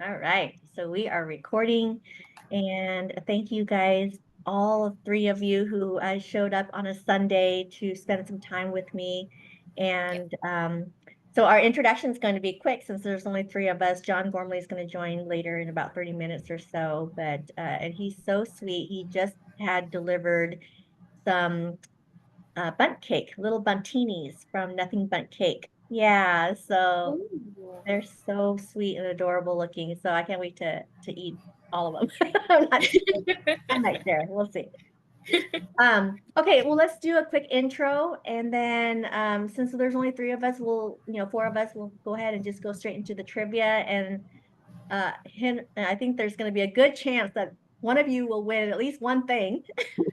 All right. So we are recording, and thank you guys, all three of you who showed up on a Sunday to spend some time with me. Yep. And so our introduction is going to be quick since there's only three of us. John Gormley is going to join later in about 30 minutes or so, but and he's so sweet. He just had delivered some bunt cake, little buntinis from Nothing Bundt Cake. Yeah, so Ooh. they're so sweet and adorable looking, so I can't wait to eat all of them. I'm not sure. I might share. We'll see. Okay, well, let's do a quick intro, and then since there's only three of us, four of us, we'll go ahead and just go straight into the trivia. And I think there's going to be a good chance that one of you will win at least one thing.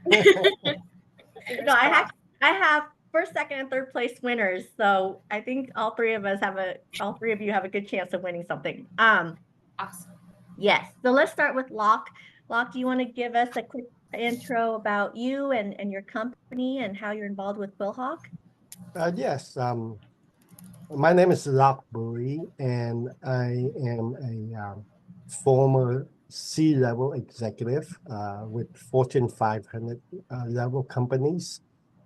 No, Fingers crossed. I have first, second, and third place winners, so I think all three of you have a good chance of winning something. Awesome. Yes. So let's start with Locke. Locke, do you want to give us a quick intro about you and your company and how you're involved with Quillhawk? Yes, my name is Locke Bowie, and I am a former C-level executive with Fortune 500 level companies.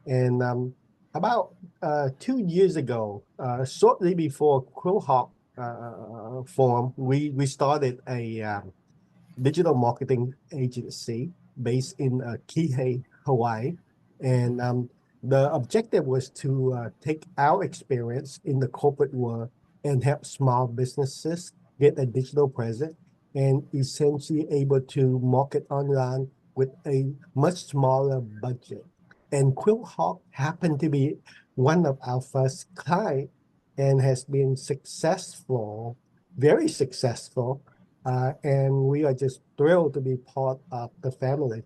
And about 2 years ago, shortly before Quillhawk formed, we started a digital marketing agency based in Kihei, Hawaii. And the objective was to take our experience in the corporate world and help small businesses get a digital presence and essentially able to market online with a much smaller budget. And Quillhawk happened to be one of our first clients and has been successful, very successful, and we are just thrilled to be part of the family.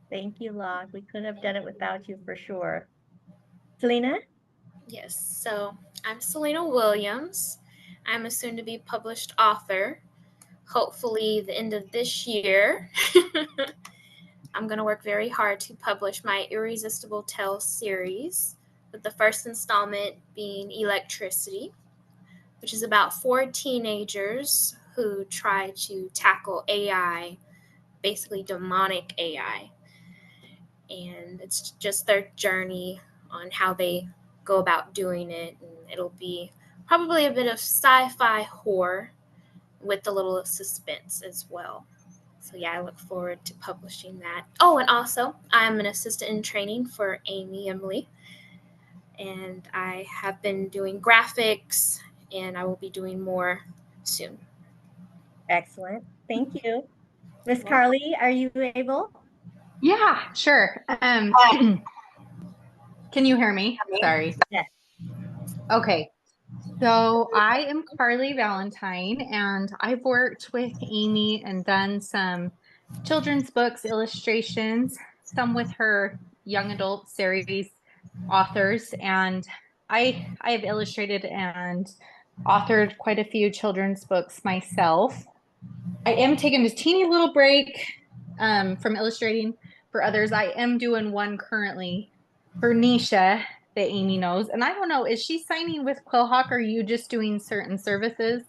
Thank you, Locke. We couldn't have done it without you for sure. Selena? Yes. So I'm Selena Williams. I'm a soon to be published author. Hopefully, the end of this year, I'm going to work very hard to publish my Irresistible Tales series, with the first installment being Electricity, which is about four teenagers who try to tackle AI, basically demonic AI. And it's just their journey on how they go about doing it. And it'll be probably a bit of sci fi horror with a little suspense as well. So, yeah, I look forward to publishing that. Oh, and also, I'm an assistant in training for Amy Emily, and I have been doing graphics, and I will be doing more soon. Excellent. Thank you. Miss Well, Carly, are you able? Yeah, sure. Can you hear me? Sorry. Yes. Okay. So I am Carly Valentine, and I've worked with Amy and done some children's books, illustrations, some with her young adult series authors, and I have illustrated and authored quite a few children's books myself. I am taking a teeny little break from illustrating for others. I am doing one currently for Nisha that Amy knows. And I don't know, is she signing with Quillhawk or are you just doing certain services?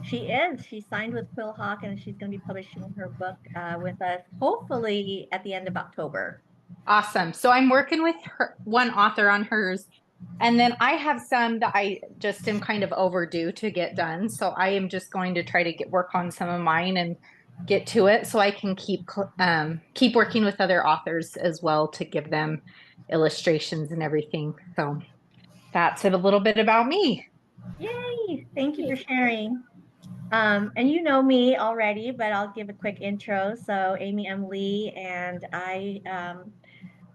She is. She signed with Quillhawk and she's going to be publishing her book with us, hopefully at the end of October. Awesome. So I'm working with her, one author on hers. And then I have some that I just am kind of overdue to get done. So I am just going to try to get work on some of mine and get to it so I can keep working with other authors as well to give them illustrations and everything. So that's it a little bit about me. Yay! Thank you for sharing. And you know me already, but I'll give a quick intro. So, Amy M. Lee, and I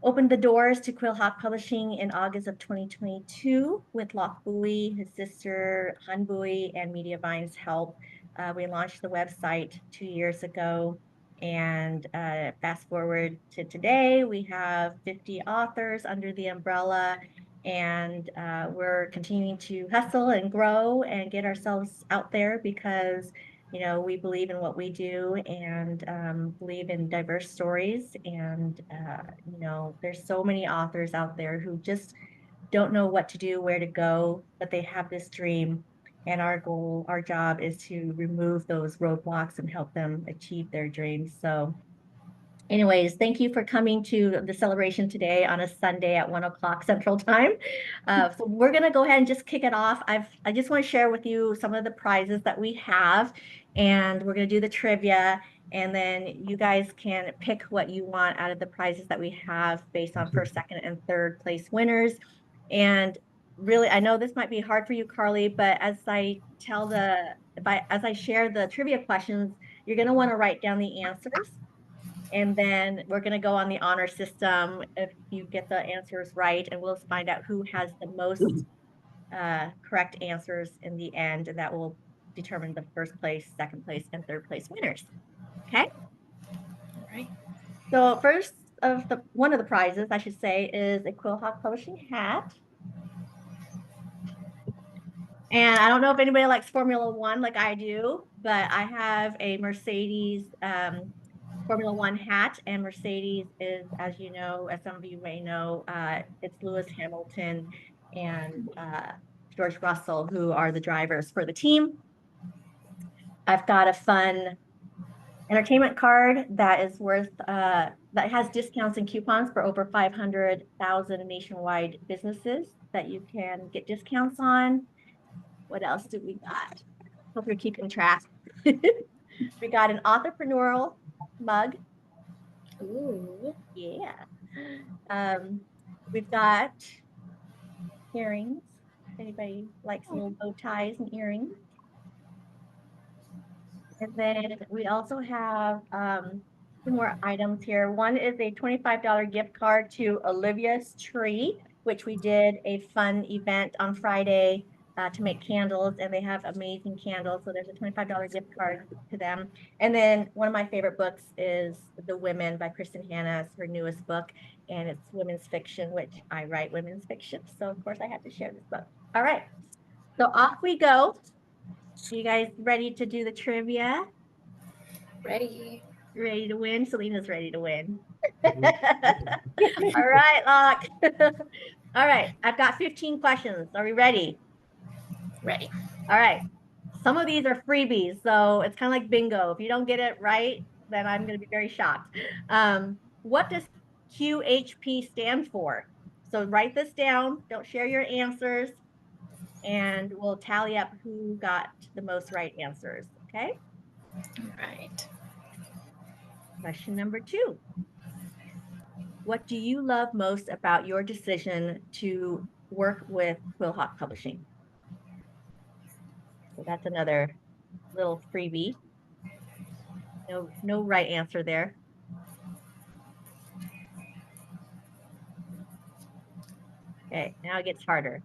opened the doors to Quill Hawk Publishing in August of 2022 with Locke Bowie, his sister Han Bowie, and Mediavine's help. We launched the website 2 years ago. And fast forward to today, we have 50 authors under the umbrella, and we're continuing to hustle and grow and get ourselves out there because we believe in what we do and believe in diverse stories. And there's so many authors out there who just don't know what to do, where to go, but they have this dream. And our goal, our job is to remove those roadblocks and help them achieve their dreams. So anyways, thank you for coming to the celebration today on a Sunday at 1 o'clock Central Time. So we're gonna go ahead and just kick it off. I just want to share with you some of the prizes that we have, and we're gonna do the trivia, and then you guys can pick what you want out of the prizes that we have based on first, second, and third place winners. And really, I know this might be hard for you, Carly, but as I share the trivia questions, you're gonna want to write down the answers. And then we're going to go on the honor system if you get the answers right, and we'll find out who has the most correct answers in the end, and that will determine the first place, second place, and third place winners. Okay. All right. So first one of the prizes, I should say, is a Quillhawk Publishing hat. And I don't know if anybody likes Formula One like I do, but I have a Mercedes Formula One hat, and Mercedes is, as you know, as some of you may know, it's Lewis Hamilton and George Russell, who are the drivers for the team. I've got a fun entertainment card that is worth, that has discounts and coupons for over 500,000 nationwide businesses that you can get discounts on. What else do we got? Hope you're keeping track. We got an entrepreneurial mug. Ooh. Yeah. We've got earrings. Anybody likes little bow ties and earrings? And then we also have two more items here. One is a $25 gift card to Olivia's Tree, which we did a fun event on Friday to make candles, and they have amazing candles. So there's a $25 gift card to them. And then one of my favorite books is The Women by Kristen Hanna. It's her newest book, and it's women's fiction, which I write women's fiction. So of course I had to share this book. All right, so off we go. You guys ready to do the trivia? Ready. Ready to win? Selena's ready to win. All right, Locke. All right, I've got 15 questions. Are we ready? Ready. All right. Some of these are freebies, so it's kind of like bingo. If you don't get it right, then I'm going to be very shocked. What does QHP stand for? So write this down. Don't share your answers, and we'll tally up who got the most right answers. Okay. All right. Question number 2. What do you love most about your decision to work with Quillhawk Publishing? So that's another little freebie. No right answer there. Okay, now it gets harder.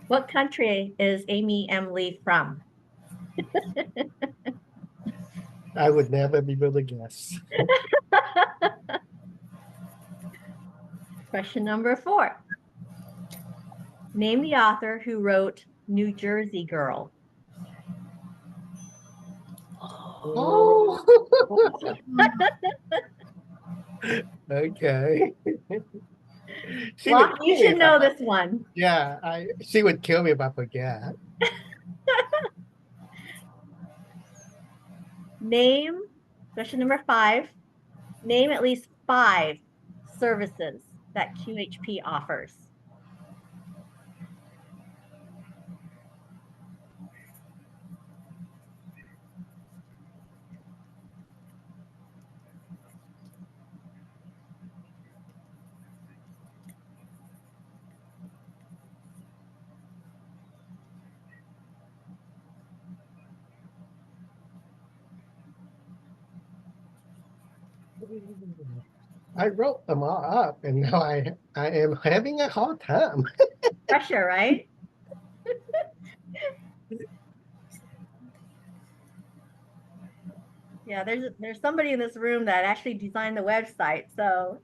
What country is Amy M. Lee from? I would never be able to guess. Question number 4. Name the author who wrote New Jersey Girl. Oh. Okay. She would Locke, kill you me should if know I- this one. Yeah, she would kill me if I forget. Name, question number 5, name at least 5 services that QHP offers. I wrote them all up, and now I am having a hard time. Pressure, right? Yeah, there's somebody in this room that actually designed the website. So,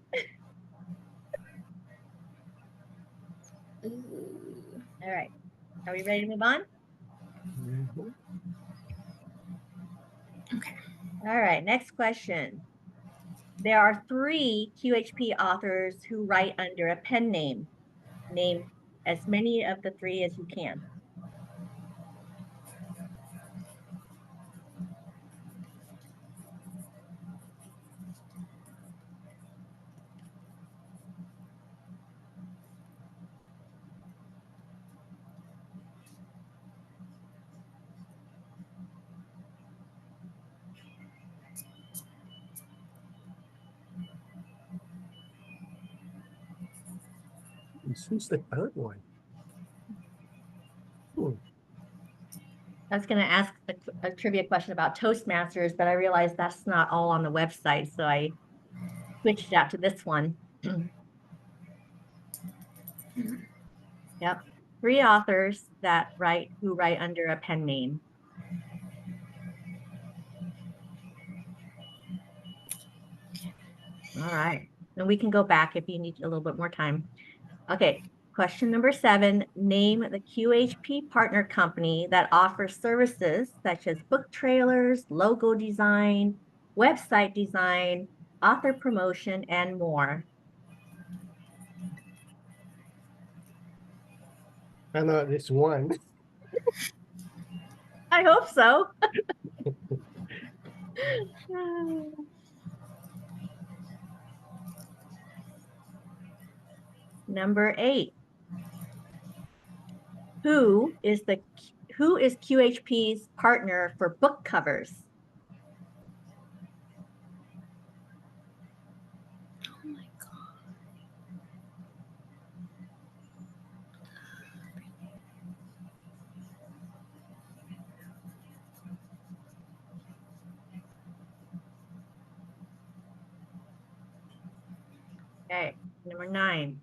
Ooh. all right. Are we ready to move on? Okay. All right, next question. There are 3 QHP authors who write under a pen name. Name as many of the 3 as you can. who's the third one? Hmm. I was going to ask a trivia question about Toastmasters, but I realized that's not all on the website, so I switched it out to this one. Yep. 3 authors who write under a pen name. All right. And we can go back if you need a little bit more time. Okay. Question number 7. Name the QHP partner company that offers services such as book trailers, logo design, website design, author promotion, and more. I know this one. I hope so. Number 8. Who is QHP's partner for book covers? Oh my god. Okay. Number 9.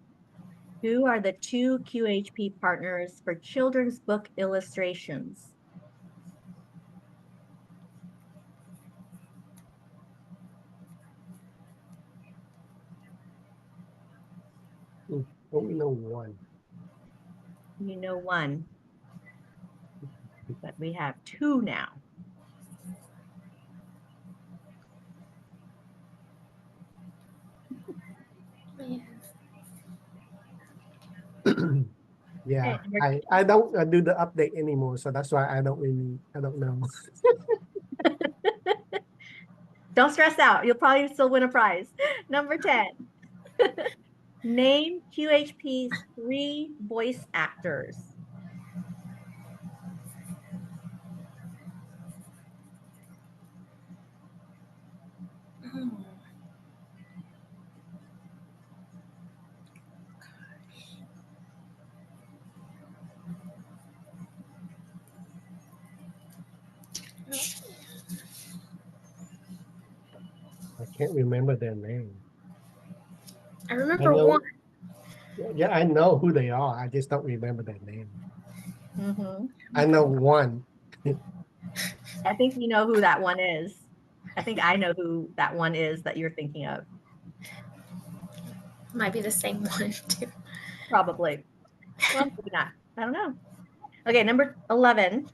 Who are the 2 QHP partners for children's book illustrations? Only know one. You know one, but we have 2 now. Yeah, Okay, I don't do the update anymore, so that's why I don't know. don't stress out. You'll probably still win a prize. Number 10. Name QHP's 3 voice actors. Oh. I can't remember their name. I I remember know, one. yeah, I know who they are. I just don't remember their name. Mm-hmm. I know one. I think you know who that one is. I think I know who that one is that you're thinking of. Might be the same one too. Probably. Well, maybe not. I don't know. Okay, number 11.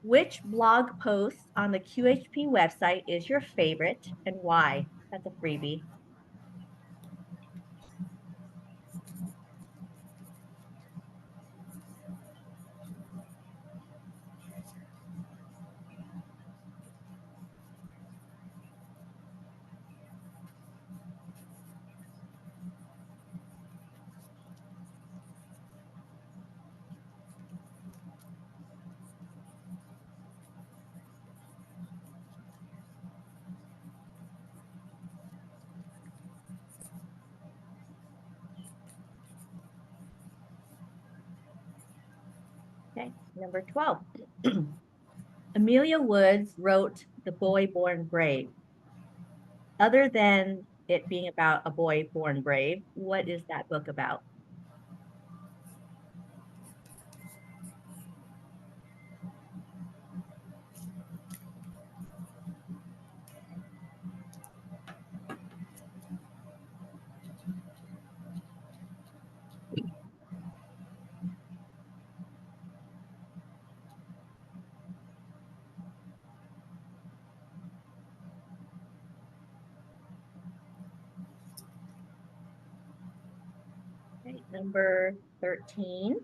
Which blog post on the QHP website is your favorite and why? That's a freebie. Okay, number 12. Amelia Woods wrote The Boy Born Brave. Other than it being about a boy born brave, what is that book about? Okay, number 13.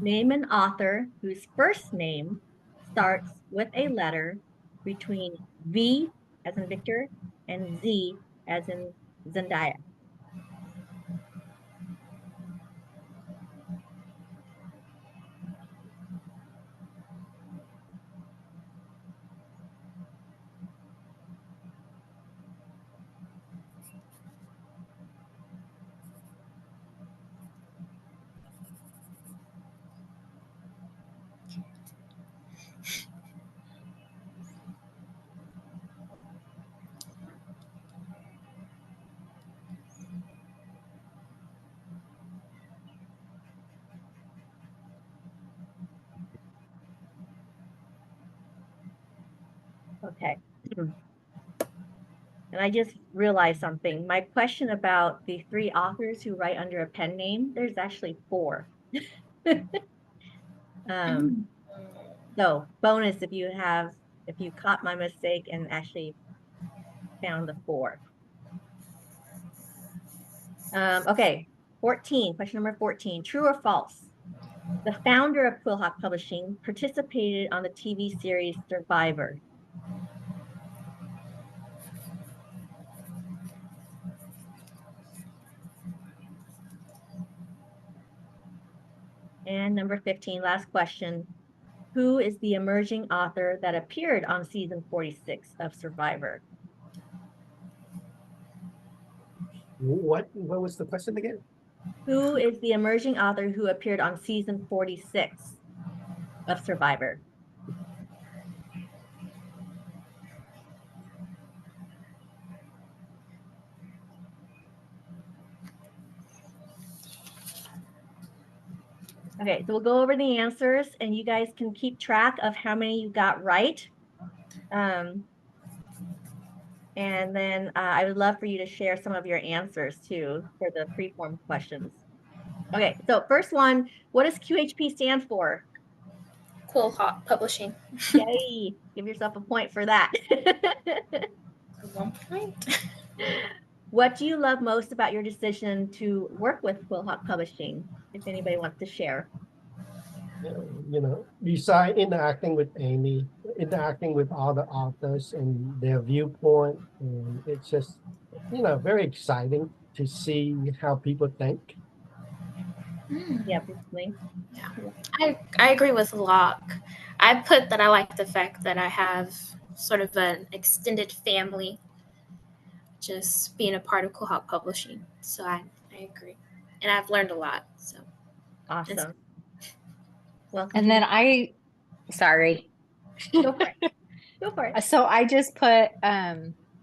Name an author whose first name starts with a letter between V as in Victor and Z as in Zendaya. Okay. And I just realized something. My question about the 3 authors who write under a pen name, there's actually 4. So bonus if you caught my mistake and actually found the 4. Okay, 14, question number 14. True or false? The founder of Quillhawk Publishing participated on the TV series Survivor. And number 15, last question. Who is the emerging author that appeared on season 46 of Survivor? What was the question again? Who is the emerging author who appeared on season 46 of Survivor? Okay, so we'll go over the answers and you guys can keep track of how many you got right. And then I would love for you to share some of your answers too for the pre-form questions. Okay, so first one, what does QHP stand for? Quillhawk Publishing. Yay, give yourself a point for that. 1 point. What do you love most about your decision to work with Quillhawk Publishing? If anybody wants to share. Besides interacting with Amy, interacting with other authors and their viewpoint, and it's just, very exciting to see how people think. Yeah, basically. I agree with Locke. I put that I like the fact that I have sort of an extended family just being a part of Quillhawk Publishing. So I agree. And I've learned a lot. So Awesome. Welcome. And then sorry. Go for it. Go for it. So I just put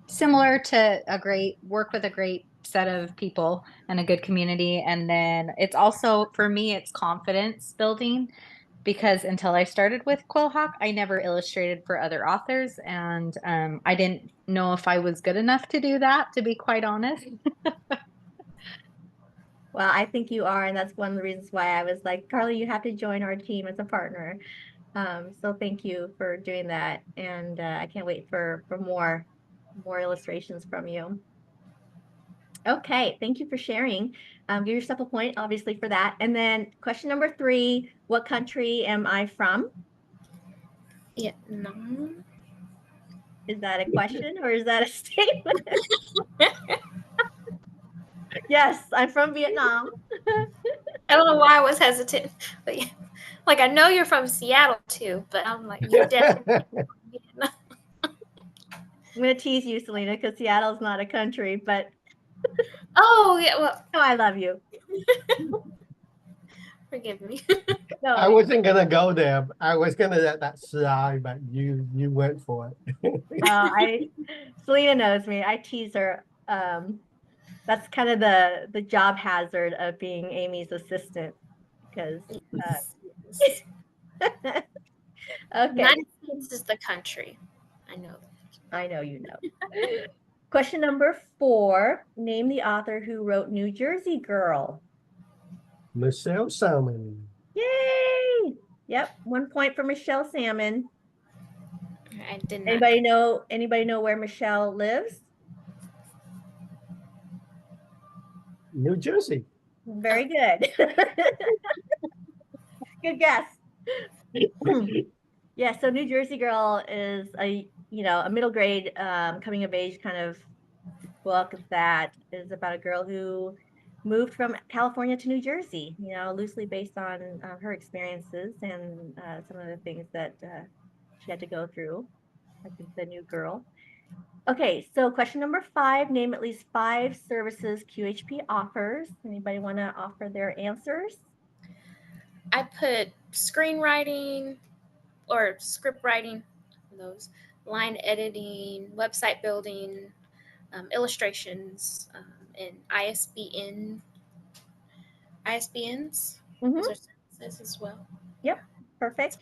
similar to work with a great set of people and a good community. And then it's also, for me, it's confidence building, because until I started with Quillhawk, I never illustrated for other authors. And I didn't know if I was good enough to do that, to be quite honest. Well, I think you are, and that's one of the reasons why I was like, Carly, you have to join our team as a partner. So thank you for doing that, and I can't wait for more illustrations from you. Okay, thank you for sharing. Give yourself a point, obviously, for that. And then question number 3, what country am I from? Vietnam. Is that a question or is that a statement? Yes, I'm from Vietnam. I don't know why I was hesitant, but yeah. Like, I know you're from Seattle too, but I'm like, you're definitely from Vietnam. I'm going to tease you, Selena, because Seattle's not a country, but oh, yeah, well. Oh, I love you. Forgive me. No, I wasn't going to go there. I was going to let that slide, but you went for it. Selena knows me. I tease her. That's kind of the job hazard of being Amy's assistant, because okay. United States is the country. I know. I know you know. Question number 4. Name the author who wrote New Jersey Girl. Michelle Salmon. Yay! Yep, 1 point for Michelle Salmon. I did not. Anybody know where Michelle lives? New Jersey. Very good. Good guess. Yeah, so New Jersey Girl is a middle grade coming of age kind of book that is about a girl who moved from California to New Jersey, loosely based on her experiences and some of the things that she had to go through. I think the new girl. Okay, so question number 5, name at least 5 services QHP offers. Anybody want to offer their answers? I put screenwriting or script writing, those, line editing, website building, illustrations, and ISBNs. Those are services as well. Yep, perfect.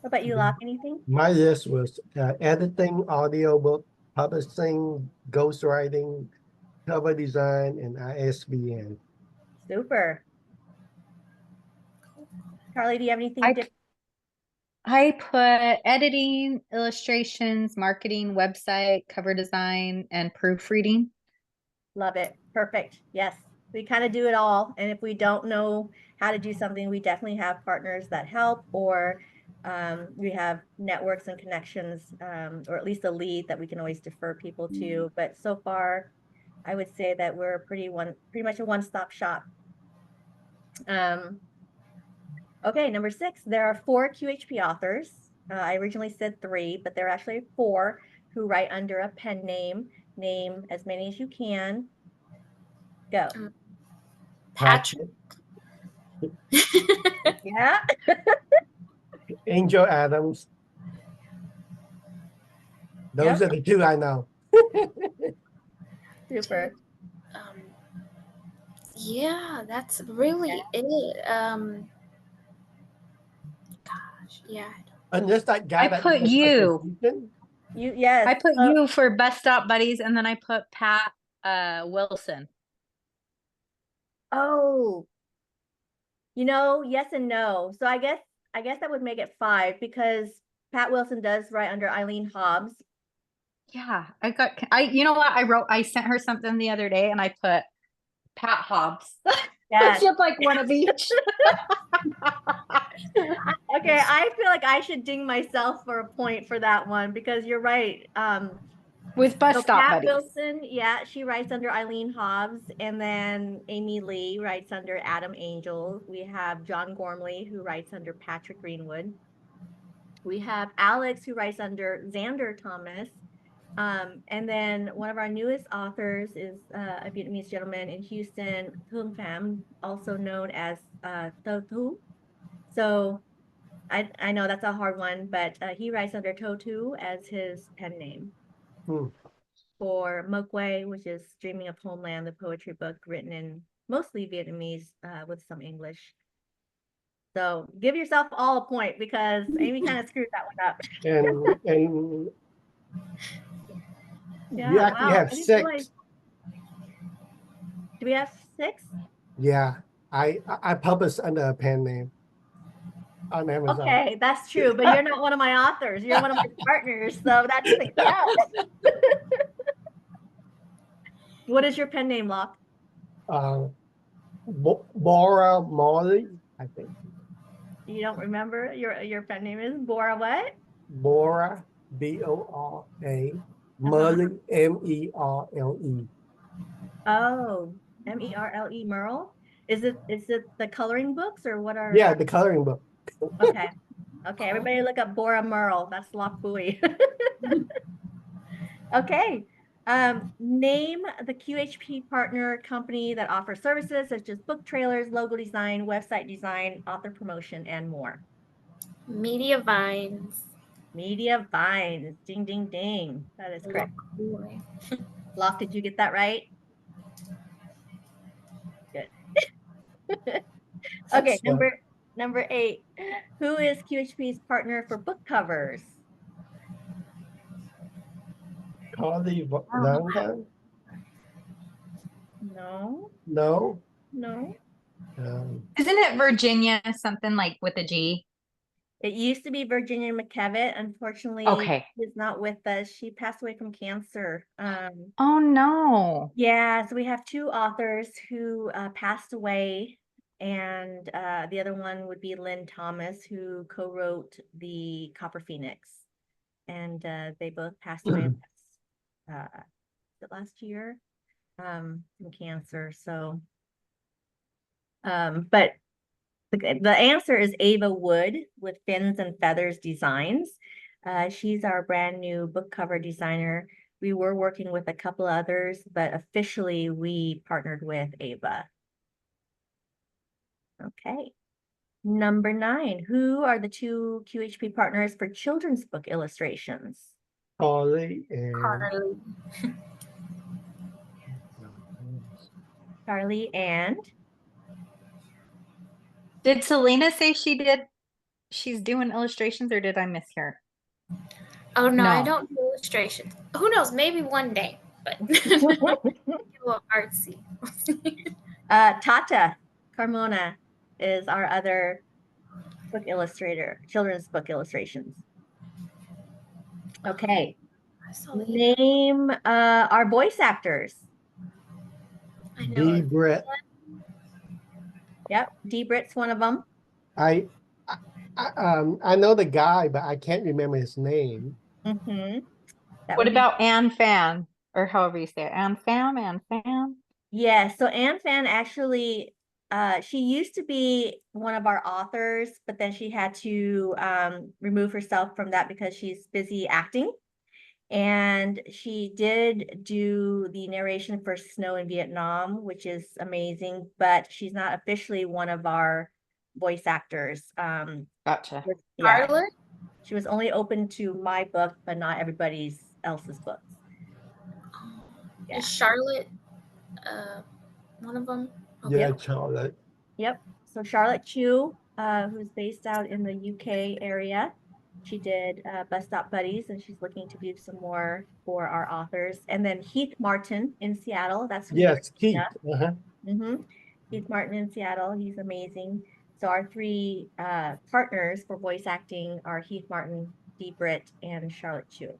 What about you, Locke? Anything? My list was editing, audiobook, publishing, ghostwriting, cover design, and ISBN. Super. Carly, do you have anything I different? I put editing, illustrations, marketing, website, cover design, and proofreading. Love it. Perfect. Yes. We kind of do it all. And if we don't know how to do something, we definitely have partners that help, or we have networks and connections, or at least a lead that we can always defer people to. But so far, I would say that we're pretty much a one-stop shop. Okay, number 6, there are 4 QHP authors. I originally said 3, but there are actually 4 who write under a pen name. Name as many as you can. Go. Patrick. Yeah. Angel Adams. Those Yep. are the 2 I know. Super. Um, yeah, that's really it. Gosh, yeah. And just that guy I that put does you. distribution. Yes. I put you for best stop buddies, and then I put Pat Wilson. Oh, yes and no. So I guess that would make it 5 because Pat Wilson does write under Eileen Hobbs. Yeah, you know what? I sent her something the other day and I put Pat Hobbs. Yeah. It's just like one of each. Okay, I feel like I should ding myself for a point for that one because you're right. With bus So stop Pat buddies. Wilson, yeah, she writes under Eileen Hobbs, and then Amy Lee writes under Adam Angel. We have John Gormley, who writes under Patrick Greenwood. We have Alex, who writes under Xander Thomas. And then one of our newest authors is a Vietnamese gentleman in Houston, Thương Pham, also known as Tho Thu. So I know that's a hard one, but he writes under To Tu as his pen name. For Moc Quay, which is Dreaming of Homeland, the poetry book written in mostly Vietnamese with some English. So give yourself all a point because Amy kind of screwed that one up. And Yeah, you actually wow. have 6. Do we have 6? Yeah, I publish under a pen name on Amazon. Okay, that's true, but you're not one of my authors. You're one of my partners, so that doesn't count. What is your pen name, Locke? Bora Molly, I think. You don't remember? Your pen name is Bora what? Bora, Bora, Merle, Merle. Oh, Merle, Merle. Is it the coloring books or what are? Yeah, the coloring book. Okay. Okay, everybody look up Bora Merle. That's Locke Bowie. Okay. Name the QHP partner company that offers services such as book trailers, logo design, website design, author promotion, and more. Media Vines. Media Vines. Ding, ding, ding. That is correct. Boy. Locke, did you get that right? Good. Okay, number 8. Who is QHP's partner for book covers? Carly Valentine? No, No. no. Isn't it Virginia something like with a G? It used to be Virginia McKevitt. Unfortunately, Okay. she's not with us. She passed away from cancer. Oh no. Yeah, so we have 2 authors who passed away, and the other one would be Lynn Thomas, who co-wrote the Copper Phoenix, and they both passed away last year from cancer. So, but the answer is Ava Wood with Fins and Feathers Designs. She's our brand new book cover designer. We were working with a couple others, but officially we partnered with Ava. Okay. Number 9, who are the 2 QHP partners for children's book illustrations? Carly and Charlie and Did Selena say she did? she's doing illustrations, or did I mishear? Oh no, I No. don't do illustrations. Who knows? Maybe one day, but a little artsy. Tata Carmona is our other book illustrator, children's book illustrations. Okay. I saw that. Name our voice actors. I know. D. Brett. Yep, Dee Britt's one of them. I know the guy, but I can't remember his name. Mm-hmm. That What would be about Ann Fan, or however you say it? Ann Fan, Ann Fan? yeah. So Ann Fan actually, she used to be one of our authors, but then she had to remove herself from that because she's busy acting. And she did do the narration for Snow in Vietnam, which is amazing, but she's not officially one of our voice actors. Gotcha. Yeah, Charlotte? she was only open to my book, but not everybody's else's books. Yeah. Is Charlotte one of them? Yeah, Yep. Charlotte. Yep. So Charlotte Chu, who's based out in the UK area, she did Bus Stop Buddies, and she's looking to do some more for our authors. And then Heath Martin in Seattle. That's who Yes, Keith. Heath Martin in Seattle. He's amazing. So our three partners for voice acting are Heath Martin, Dee Britt, and Charlotte Chu.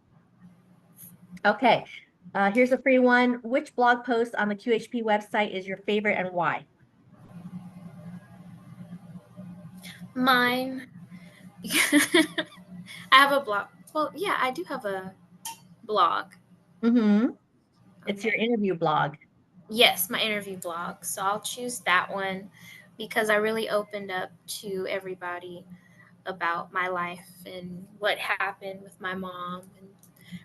Okay. Here's a free one. Which blog post on the QHP website is your favorite and why? Mine. I have a blog. Well, yeah, I do have a blog. Mm-hmm. It's your Okay. interview blog. Yes, my interview blog. So I'll choose that one because I really opened up to everybody about my life and what happened with my mom and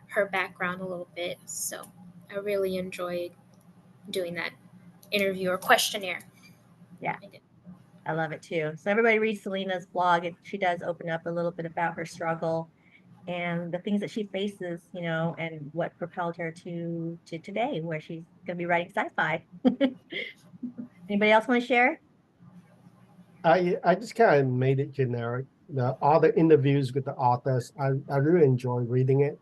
her background a little bit. So I really enjoyed doing that interview or questionnaire. Yeah. I did. I love it too. So everybody read Selena's blog. She does open up a little bit about her struggle and the things that she faces, you know, and what propelled her to today, where she's going to be writing sci-fi. Anybody else want to share? I just kind of made it generic. All the interviews with the authors, I really enjoy reading it.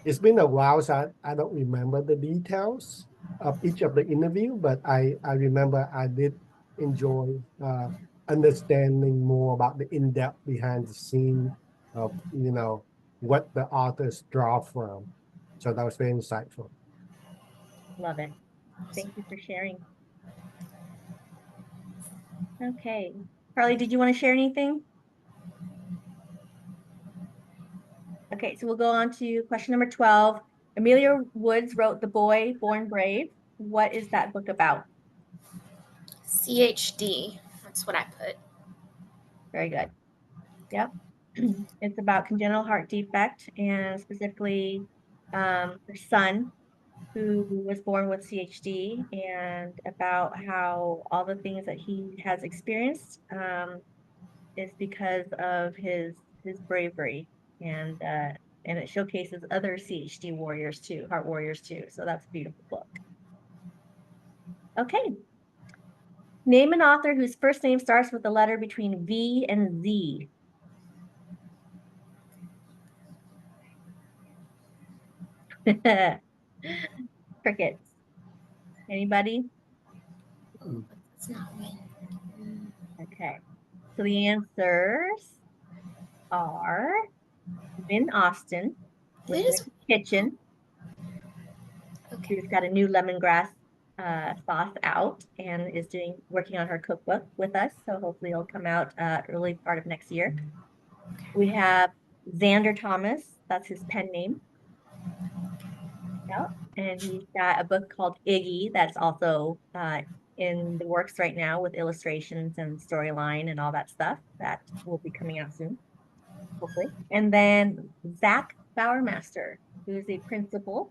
It's been a while, so I don't remember the details of each of the interview, but I remember I did enjoy understanding more about the in-depth behind the scene of, what the authors draw from. So that was very insightful. Love it. Thank you for sharing. Okay. Carly, did you want to share anything? Okay, so we'll go on to question number 12. Amelia Woods wrote The Boy Born Brave. What is that book about? CHD. That's what I put. Very good. Yep. It's about congenital heart defect and specifically her son who was born with CHD and about how all the things that he has experienced is because of his bravery and it showcases other CHD warriors too, heart warriors too. So that's a beautiful book. Okay. Name an author whose first name starts with a letter between V and Z. Crickets. Anybody? It's not Win. Okay. So the answers are Vin Austin with It is. Wicked Kitchen. Okay. She's got a new lemongrass sauce out and is working on her cookbook with us. So hopefully it'll come out early part of next year. We have Xander Thomas. That's his pen name. Yep. And he's got a book called Iggy that's also in the works right now with illustrations and storyline and all that stuff that will be coming out soon, hopefully. And then Zach Bowermaster, who's a principal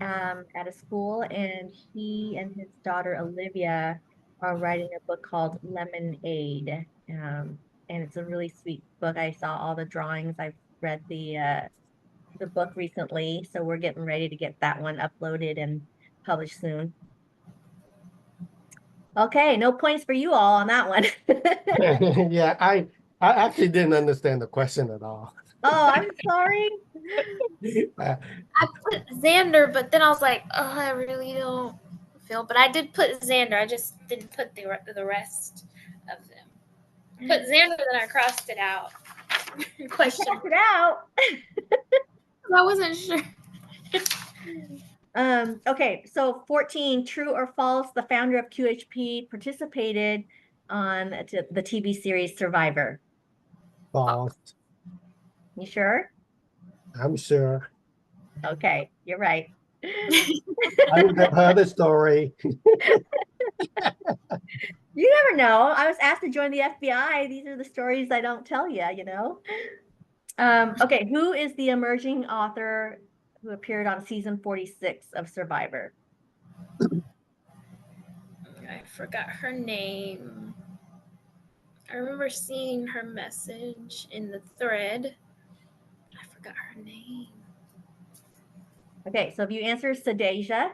at a school, and he and his daughter Olivia are writing a book called Lemonade. And it's a really sweet book. I saw all the drawings. I've read the book recently, so we're getting ready to get that one uploaded and published soon. Okay, no points for you all on that one. Yeah, I actually didn't understand the question at all. Oh, I'm sorry. Uh, I put Xander, but then I was like, oh, I really don't feel. But I did put Xander. I just didn't put the rest of them. Put Xander, then I crossed it out. Question. Check it out. I wasn't sure. Okay, so 14, true or false, the founder of QHP participated on the TV series Survivor. False. You sure? I'm sure. Okay, you're right. I have heard the story. You never know. I was asked to join the FBI. These are the stories I don't tell you, you know? Okay, who is the emerging author who appeared on season 46 of Survivor? I forgot her name. I remember seeing her message in the thread. I forgot her name. Okay, so if you answer Sadeja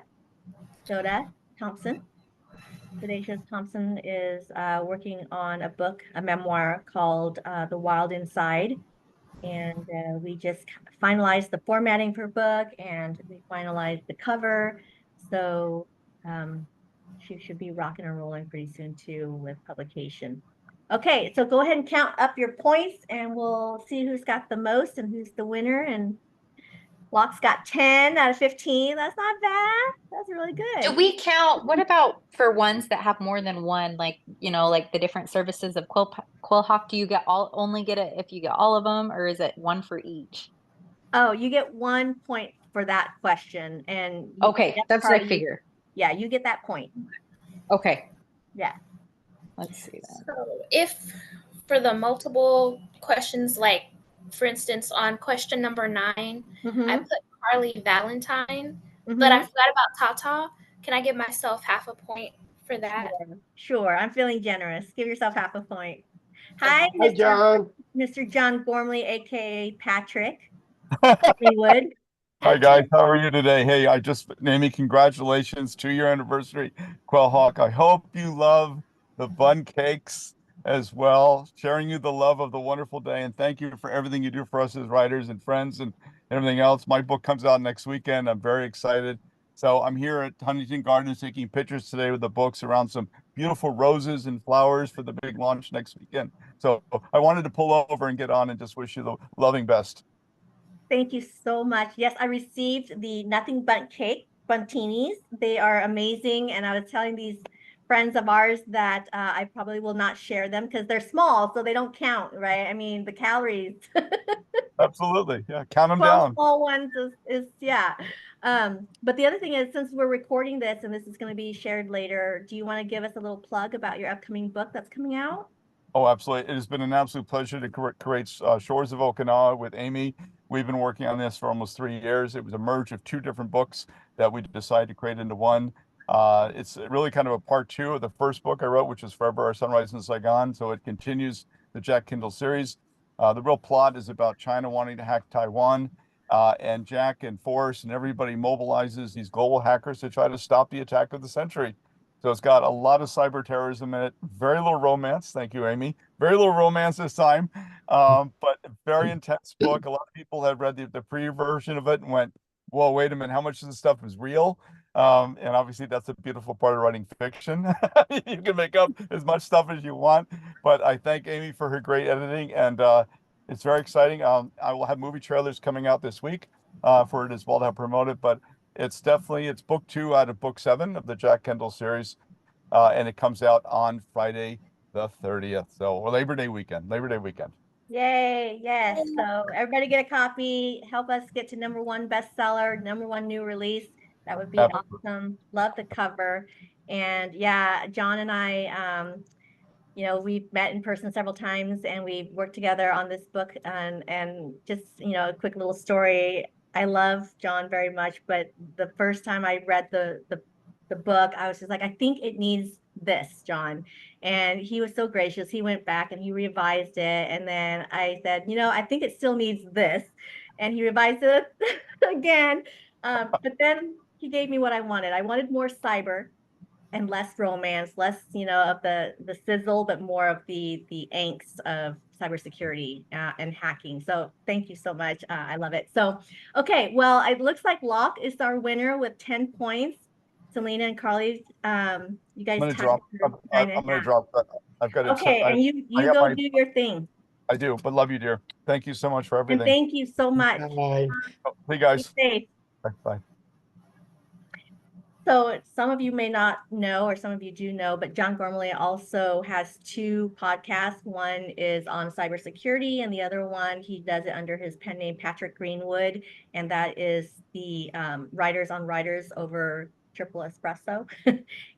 Thompson, Sadeja Thompson is working on a book, a memoir called The Wild Inside. And we just finalized the formatting for book and we finalized the cover. So she should be rocking and rolling pretty soon too with publication. Okay, so go ahead and count up your points and we'll see who's got the most and who's the winner. And Locke's got 10 out of 15. That's not bad. That's really Do good. we count, what about for ones that have more than one, like, like the different services of Quillhawk? Do you only get it if you get all of them, or is it one for each? Oh, you get 1 point for that question. And Okay, that's what I figure. Yeah, you get that point. Okay. Yeah. Let's see then. So if for the multiple questions, like for instance, on question number 9, I put Carly Valentine, but I forgot about Tata. Can I give myself half a point for that? Sure. I'm feeling generous. Give yourself half a point. Hi, Hi, John. Mr. John Gormley, aka Patrick Greenwood. Hi guys, how are you today? Hey, Amy, congratulations, 2-year anniversary, Quillhawk. I hope you love the bun cakes as well, sharing you the love of the wonderful day, and thank you for everything you do for us as writers and friends and everything else. My book comes out next weekend. I'm very excited. So I'm here at Huntington Gardens taking pictures today with the books around some beautiful roses and flowers for the big launch next weekend. So I wanted to pull over and get on and just wish you the loving best. Thank you so much. Yes, I received the Nothing But Cake Buntinis. They are amazing. And I was telling these friends of ours that I probably will not share them because they're small, so they don't count, right? I mean, the calories. Absolutely. Yeah, count them 12 down. small ones is yeah. But the other thing is, since we're recording this and this is going to be shared later, do you want to give us a little plug about your upcoming book that's coming out? Oh, absolutely. It has been an absolute pleasure to create Shores of Okinawa with Amy. We've been working on this for almost 3 years. It was a merge of 2 different books that we decided to create into one. It's really kind of a part 2 of the first book I wrote, which is Forever Our Sunrise in Saigon. So it continues the Jack Kindle series. The real plot is about China wanting to hack Taiwan, and Jack and Forrest and everybody mobilizes these global hackers to try to stop the attack of the century. So it's got a lot of cyber terrorism in it. Very little romance. Thank you, Amy. Very little romance this time, but a very intense book. A lot of people have read the pre-version of it and went, "Whoa, wait a minute! How much of this stuff is real?" And obviously, that's a beautiful part of writing fiction. You can make up as much stuff as you want. But I thank Amy for her great editing, and it's very exciting. I will have movie trailers coming out this week for it as well to have promoted, but it's book 2 out of book 7 of the Jack Kendall series, and it comes out on Friday the 30th. So, or Labor Day weekend. Yay, yes. So everybody get a copy. Help us get to #1 bestseller, #1 new release. That would be awesome. Love the cover. And yeah, John and I, we've met in person several times and we've worked together on this book and just, a quick little story. I love John very much, but the first time I read the book, I was just like, I think it needs this, John. And he was so gracious. He went back and he revised it. And then I said, I think it still needs this. And he revised it again. But then he gave me what I wanted. I wanted more cyber and less romance, less, of the sizzle, but more of the angst of cybersecurity and hacking. So thank you so much. I love it. So, okay, well, it looks like Locke is our winner with 10 points. Selena and Carly, you guys I'm gonna tied drop. for nine I'm and a gonna half. drop. I've got it. Okay, and I you got go my. do your thing. I do, but love you, dear. Thank you so much for And everything. thank you so much. Bye. Hey Be guys. safe. Bye. So some of you may not know, or some of you do know, but John Gormley also has two podcasts. One is on cybersecurity, and the other one, he does it under his pen name, Patrick Greenwood. And that is the Writers on Writers over Triple Espresso.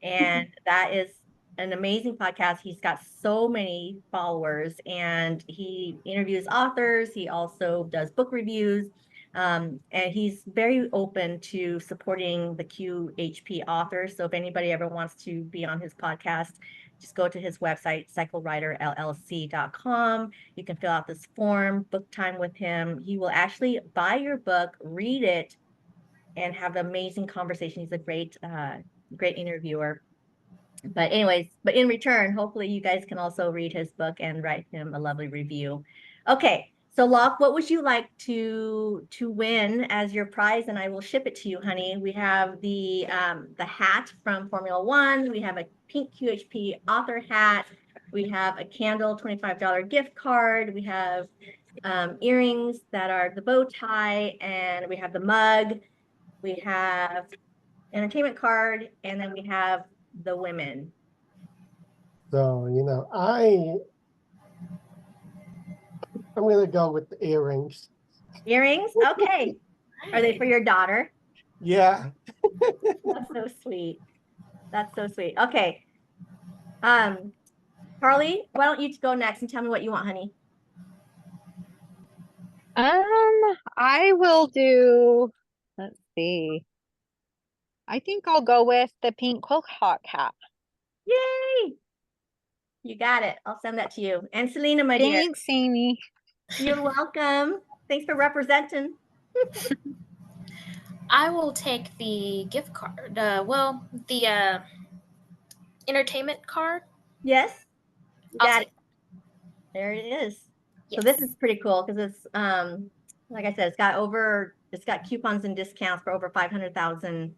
And that is an amazing podcast. He's got so many followers, and he interviews authors. He also does book reviews. And he's very open to supporting the QHP authors. So if anybody ever wants to be on his podcast, just go to his website, cyclewriterllc.com. You can fill out this form, book time with him. He will actually buy your book, read it, and have an amazing conversation. He's a great interviewer. But anyways, but in return, hopefully you guys can also read his book and write him a lovely review. Okay, so Locke, what would you like to win as your prize? And I will ship it to you, honey. We have the hat from Formula One. We have a pink QHP author hat. We have a candle $25 gift card. We have earrings that are the bow tie, and we have the mug. We have entertainment card, and then we have the women. So, I'm gonna go with the earrings. Earrings? Okay. Are they for your daughter? Yeah. That's so sweet. That's so sweet. Okay. Carly, why don't you go next and tell me what you want, honey? I will do, let's see. I think I'll go with the pink quilt hawk hat. Yay! You got it. I'll send that to you. And Selena, my dear. Thanks, Amy. You're welcome. Thanks for representing. I will take the gift card. The entertainment card. Yes. You I'll got take it. There it is. So Yes. this is pretty cool because it's like I said, it's got coupons and discounts for over 500,000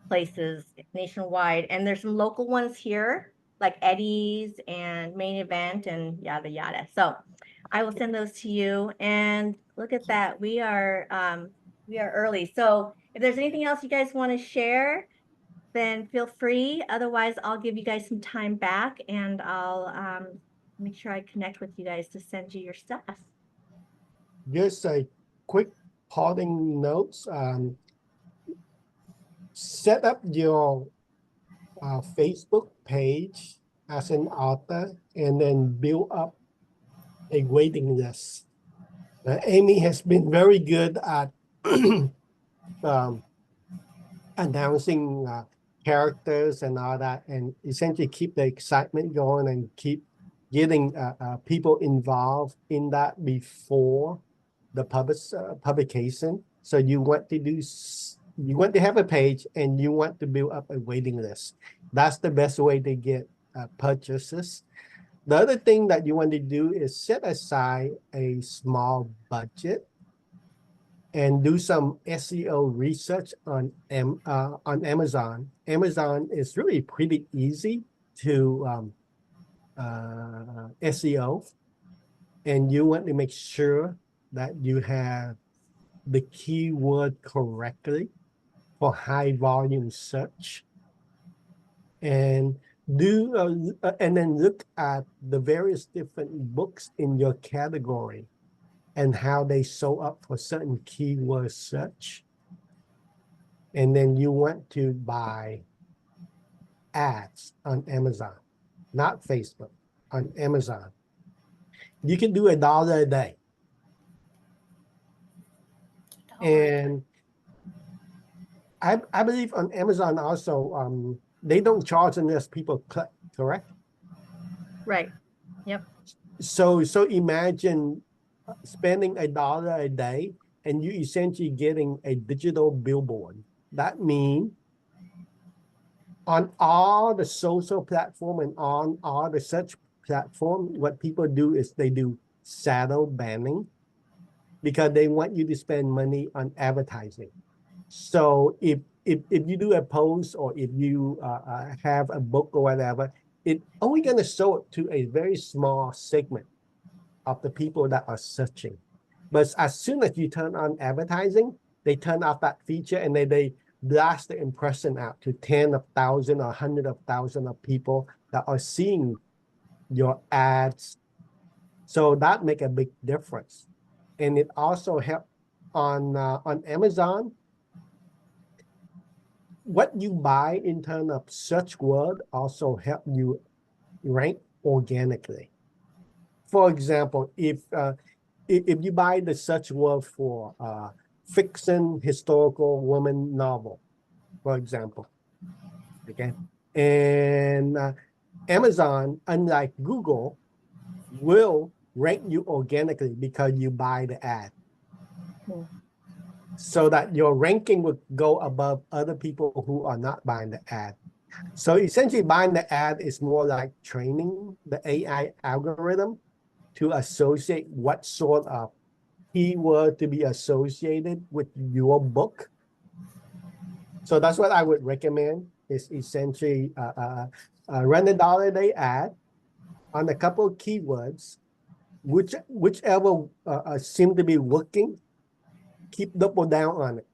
places nationwide. And there's some local ones here, like Eddie's and Main Event and yada yada. So I will send those to you. And look at that. We are early. So if there's anything else you guys want to share, then feel free. Otherwise, I'll give you guys some time back, and I'll make sure I connect with you guys to send you your stuff. Just a quick parting notes. Set up your Facebook page as an author and then build up a waiting list. Amy has been very good at announcing characters and all that, and essentially keep the excitement going and keep getting people involved in that before the publication. So you want to have a page and you want to build up a waiting list. That's the best way to get purchases. The other thing that you want to do is set aside a small budget and do some SEO research on Amazon. Amazon is really pretty easy to SEO, and you want to make sure that you have the keyword correctly for high volume search, and and then look at the various different books in your category and how they show up for certain keyword search. And then you want to buy ads on Amazon, not Facebook, on Amazon. You can do $1 a day. And I believe on Amazon also, they don't charge unless people click, correct? Right. Yep. So imagine spending $1 a day and you essentially getting a digital billboard. That means on all the social platform and on all the search platform, what people do is they do shadow banning because they want you to spend money on advertising. So if you do a post or if you have a book or whatever, it's only going to show it to a very small segment of the people that are searching. But as soon as you turn on advertising, they turn off that feature and they blast the impression out to 10,000 or 100,000 of people that are seeing your ads. So that make a big difference. And it also help on Amazon. What you buy in terms of search word also help you rank organically. For example, if you buy the search word for fiction, historical woman novel, for example, okay, and Amazon, unlike Google, will rank you organically because you buy the ad. So that your ranking would go above other people who are not buying the ad. So essentially buying the ad is more like training the AI algorithm to associate what sort of keyword to be associated with your book. So that's what I would recommend is essentially run a $1 a day ad on a couple of keywords, whichever seem to be working, keep double down on it.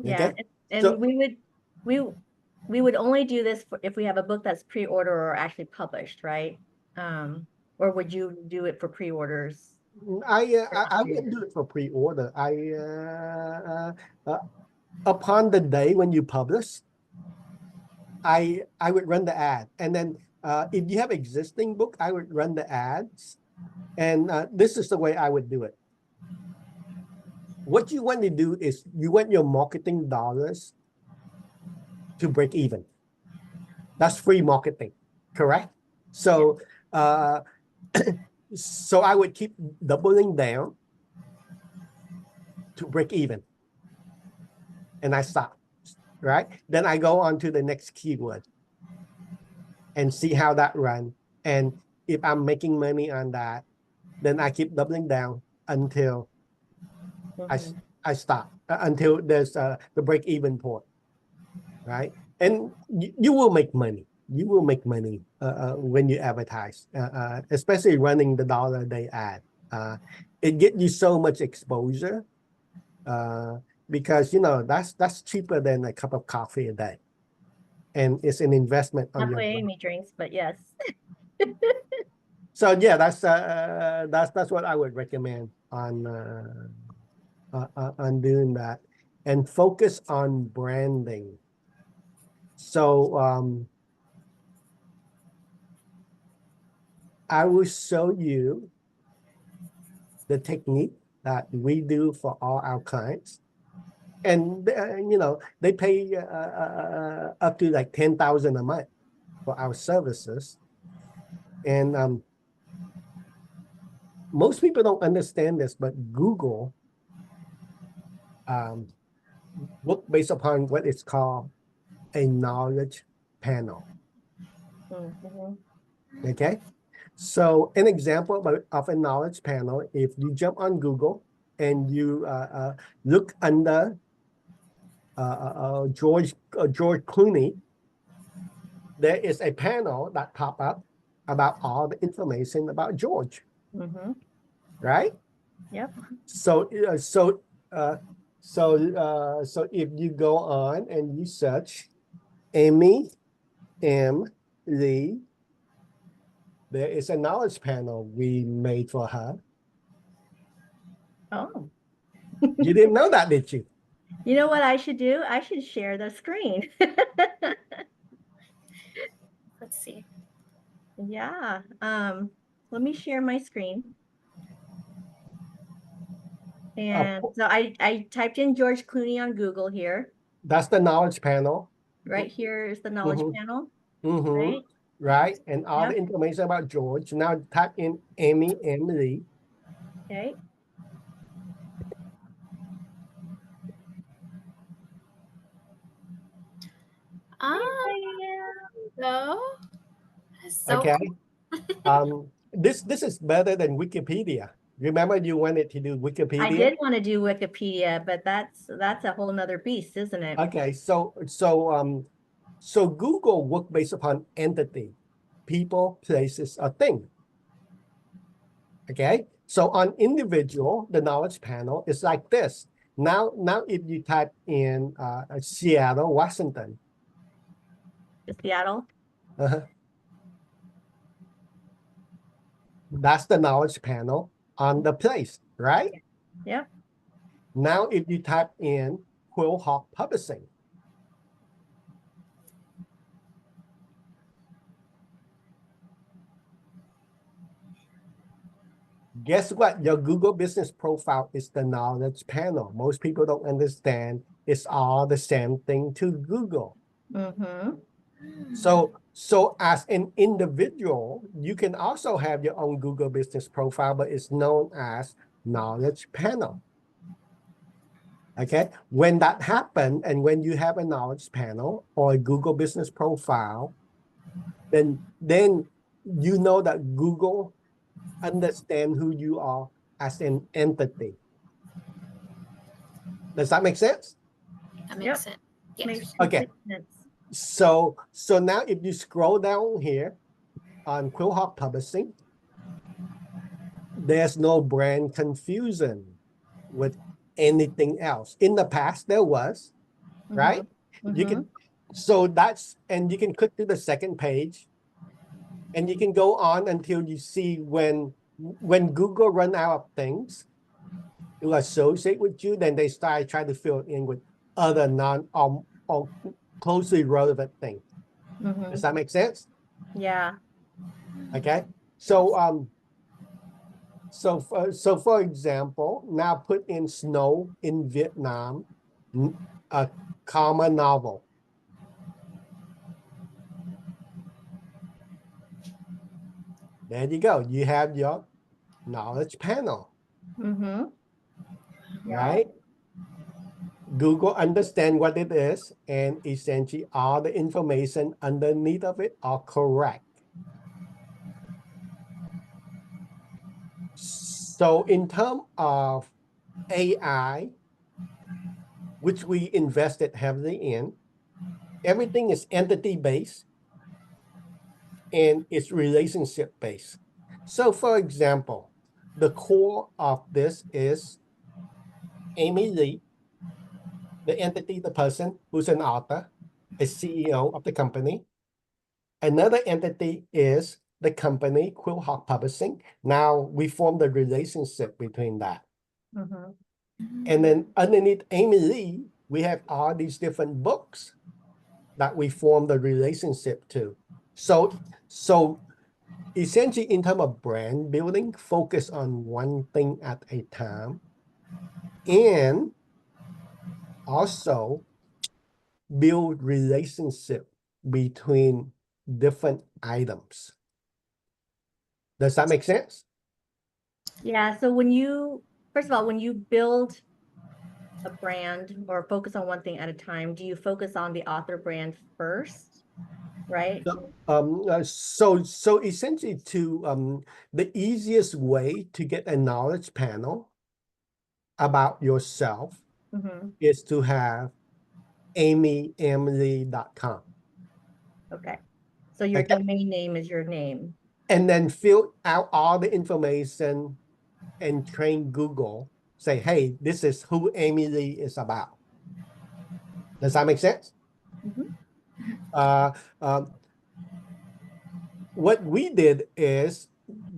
Yeah, okay? and So, we would only do this if we have a book that's pre-order or actually published, right? Or would you do it for pre-orders? I wouldn't do it for pre-order. Upon the day when you publish, I would run the ad, and then if you have existing book, I would run the ads, and this is the way I would do it. What you want to do is you want your marketing dollars to break even. That's free marketing, correct? So, so I would keep doubling down to break even, and I stop, right? Then I go on to the next keyword and see how that run. And if I'm making money on that, then I keep doubling down until I stop, until there's the break even point, right? And you will make money. You will make money when you advertise, especially running the $1 a day ad. It gets you so much exposure because that's cheaper than a cup of coffee a day, and it's an investment on Not your the way brain. Amy drinks, but yes. So yeah, that's what I would recommend on doing that, and focus on branding. So I will show you the technique that we do for all our clients, and they pay up to like 10,000 a month for our services, and most people don't understand this, but Google work based upon what is called a knowledge panel. Okay, so an example of a knowledge panel, if you jump on Google and you look under George Clooney, there is a panel that pop up about all the information about George. Right? Yep. So if you go on and you search Amy M. Lee, there is a knowledge panel we made for her. Oh. You didn't know that, did you? You know what I should do? I should share the screen. Let's see. Yeah. Let me share my screen. And so I typed in George Clooney on Google here. That's the knowledge panel. Right here is the knowledge panel. Right? Right. And all the information about George. Now type in Amy M. Lee. Okay. So okay. this is better than Wikipedia. Remember you wanted to do I Wikipedia? did want to do Wikipedia, but that's a whole nother beast, isn't it? Okay, so Google work based upon entity, people, places, or thing. Okay, so on individual, the knowledge panel is like this. Now if you type in Seattle, Washington, Seattle. That's the knowledge panel on the place, right? Yep. Now if you type in Quill Hawk Publishing, guess what? Your Google business profile is the knowledge panel. Most people don't understand it's all the same thing to Google. Mm-hmm. So as an individual, you can also have your own Google business profile, but it's known as knowledge panel. Okay, when that happens, and when you have a knowledge panel or a Google business profile, then you know that Google understand who you are as an entity. Does that make sense? That makes Yep. sense. Yes. Makes Okay. complete sense. So now if you scroll down here on Quillhawk Publishing, there's no brand confusion with anything else. In the past, there was, right? You Mm-hmm. can, and you can click to the second page, and you can go on until you see when Google run out of things to associate with you, then they start trying to fill in with other or closely relevant things. Mm-hmm. Does that make sense? Yeah. Okay. So for example, now put in snow in Vietnam, a comma novel. There you go. You have your knowledge panel, Mm-hmm. right? Google understand what it is, and essentially all the information underneath of it are correct. So in terms of AI, which we invested heavily in, everything is entity-based and it's relationship-based. So for example, the core of this is Amy Lee, the entity, the person who's an author, a CEO of the company. Another entity is the company, Quillhawk Publishing. Now we form the relationship between that. Mm-hmm. And then underneath Amy Lee, we have all these different books that we form the relationship to. So essentially in terms of brand building, focus on one thing at a time, and also build relationship between different items. Does that make sense? Yeah. So first of all, when you build a brand or focus on one thing at a time, do you focus on the author brand first? Right? So essentially the easiest way to get a knowledge panel about yourself Mm-hmm. is to have amyemily.com. Okay. So your domain name is your name. And then fill out all the information and train Google, say, hey, this is who Amy Lee is about. Does that make sense? Mm-hmm. What we did is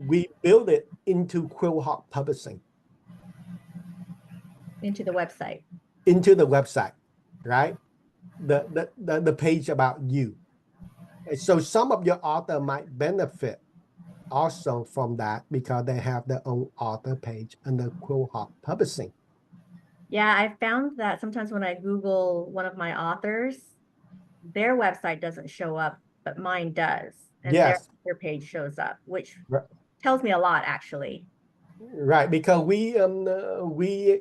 we built it into Quillhawk Publishing. Into the website. Into the website, right? The page about you. And so some of your author might benefit also from that because they have their own author page under Quillhawk Publishing. Yeah, I found that sometimes when I Google one of my authors, their website doesn't show up, but mine does. And Yes. their page shows up, which Right. tells me a lot, actually. Right, because we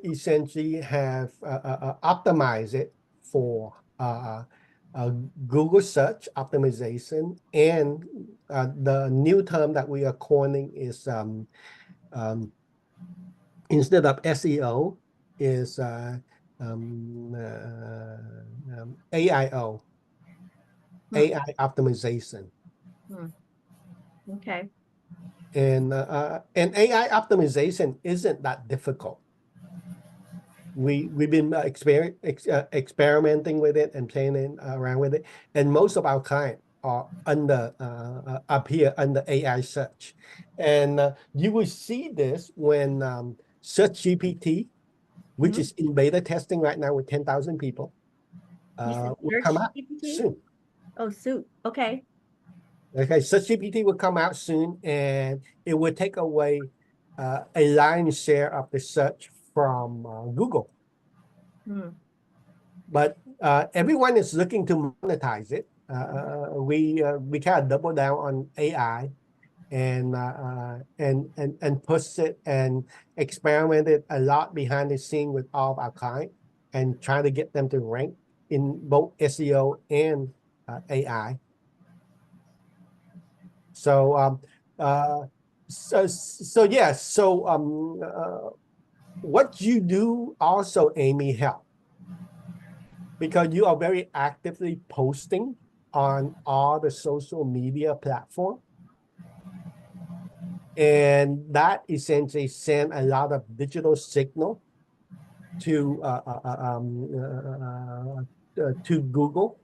essentially have optimized it for uh, Google search optimization, and the new term that we are coining is um, instead of SEO is AIO, AI optimization. Okay. And AI optimization isn't that difficult. We've been experimenting with it and playing around with it, and most of our clients are under up here under AI search, and you will see this when Search GPT, which is in beta testing right now with 10,000 people, You said will search come out GPT? soon. Oh, suit. Okay. Okay, Search GPT will come out soon, and it will take away a lion's share of the search from Google. But everyone is looking to monetize it. We kind of double down on AI and push it and experimented a lot behind the scene with all of our clients and trying to get them to rank in both SEO and AI. So yeah. So what you do also, Amy, help, because you are very actively posting on all the social media platforms. And that essentially send a lot of digital signal to Google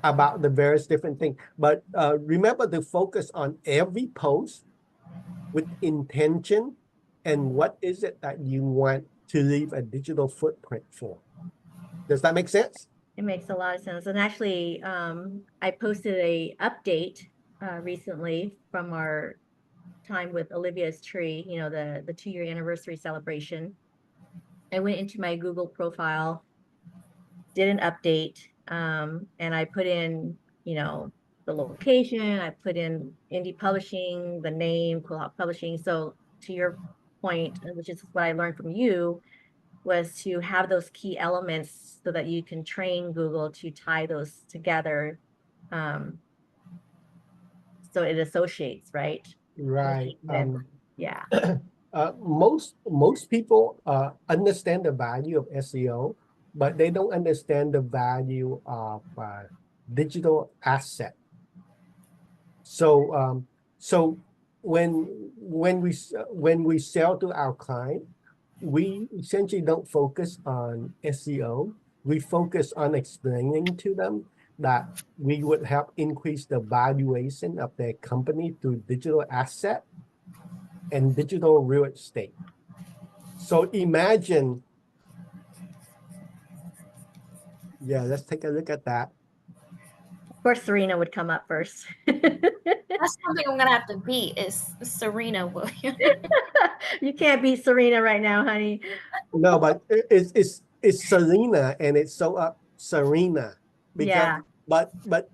about the various different things. But remember to focus on every post with intention and what is it that you want to leave a digital footprint for. Does that make sense? It makes a lot of sense. And actually, I posted a update recently from our time with Olivia's Tree, you know, the 2-year anniversary celebration. I went into my Google profile, did an update, and I put in, you know, the location, I put in indie publishing, the name, co-op publishing. So to your point, which is what I learned from you, was to have those key elements so that you can train Google to tie those together. So it associates, right? Right. Yeah. Most people understand the value of SEO, but they don't understand the value of digital asset. So when we sell to our client, we essentially don't focus on SEO. We focus on explaining to them that we would help increase the valuation of their company through digital asset and digital real estate. So imagine, yeah, let's take a look at that. Of course, Serena would come up first. That's something I'm gonna have to beat is Serena Williams. You can't beat Serena right now, honey. No, but it's Selena, and it's so up Serena because Yeah. but like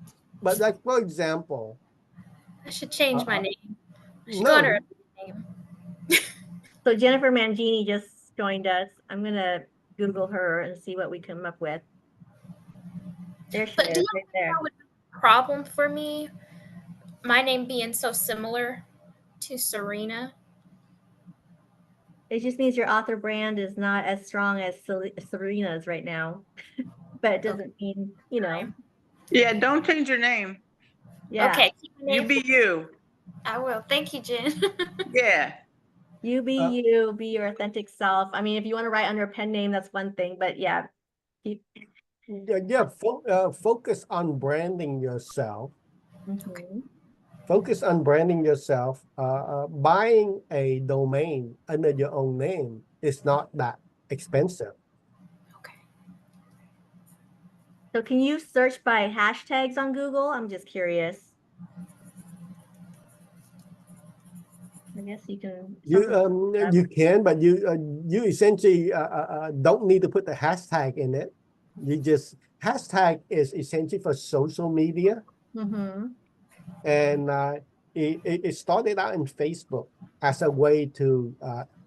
for example, I should change my name. I should go no, under a name. So Jennifer Mangini just joined us. I'm gonna Google her and see what we come up with. There she But do is, you right think there. that would be a problem for me? My name being so similar to Serena. It just means your author brand is not as strong as Serena's right now. But it doesn't mean, you know. Yeah, don't change your name. Yeah. Okay, keep my You name. be you. I will. Thank you, Jen. Yeah. You be you, be your authentic self. I mean, if you want to write under a pen name, that's one thing, but yeah. focus on branding yourself. Mhm. Focus on branding yourself. Buying a domain under your own name is not that expensive. Okay. So can you search by hashtags on Google? I'm just curious. I guess you can. You can, but you essentially don't need to put the hashtag in it. You just hashtag is essentially for social media, and it started out in Facebook as a way to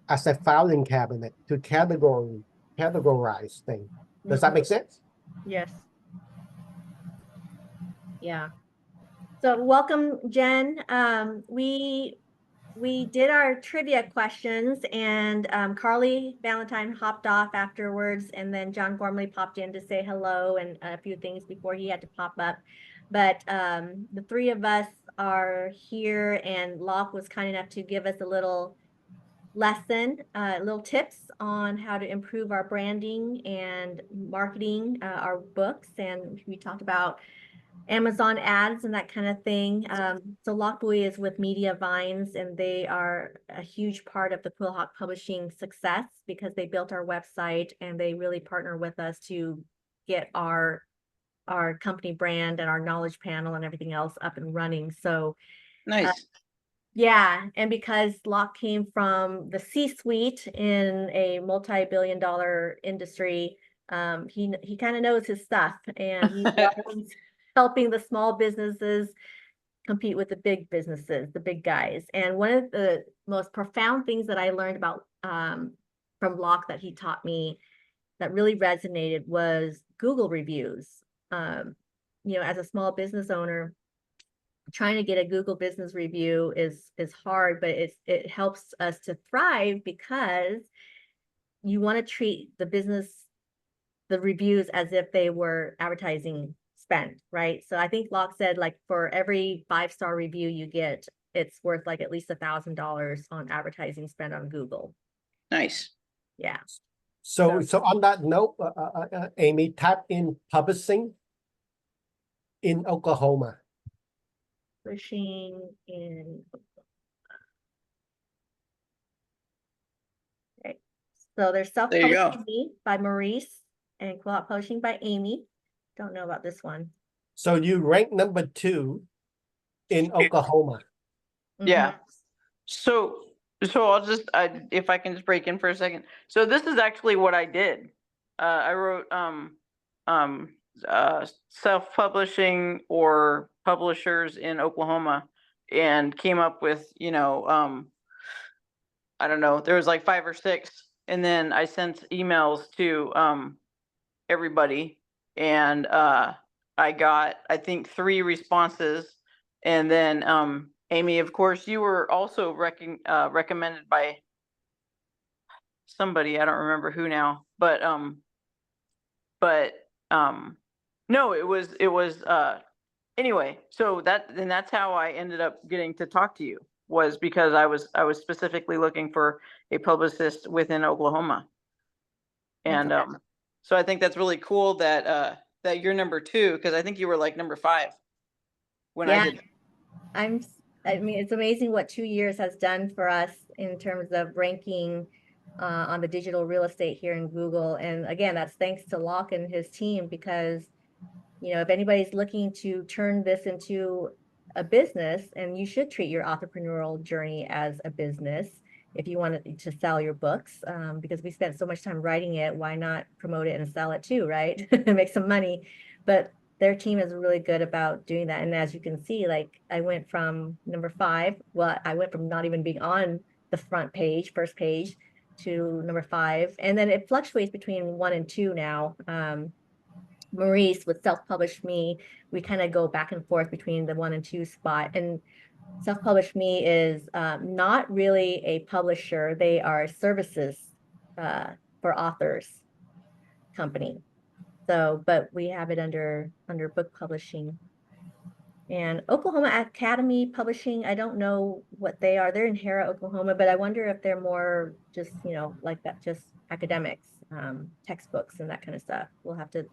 as a filing cabinet to categorize things. Does that make sense? Yes. Yeah. So welcome, Jen. We did our trivia questions, and Carly Valentine hopped off afterwards, and then John Gormley popped in to say hello and a few things before he had to pop up. But the three of us are here, and Locke was kind enough to give us a little lesson, little tips on how to improve our branding and marketing our books. And we talked about Amazon ads and that kind of thing. So Lockbuoy is with Media Vines, and they are a huge part of the Quillhawk Publishing success because they built our website and they really partner with us to get our company brand and our knowledge panel and everything else up and running. So Nice. yeah, and because Locke came from the C-suite in a multi-billion-dollar industry, he kind of knows his stuff, and he loves helping the small businesses compete with the big businesses, the big guys. And one of the most profound things that I learned about from Locke that he taught me that really resonated was Google reviews. As a small business owner, trying to get a Google business review is hard, but it helps us to thrive because you want to treat the reviews as if they were advertising spend, right? So I think Locke said, like, for every 5-star review you get, it's worth like at least $1,000 on advertising spend on Google. Nice. Yeah. So on that note, Amy, type in publishing in Oklahoma. Pushing in. Okay. So there's There you go. Self-Publishing by Maurice and Quillhawk Publishing by Amy. Don't know about this one. So you rank number 2 in Oklahoma. Yeah. Mhm. So I'll just, if I can just break in for a second. So this is actually what I did. I wrote self-publishing or publishers in Oklahoma, and came up with, I don't know, there was like 5 or 6, and then I sent emails to everybody, and I got, I think, 3 responses, and then Amy, of course, you were also recommended by somebody, I don't remember who now, but no, it was anyway, so that's how I ended up getting to talk to you, was because I was specifically looking for a publicist within Oklahoma. And so I think that's really cool that that you're number 2, because I think you were like number 5 when I did. I mean, it's amazing what 2 years has done for us in terms of ranking on the digital real estate here in Google. And again, that's thanks to Locke and his team, because if anybody's looking to turn this into a business, and you should treat your entrepreneurial journey as a business if you want to sell your books, because we spent so much time writing it, why not promote it and sell it too, right? Make some money. But their team is really good about doing that. And as you can see, like, I went from number 5, well, I went from not even being on the first page, to number 5. And then it fluctuates between 1 and 2 now. Maurice with Self-Publish Me, we kind of go back and forth between the 1 and 2 spot. And Self-Publish Me is not really a publisher. They are services for authors company. So, but we have it under book publishing. And Oklahoma Academy Publishing, I don't know what they are. They're in Hera, Oklahoma, but I wonder if they're more just, like that, just academics, textbooks and that kind of stuff. We'll have to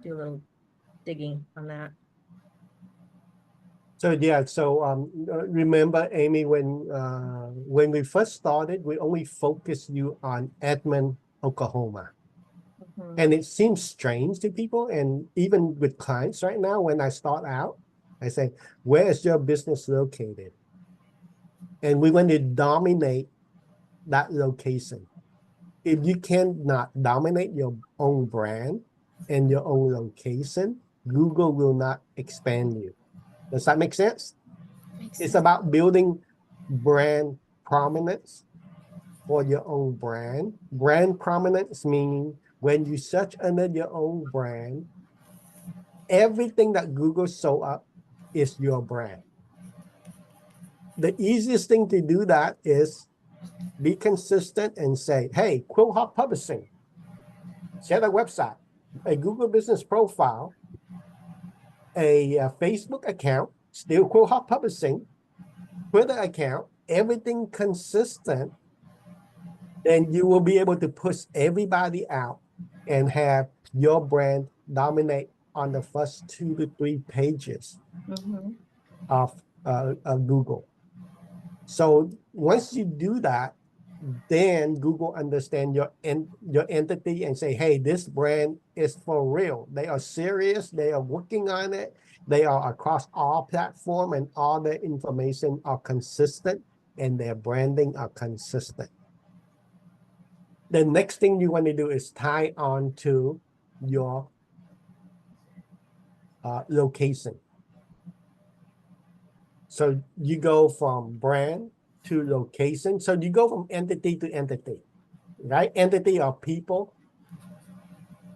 do a little digging on that. So yeah, remember, Amy, when we first started, we only focused you on Edmond, Oklahoma. Mhm. And it seems strange to people, and even with clients right now, when I start out, I say, where is your business located? And we want to dominate that location. If you cannot dominate your own brand and your own location, Google will not expand you. Does that make sense? It's about building brand prominence for your own brand. Brand prominence meaning when you search under your own brand, everything that Google show up is your brand. The easiest thing to do that is be consistent and say, hey, Quill Hawk Publishing, set a website, a Google business profile, a Facebook account, still Quill Hawk Publishing, Twitter account, everything consistent, then you will be able to push everybody out and have your brand dominate on the first 2 to 3 pages of Google. So once you do that, then Google understand your entity and say, hey, this brand is for real. They are serious. They are working on it. They are across all platforms, and all their information are consistent, and their branding are consistent. The next thing you want to do is tie on to your location. So you go from brand to location. So you go from entity to entity, right? Entity are people,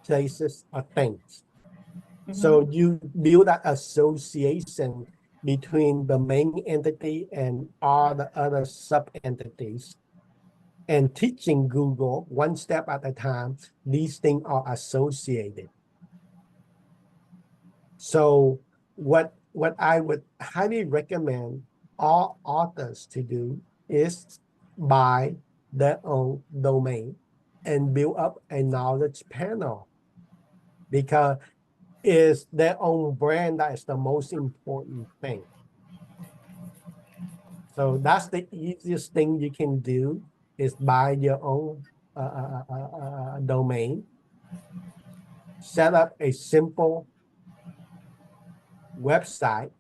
places, or things. So you build that association between the main entity and all the other sub-entities, and teaching Google one step at a time, these things are associated. So what I would highly recommend all authors to do is buy their own domain and build up a knowledge panel, because it's their own brand that is the most important thing. So that's the easiest thing you can do, is buy your own domain, set up a simple website,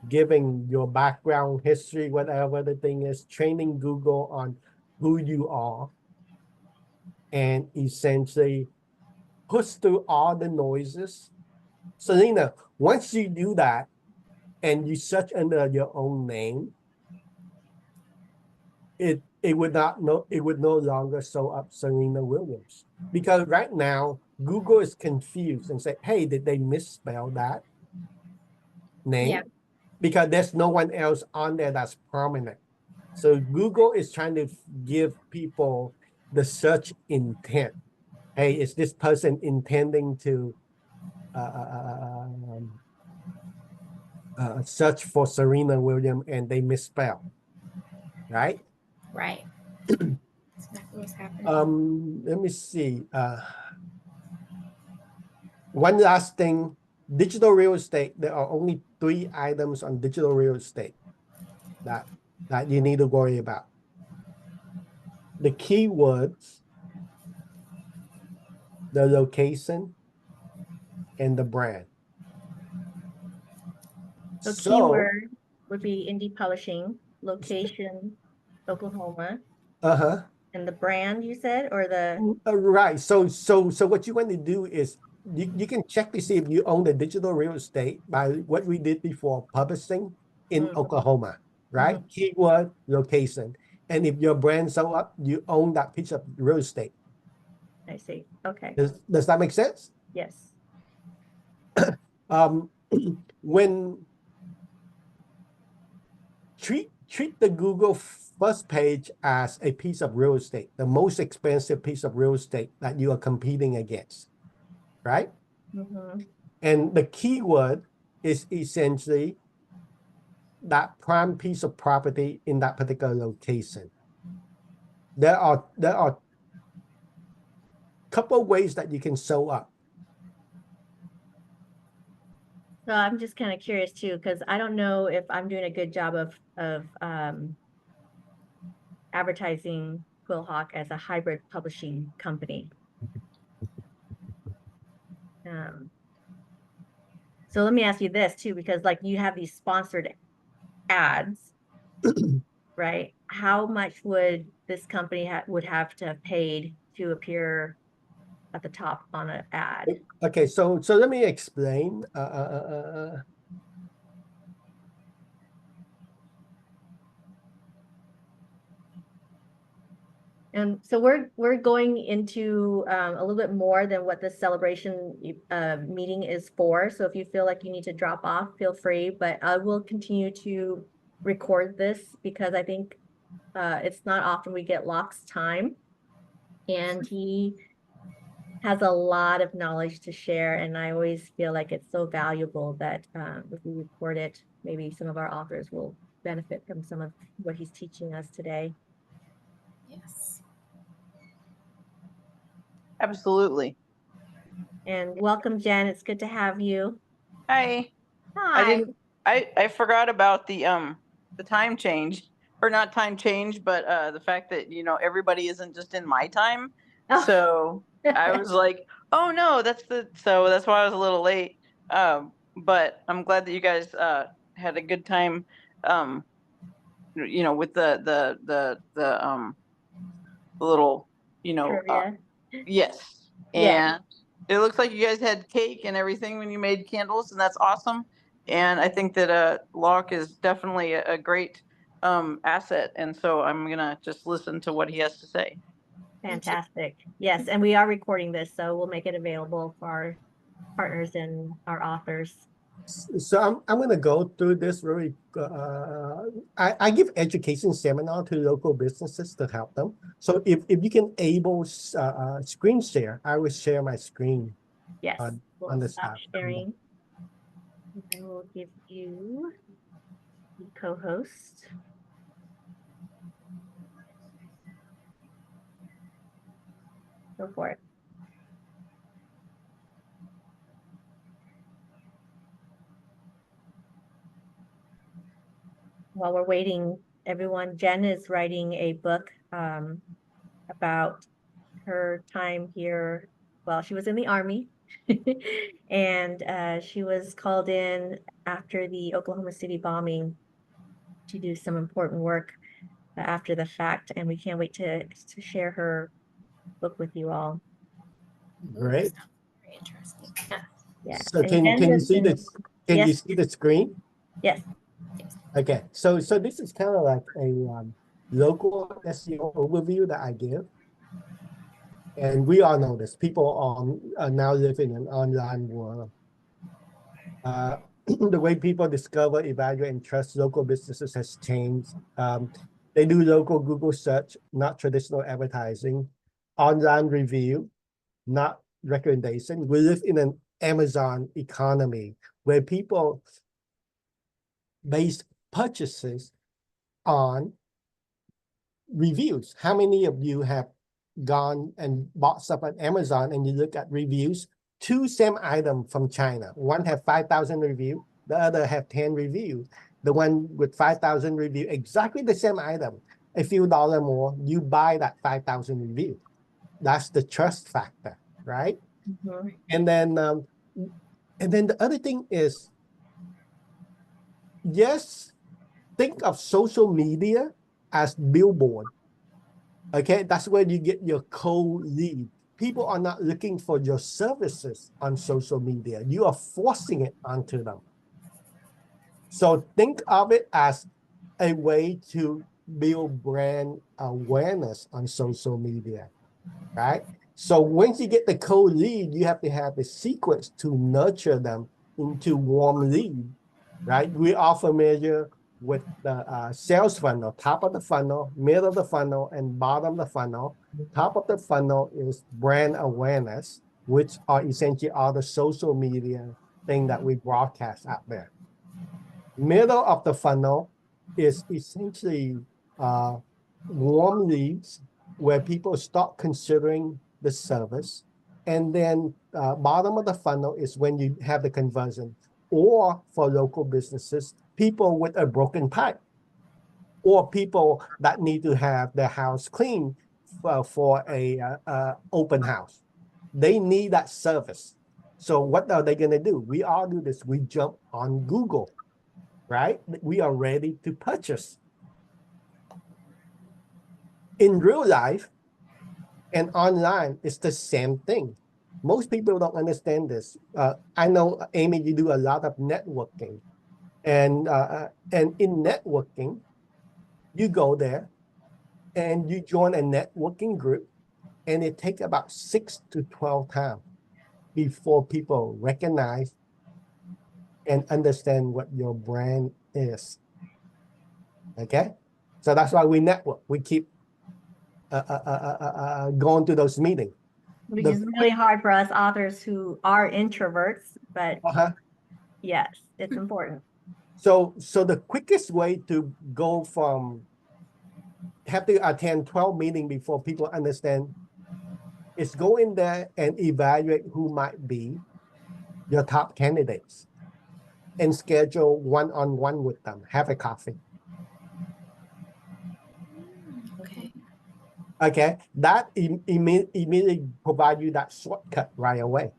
giving your background history, whatever the thing is, training Google on who you are, and essentially push through all the noises. Selena, once you do that and you search under your own name, it would no longer show up Serena Williams, because right now Google is confused and say, hey, did they misspell that name? Yeah. Because there's no one else on there that's prominent. So Google is trying to give people the search intent. Hey, is this person intending to search for Serena Williams and they misspell, right? Right. That's exactly what's happening. Let me see. One last thing, digital real estate. There are only 3 items on digital real estate that you need to worry about: the keywords, the location, and the brand. So keyword would be indie publishing, location, Oklahoma, and the brand you said, or the right. So what you want to do is you can check to see if you own the digital real estate by what we did before, publishing in Oklahoma, right? Keyword, location, and if your brand show up, you own that piece of real estate. I see. Okay. Does that make sense? Yes. When treat the Google first page as a piece of real estate, the most expensive piece of real estate that you are competing against, right? And the keyword is essentially that prime piece of property in that particular location. There are a couple of ways that you can show up. So I'm just kind of curious too, because I don't know if I'm doing a good job of advertising Quillhawk as a hybrid publishing company. So let me ask you this too, because like you have these sponsored ads, right? How much would this company would have to have paid to appear at the top on an ad? Okay, so let me explain. And so we're going into a little bit more than what the celebration meeting is for. So if you feel like you need to drop off, feel free. But I will continue to record this because I think it's not often we get Locke's time, and he has a lot of knowledge to share. And I always feel like it's so valuable that if we record it, maybe some of our authors will benefit from some of what he's teaching us today. Yes. Absolutely. And welcome, Jen. It's good to have you. Hi. Hi. I forgot about the time change, or not time change, but the fact that, you know, everybody isn't just in my time. Oh. So I was like, oh no, so that's why I was a little late. But I'm glad that you guys had a good time, you know, with the little, you know, Trivia. yes. Yeah. And it looks like you guys had cake and everything when you made candles, and that's awesome. And I think that Locke is definitely a great asset. And so I'm gonna just listen to what he has to say. Fantastic. Yes, and we are recording this, so we'll make it available for our partners and our authors. So I'm going to go through this very. I give education seminar to local businesses to help them. So if you can able screen share, I will share my screen. Yes, on we'll this stop app. sharing. And we'll give you the co-host. Go for it. While we're waiting, everyone, Jen is writing a book about her time here. Well, she was in the Army and she was called in after the Oklahoma City bombing to do some important work after the fact. And we can't wait to share her book with you all. Great. Very interesting. Yeah. So And can Jen you has see been- the can you Yes. see the screen? Yes. Okay. So this is kind of like a local SEO overview that I give. And we all know this. People are now living in an online world. The way people discover, evaluate, and trust local businesses has changed. They do local Google search, not traditional advertising, online review, not recommendation. We live in an Amazon economy where people base purchases on reviews. How many of you have gone and bought stuff on Amazon and you look at reviews? Two same item from China. One have 5,000 review, the other have 10 reviews. The one with 5,000 review, exactly the same item. A few dollar more, you buy that 5,000 review. That's the trust factor, right? Mm-hmm. And then the other thing is, yes, think of social media as billboard. Okay, that's where you get your cold lead. People are not looking for your services on social media. You are forcing it onto them. So think of it as a way to build brand awareness on social media, right? So once you get the cold lead, you have to have the sequence to nurture them into warm lead, right? We often measure with the sales funnel, top of the funnel, middle of the funnel, and bottom of the funnel. Top of the funnel is brand awareness, which are essentially all the social media thing that we broadcast out there. Middle of the funnel is essentially warm leads where people start considering the service. And then bottom of the funnel is when you have the conversion. Or for local businesses, people with a broken pipe, or people that need to have their house cleaned for a open house. They need that service. So what are they going to do? We all do this. We jump on Google, right? We are ready to purchase. In real life and online, it's the same thing. Most people don't understand this. I know, Amy, you do a lot of networking. And in networking, you go there and you join a networking group, and it takes about 6 to 12 times before people recognize and understand what your brand is. Okay, so that's why we network. We keep going to those meetings. Which is really hard for us authors who are introverts, but yes, it's important. So the quickest way to go from have to attend 12 meetings before people understand is go in there and evaluate who might be your top candidates and schedule one-on-one with them, have a coffee. Okay. Okay, that immediately provide you that shortcut right away.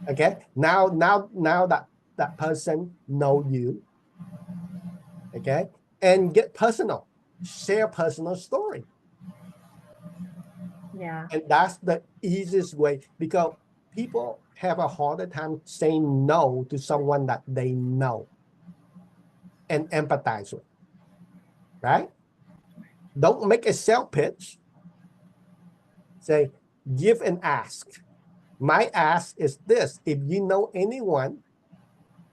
Okay, now that person know you. Okay, and get personal, share personal story. Yeah. And that's the easiest way, because people have a harder time saying no to someone that they know and empathize with, right? Don't make a sales pitch. Say, give and ask. My ask is this: if you know anyone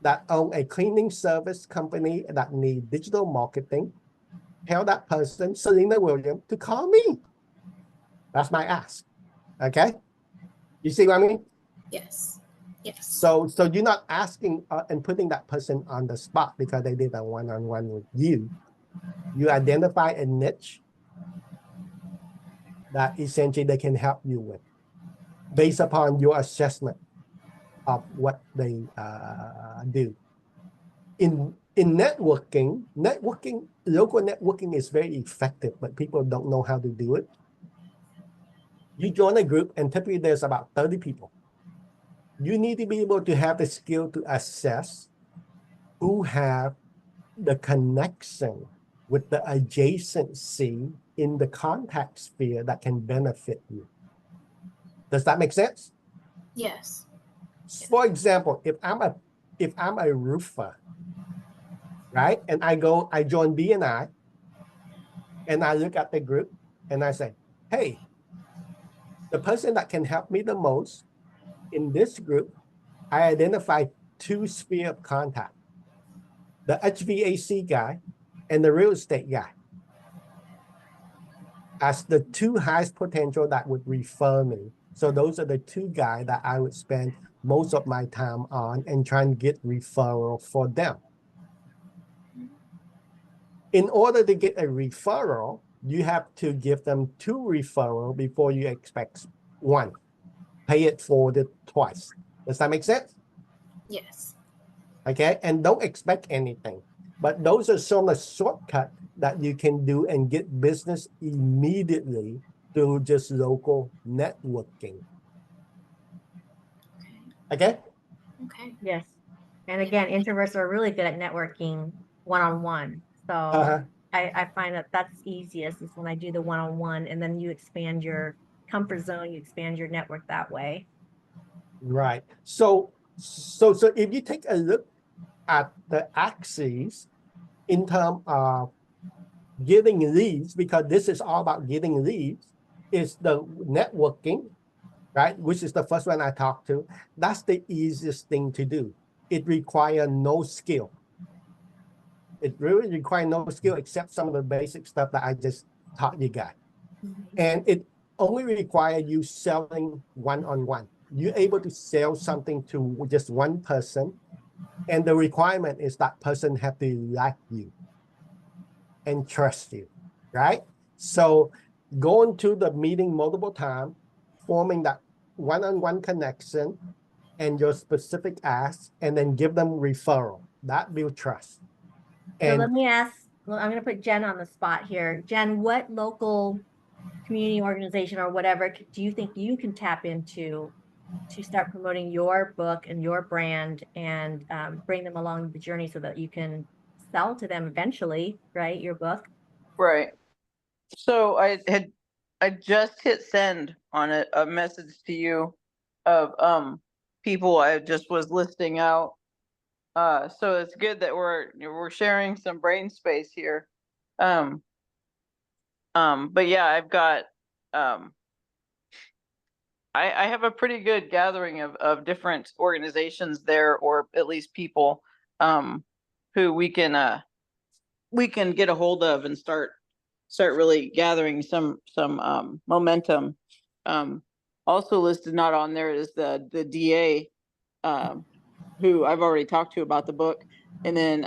that own a cleaning service company that need digital marketing, tell that person, Selena Williams, to call me. That's my ask. Okay, you see what I mean? Yes. Yes. So you're not asking and putting that person on the spot because they did a one-on-one with you. You identify a niche that essentially they can help you with based upon your assessment of what they do. In networking, local networking is very effective, but people don't know how to do it. You join a group and typically there's about 30 people. You need to be able to have the skill to assess who have the connection with the adjacency in the contact sphere that can benefit you. Does that make sense? Yes. For example, if I'm a roofer, right? And I join BNI, and I look at the group and I say, hey, the person that can help me the most in this group, I identify 2 sphere of contact, the HVAC guy and the real estate guy, as the 2 highest potential that would refer me. So those are the 2 guys that I would spend most of my time on and try and get referral for them. In order to get a referral, you have to give them 2 referral before you expect 1. Pay it forward twice. Does that make sense? Yes. Okay, and don't expect anything. But those are some of the shortcuts that you can do and get business immediately through just local networking. Okay? Okay. Yes. And again, introverts are really good at networking one-on-one. So I find that that's easiest is when I do the one-on-one, and then you expand your comfort zone, you expand your network that way. Right. So if you take a look at the axes in terms of getting leads, because this is all about getting leads, is the networking, right? Which is the first one I talked to. That's the easiest thing to do. It requires no skill. It really requires no skill except some of the basic stuff that I just taught you guys. And it only requires you selling one-on-one. You're able to sell something to just one person, and the requirement is that person have to like you and trust you, right? So going to the meeting multiple times, forming that one-on-one connection and your specific ask, and then give them referral. That builds trust. So And let me ask, well, I'm going to put Jen on the spot here. Jen, what local community organization or whatever do you think you can tap into to start promoting your book and your brand and bring them along the journey so that you can sell to them eventually, right? Your book. Right. So I just hit send on a message to you of people I just was listing out. So it's good that we're sharing some brain space here. But yeah, I've got I have a pretty good gathering of different organizations there, or at least people who we can get a hold of and start really gathering some momentum. Also listed not on there is the DA who I've already talked to about the book, and then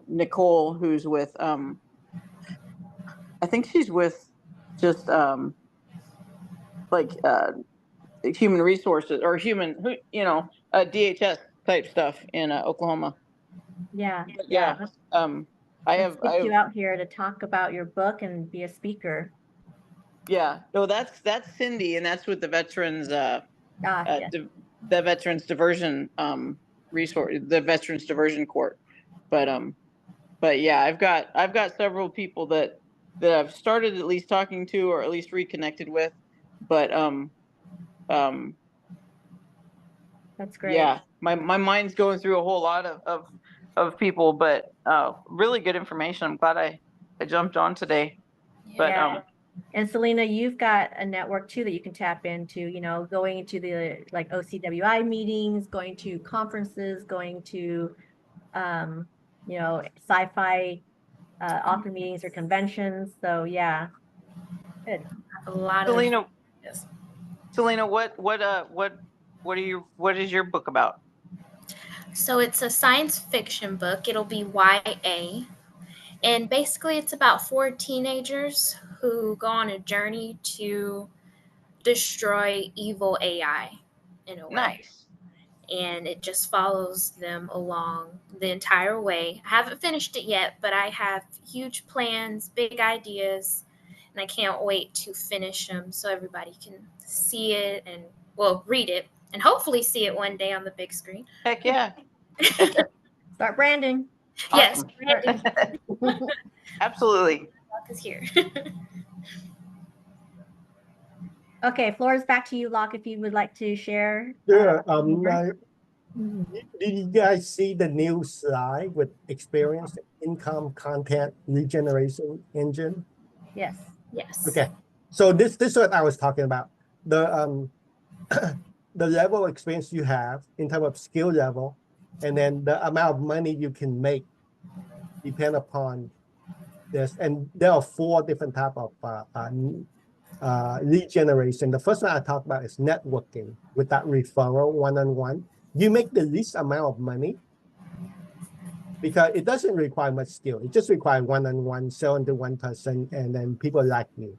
Nicole, who's with I think she's with just like human resources or DHS type stuff in Oklahoma. Yeah, But yeah. yeah, Let's get you out here to talk about your book and be a speaker. Yeah, no, that's Cindy, and that's with the veterans Yes. the veterans diversion the veterans diversion court. But yeah, I've got several people that I've started at least talking to, or at least reconnected with. But That's great. yeah, my mind's going through a whole lot of people, but really good information. I'm glad I jumped on today. But Yeah. And Selena, you've got a network too that you can tap into, you know, going to the like OCWI meetings, going to conferences, going to you know, sci-fi author meetings or conventions. So yeah. Good. A lot Selena, of yes. Selena, what is your book about? So it's a science fiction book. It'll be YA. And basically it's about 4 teenagers who go on a journey to destroy evil AI in a way. Nice. And it just follows them along the entire way. I haven't finished it yet, but I have huge plans, big ideas, and I can't wait to finish them so everybody can see it and, well, read it and hopefully see it one day on the big screen. Heck yeah. Start branding. Yes, Awesome. branding. Absolutely. Locke is here. Okay, floor is back to you, Locke, if you would like to share. Sure. Did you guys see the new slide with experience income content regeneration engine? Yes. Yes. Okay. So this is what I was talking about. The the level of experience you have in terms of skill level, and then the amount of money you can make depend upon this. And there are 4 different type of lead generation. The first one I talked about is networking with that referral one-on-one. You make the least amount of money because it doesn't require much skill. It just requires one-on-one, selling to one person, and then people like you,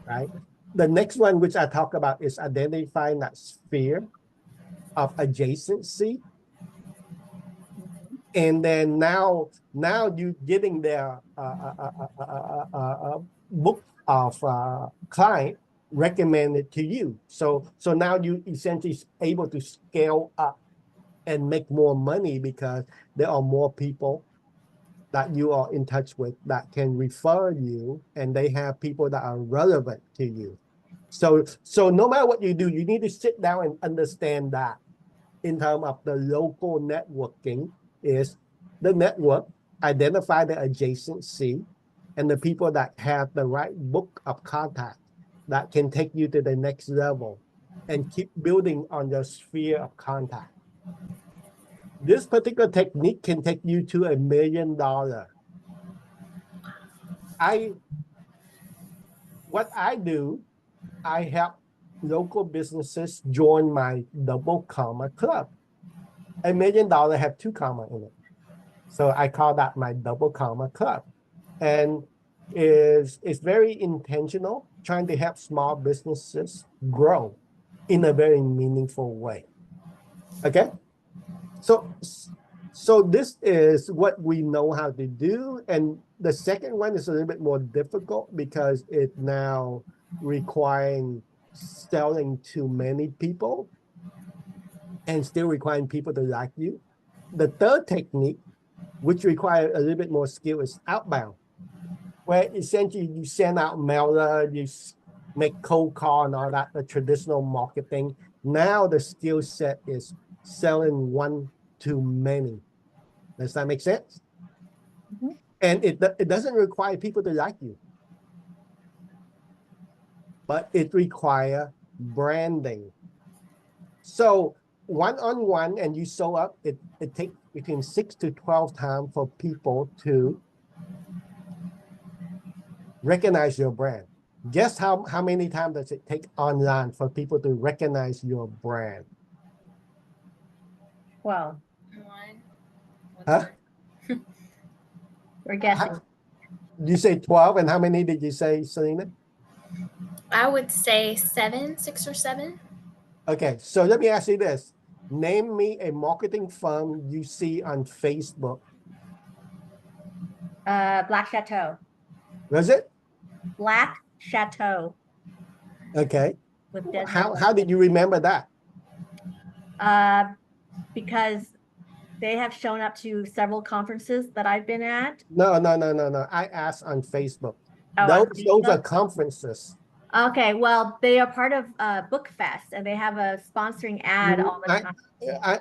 right? The next one, which I talk about, is identifying that sphere of adjacency. And then now you getting their book of client recommended to you. So now you essentially able to scale up and make more money because there are more people that you are in touch with that can refer you, and they have people that are relevant to you. So no matter what you do, you need to sit down and understand that in terms of the local networking is the network, identify the adjacency, and the people that have the right book of contact that can take you to the next level and keep building on your sphere of contact. This particular technique can take you to $1 million. What I do, I help local businesses join my double comma club. $1 million have 2 comma in it. So I call that my double comma club. And it's very intentional, trying to help small businesses grow in a very meaningful way. Okay? So this is what we know how to do. And the second one is a little bit more difficult because it now requiring selling to many people and still requiring people to like you. The third technique, which requires a little bit more skill, is outbound, where essentially you send out mailer, you make cold call and all that, the traditional marketing. Now the skill set is selling one to many. Does that make sense? Mm-hmm. And it doesn't require people to like you. but it requires branding. So one-on-one, and you show up, it takes between 6 to 12 times for people to recognize your brand. Guess how many times does it take online for people to recognize your brand? Well, One. Huh? we're guessing. You say 12, and how many did you say, Selena? I would say 7, 6 or 7. Okay, so let me ask you this. Name me a marketing firm you see on Facebook. Black Chateau. Was it? Black Chateau Okay. with Desmond. How did you remember that? Because they have shown up to several conferences that I've been at. No. I asked on Facebook. Oh, on Those are Facebook? conferences. Okay, well, they are part of Book Fest, and they have a sponsoring ad all the time.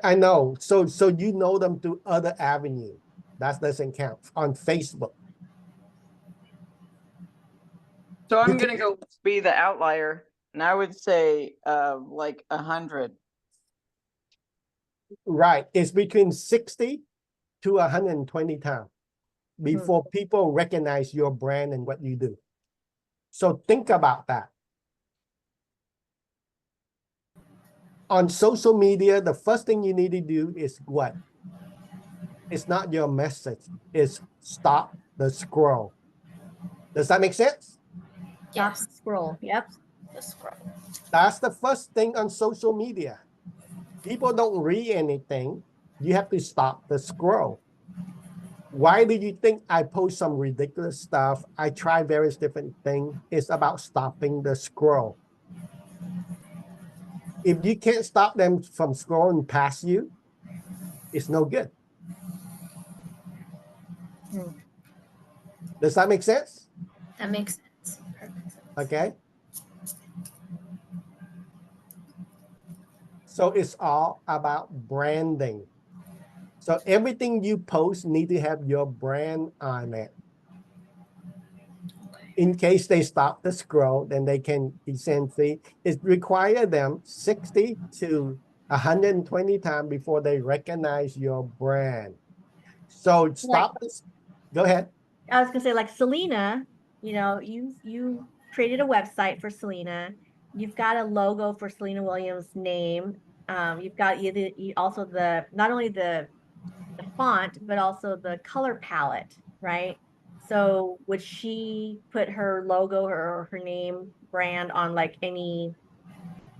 I know. So you know them through other avenue. That doesn't count on Facebook. So I'm gonna go be the outlier, and I would say like 100. Right. It's between 60 to 120 times before people recognize your brand and what you do. So think about that. On social media, the first thing you need to do is what? It's not your message. It's stop the scroll. Does that make sense? Yes. Scroll. Yep. The scroll. That's the first thing on social media. People don't read anything. You have to stop the scroll. Why do you think I post some ridiculous stuff? I try various different things. It's about stopping the scroll. If you can't stop them from scrolling past you, it's no good. Does that make sense? That makes sense. Perfect sense. Okay. So it's all about branding. So everything you post need to have your brand on it. In case they stop the scroll, then they can essentially, it requires them 60 to 120 times before they recognize your brand. So stop this. Go ahead. I was gonna say, like Selena, you created a website for Selena. You've got a logo for Selena Williams' name. You've got also not only the font, but also the color palette, right? So would she put her logo or her name brand on like any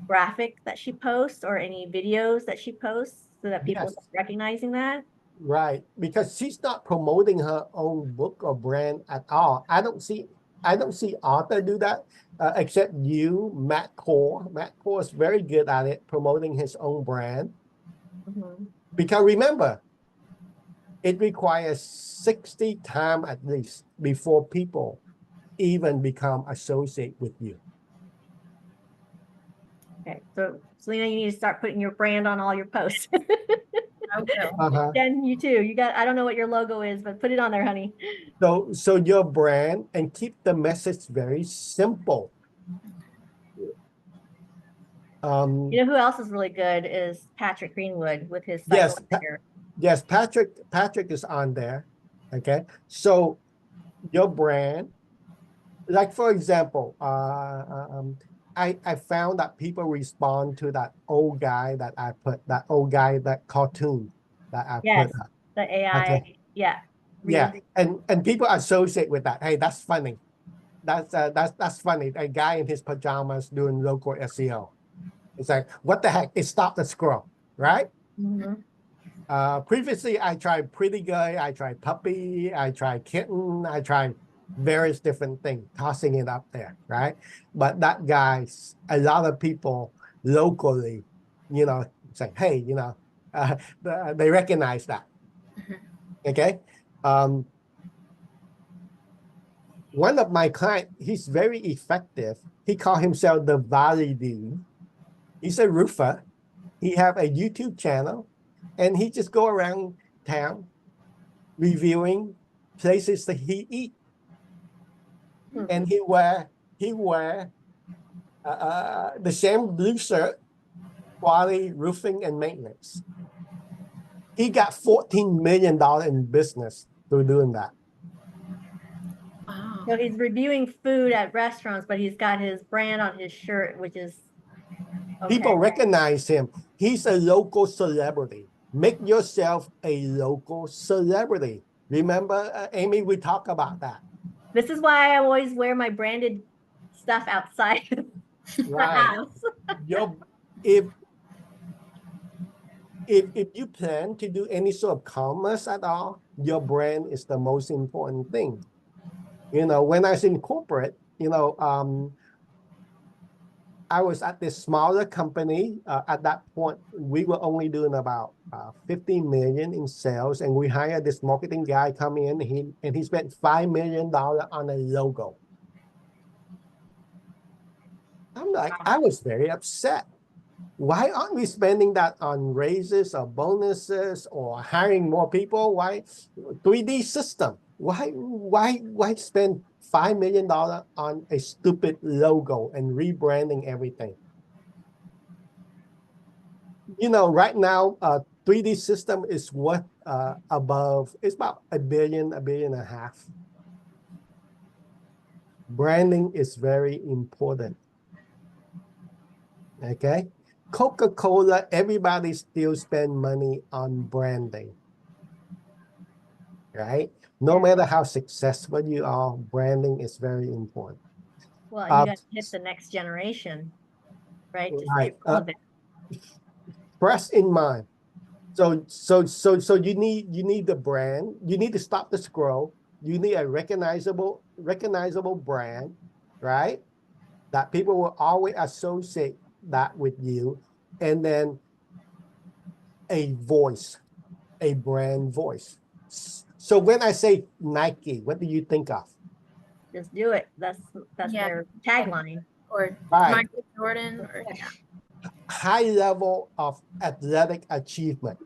graphic that she posts or any videos that she posts so that people start recognizing that? Right, because she's not promoting her own book or brand at all. I don't see author do that, except you, Matt Core. Matt Core is very good at it, promoting his own brand. Because remember, it requires 60 times at least before people even become associated with you. Okay, so Selena, you need to start putting your brand on all your posts. I will. Jen, you too. I don't know what your logo is, but put it on there, honey. So your brand, and keep the message very simple. You know who else is really good is Patrick Greenwood with his cycle figure. Yes, Patrick is on there. Okay, so your brand, like for example, I found that people respond to that old guy that I put, that cartoon that I put up. The AI, okay. Yeah, and people associate with that. Hey, that's funny. That's funny. A guy in his pajamas doing local SEO. It's like, what the heck? It stopped the scroll, right? Previously, I tried Pretty Guy, I tried Puppy, I tried Kitten, I tried various different things, tossing it up there, right? But that guy's, a lot of people locally, say, hey, they recognize that. Okay. One of my clients, he's very effective. He called himself the Valley Dude. He's a roofer. He have a YouTube channel, and he just go around town reviewing places that he eat. And he wear the same blue shirt, quality roofing and maintenance. He got $14 million in business through doing that. Wow. So he's reviewing food at restaurants, but he's got his brand on his shirt, which is okay. People recognize him. He's a local celebrity. Make yourself a local celebrity. Remember, Amy, we talked about that. This is why I always wear my branded stuff outside the Right. house. If you plan to do any sort of commerce at all, your brand is the most important thing. You know, when I was in corporate, you know, I was at this smaller company. At that point, we were only doing about 50 million in sales, and we hired this marketing guy come in. He spent $5 million on a logo. I'm like, I was very upset. Why aren't we spending that on raises or bonuses or hiring more people? Why 3D system? Why spend $5 million on a stupid logo and rebranding everything? You know, right now, 3D system is worth above, it's about $1 billion, $1.5 billion. Branding is very important. Okay. Coca-Cola, everybody still spend money on branding, right? No matter how successful you are, branding is very important. Well, you got to hit the next generation, right? To stay relevant. Press in mind. So you need the brand. You need to stop the scroll. You need a recognizable brand, right? That people will always associate that with you, and then a voice, a brand voice. So when I say Nike, what do you think of? Just do it. That's their tagline. Or right. Michael Jordan. Or high level of athletic achievement,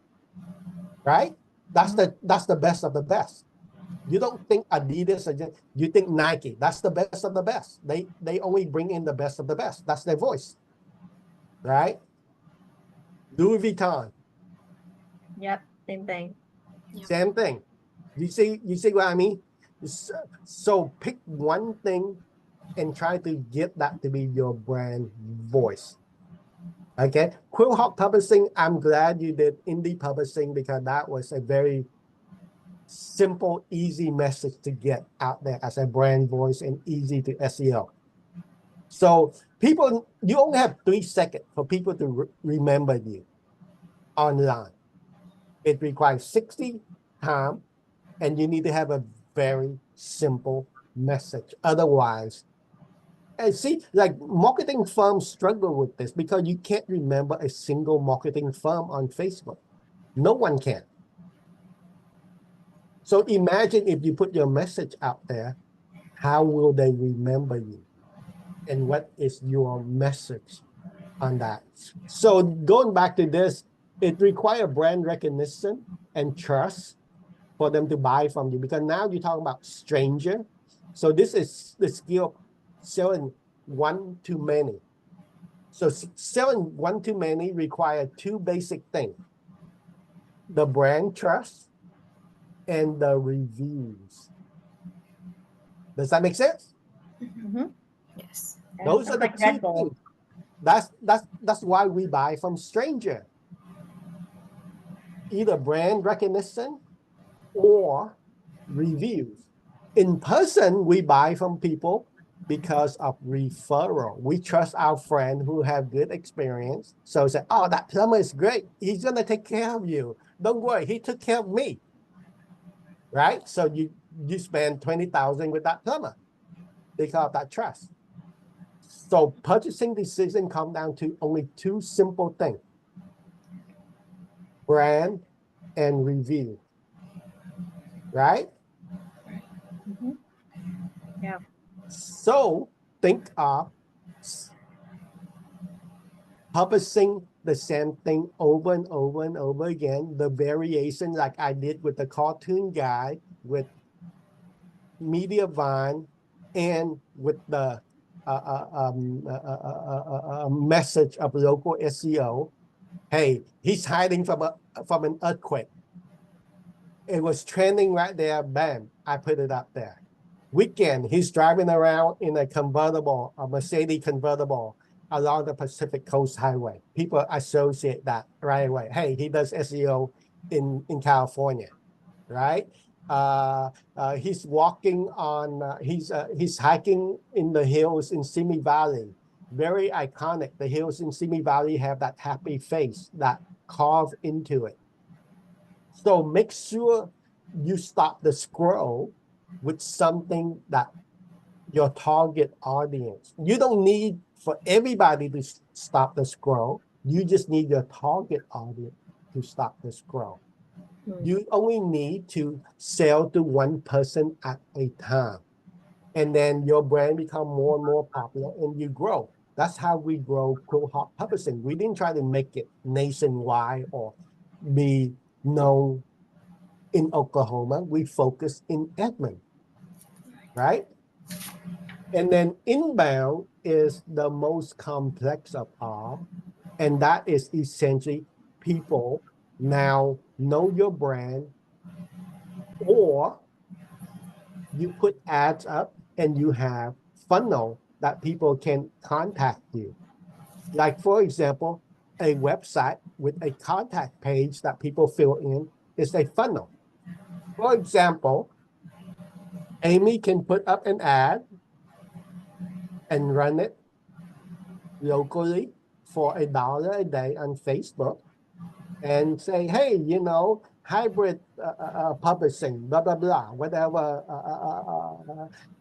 right? That's the best of the best. You don't think Adidas, you think Nike. That's the best of the best. They only bring in the best of the best. That's their voice, right? Louis Vuitton. Yep, same thing. Same thing. You see what I mean? So pick one thing and try to get that to be your brand voice. Okay, Quillhawk Publishing, I'm glad you did indie publishing because that was a very simple, easy message to get out there as a brand voice and easy to SEO. So people, you only have 3 seconds for people to remember you online. It requires 60 time, and you need to have a very simple message. Otherwise, and see, like marketing firms struggle with this because you can't remember a single marketing firm on Facebook. No one can. So imagine if you put your message out there, how will they remember you? And what is your message on that? So going back to this, it requires brand recognition and trust for them to buy from you, because now you're talking about stranger. So this is the skill of selling one to many. So selling one to many require 2 basic things: the brand trust and the reviews. Does that make sense? Mm-hmm. yes. Those are the 2 things. That's why we buy from stranger. Either brand recognition or reviews. In person, we buy from people because of referral. We trust our friend who have good experience. So say, oh, that plumber is great. He's gonna take care of you. Don't worry, he took care of me. Right? So you spend $20,000 with that plumber because of that trust. So purchasing decision come down to only 2 simple things: brand and review. Right? Mm-hmm. Yeah. So think of publishing the same thing over and over and over again, the variation like I did with the cartoon guy, with Mediavine, and with the a message of local SEO. Hey, he's hiding from an earthquake. It was trending right there. Bam, I put it up there. Weekend, he's driving around in a convertible, a Mercedes convertible along the Pacific Coast Highway. People associate that right away. Hey, he does SEO in California, right? He's walking on, he's hiking in the hills in Simi Valley. Very iconic. The hills in Simi Valley have that happy face that carved into it. So make sure you stop the scroll with something that your target audience. You don't need for everybody to stop the scroll. You just need your target audience to stop the scroll. You only need to sell to one person at a time. And then your brand become more and more popular and you grow. That's how we grow Quillhawk Publishing. We didn't try to make it nationwide or be known in Oklahoma. We focus in Edmond, right? And then inbound is the most complex of all. And that is essentially people now know your brand, or you put ads up and you have funnel that people can contact you. Like, for example, a website with a contact page that people fill in is a funnel. For example, Amy can put up an ad and run it locally for $1 a day on Facebook and say, hey, you know, hybrid publishing, blah, blah, blah, whatever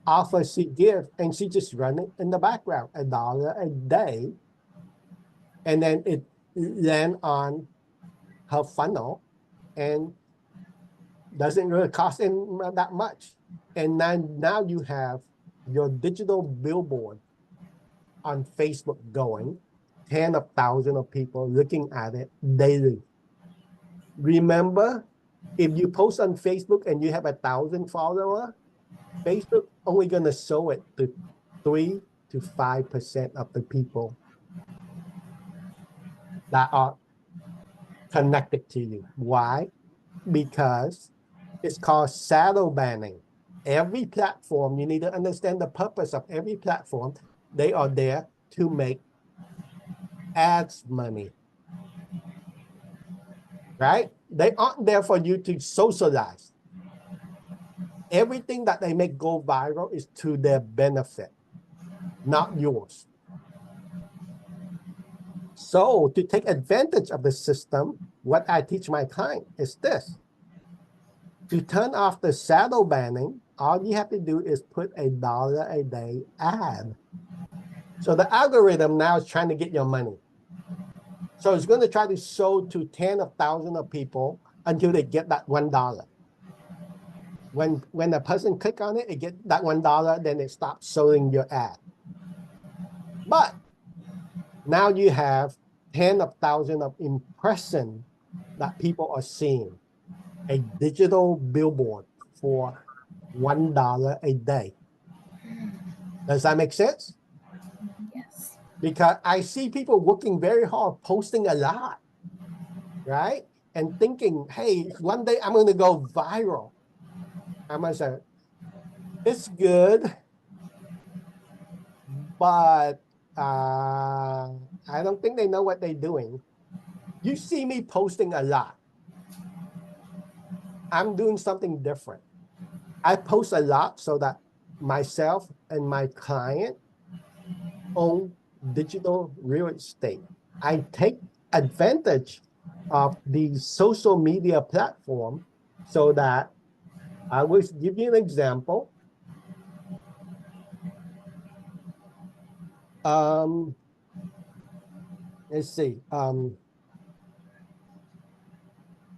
offer she gives, and she just run it in the background, $1 a day. And then it land on her funnel and doesn't really cost that much. And now you have your digital billboard on Facebook going, tens of thousands of people looking at it daily. Remember, if you post on Facebook and you have 1,000 followers, Facebook only going to show it to 3 to 5% of the people that are connected to you. Why? Because it's called shadow banning. Every platform, you need to understand the purpose of every platform. They are there to make ads money, right? They aren't there for you to socialize. Everything that they make go viral is to their benefit, not yours. So to take advantage of the system, what I teach my client is this. To turn off the shadow banning, all you have to do is put $1 a day ad. So the algorithm now is trying to get your money. So it's going to try to show to tens of thousands of people until they get that $1. When a person click on it, it get that $1, then it stops showing your ad. But now you have tens of thousands of impressions that people are seeing. A digital billboard for $1 a day. Does that make sense? Yes. Because I see people working very hard, posting a lot, right? And thinking, hey, one day I'm going to go viral. I'm going to say, it's good, but I don't think they know what they're doing. You see me posting a lot. I'm doing something different. I post a lot so that myself and my client own digital real estate. I take advantage of the social media platform so that I will give you an example. Let's see.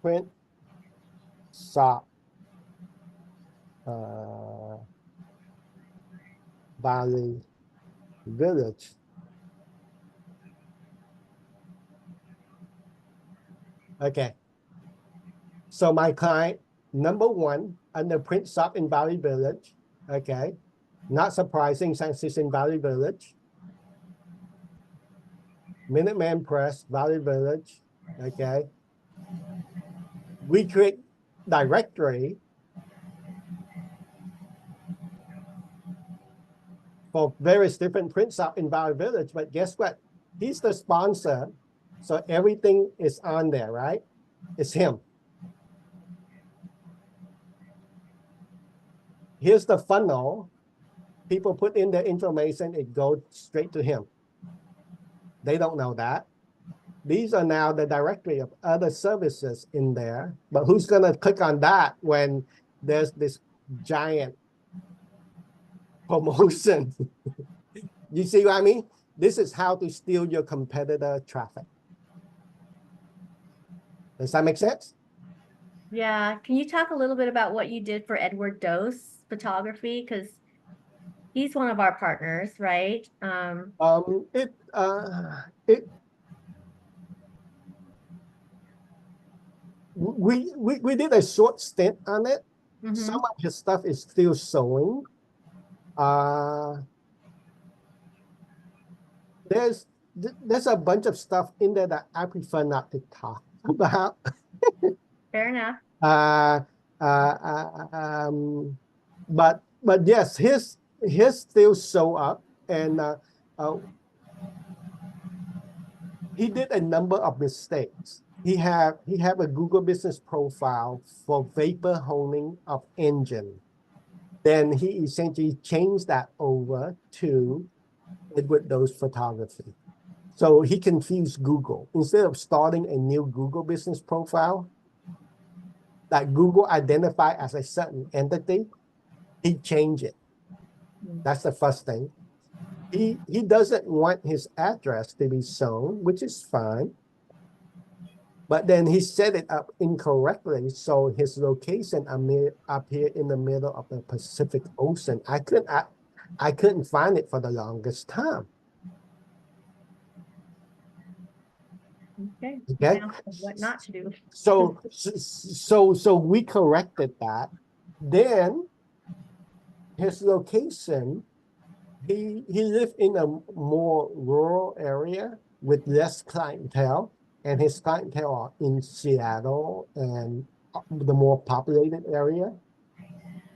Print shop Valley Village. Okay. So my client, number one, under print shop in Valley Village. Okay. Not surprising, since it's in Valley Village. Minuteman Press, Valley Village, okay. We create directory for various different prints out in Valley Village, but guess what? He's the sponsor, so everything is on there, right? It's him. Here's the funnel. People put in their information, it goes straight to him. They don't know that. These are now the directory of other services in there, but who's gonna click on that when there's this giant promotion? You see what I mean? This is how to steal your competitor traffic. Does that make sense? Yeah. Can you talk a little bit about what you did for Edward Dose Photography? Because he's one of our partners, right? We did a short stint on it. Mhm. Some of his stuff is still showing. There's a bunch of stuff in there that I prefer not to talk about. Fair enough. But yes, his still show up, and he did a number of mistakes. He have a Google business profile for vapor honing of engine. Then he essentially changed that over to Edward Dose Photography. So he confused Google. Instead of starting a new Google business profile that Google identify as a certain entity, he changed it. That's the first thing. He doesn't want his address to be shown, which is fine. But then he set it up incorrectly, so his location appeared in the middle of the Pacific Ocean. I couldn't find it for the longest time. Okay. Okay. What not to do. So we corrected that. Then his location, he lived in a more rural area with less clientele, and his clientele are in Seattle and the more populated area.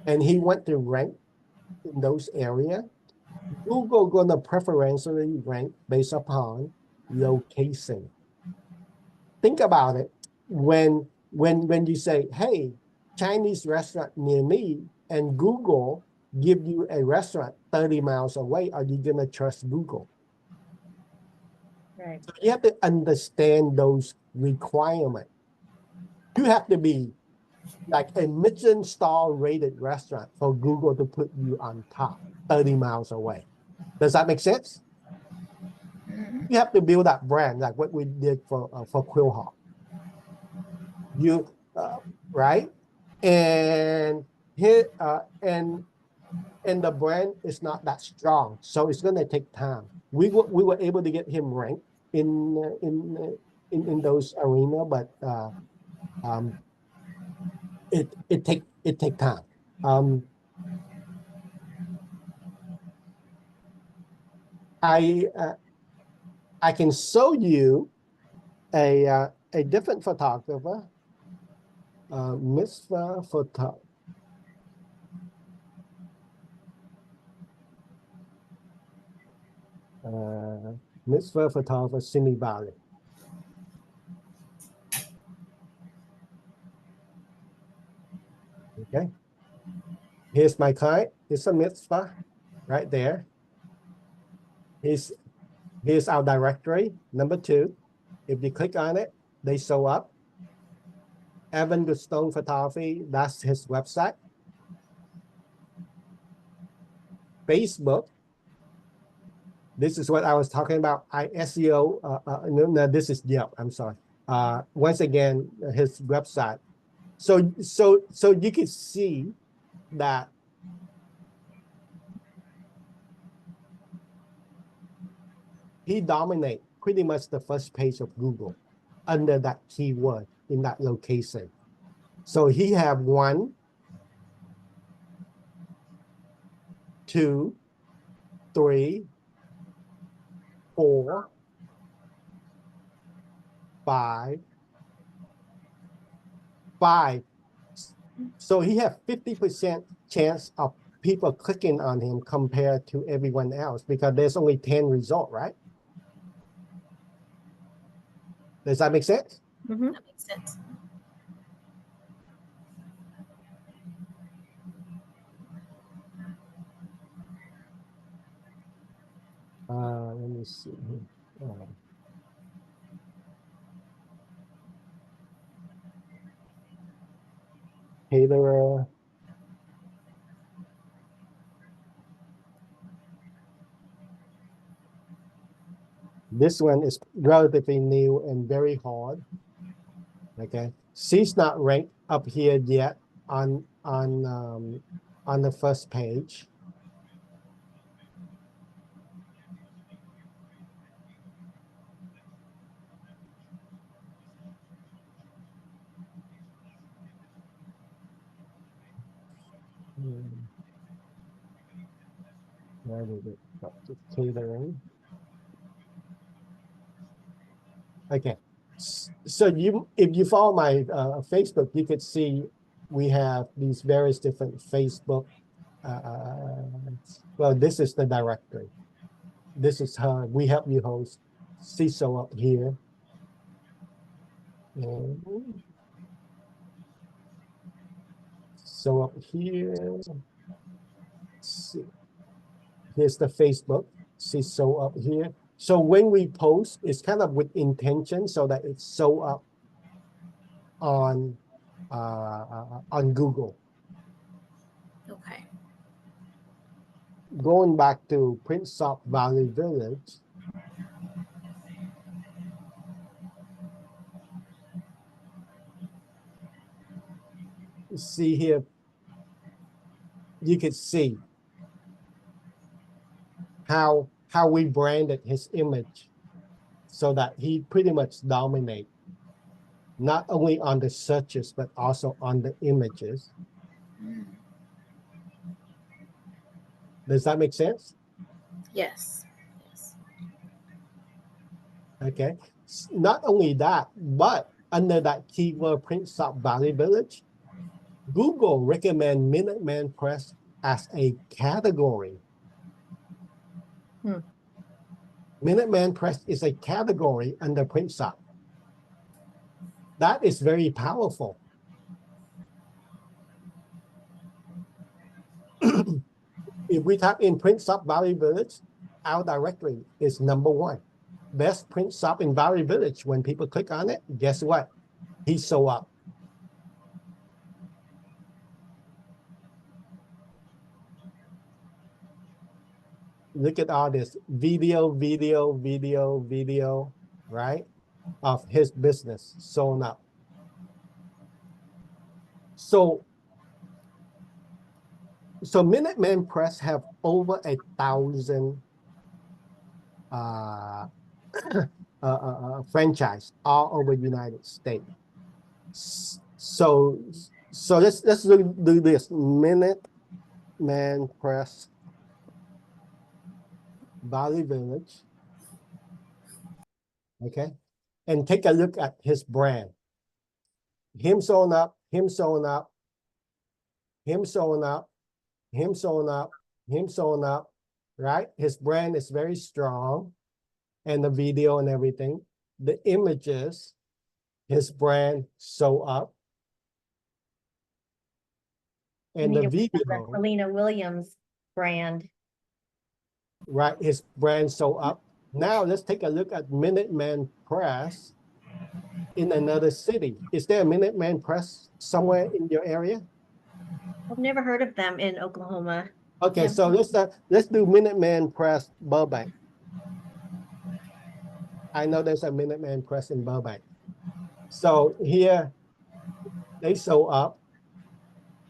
And he went to rank in those areas. Google gonna preferentially rank based upon location. Think about it. When you say, hey, Chinese restaurant near me, and Google give you a restaurant 30 miles away, are you gonna trust Google? Right. So you have to understand those requirements. You have to be like a Michelin star rated restaurant for Google to put you on top 30 miles away. Does that make sense? You have to build that brand, like what we did for Quillhawk. You right, and here and the brand is not that strong, so it's gonna take time. We were able to get him ranked in those arena, but it take time. I can show you a different photographer, Mitzvah Photographer. Mitzvah Photographer, Simi Valley. Okay. Here's my client. It's a mitzvah right there. Here's our directory, number 2. If you click on it, they show up. Evan Goodstone Photography, that's his website. Facebook, this is what I was talking about. SEO, no, this is Yelp, I'm sorry. Once again, his website. So you can see that he dominates pretty much the first page of Google under that keyword in that location. So he have 1, 2, 2, 3, 4, 5, 5. So he has 50% chance of people clicking on him compared to everyone else because there's only 10 results, right? Does that make sense? Mm-hmm. That makes sense. Let me see. Caterer. This one is relatively new and very hard. Okay, she's not ranked up here yet on the first page. Where did it go to catering? Okay, so if you follow my Facebook, you could see we have these various different Facebook. Well, this is the directory. This is her. We help you host. CISO up here. And so up here. Here's the Facebook. CISO up here. So when we post, it's kind of with intention so that it's show up on Google. Okay. Going back to Prince of Valley Village. See here, you can see how we branded his image so that he pretty much dominate not only on the searches but also on the images. Does that make sense? Yes. Yes. Okay. Not only that, but under that keyword Prince of Valley Village, Google recommend Minuteman Press as a category. Minuteman Press is a category under Prince of. That is very powerful. If we type in Prince of Valley Village, our directory is #1. Best Prince of in Valley Village. When people click on it, guess what? He show up. Look at all this video, right? Of his business shown up. So Minuteman Press have over 1,000 franchise all over the United States. So let's do this. Minuteman Press Valley Village. Okay, and take a look at his brand. Him showing up, him showing up, him showing up, him showing up, him showing up, right? His brand is very strong, and the video and everything. The images, his brand show up. And the video. Selena Williams brand. Right, his brand show up. Now let's take a look at Minuteman Press in another city. Is there a Minuteman Press somewhere in your area? I've never heard of them in Oklahoma. Okay, Yeah. so let's do Minuteman Press Burbank. I know there's a Minuteman Press in Burbank. So here they show up.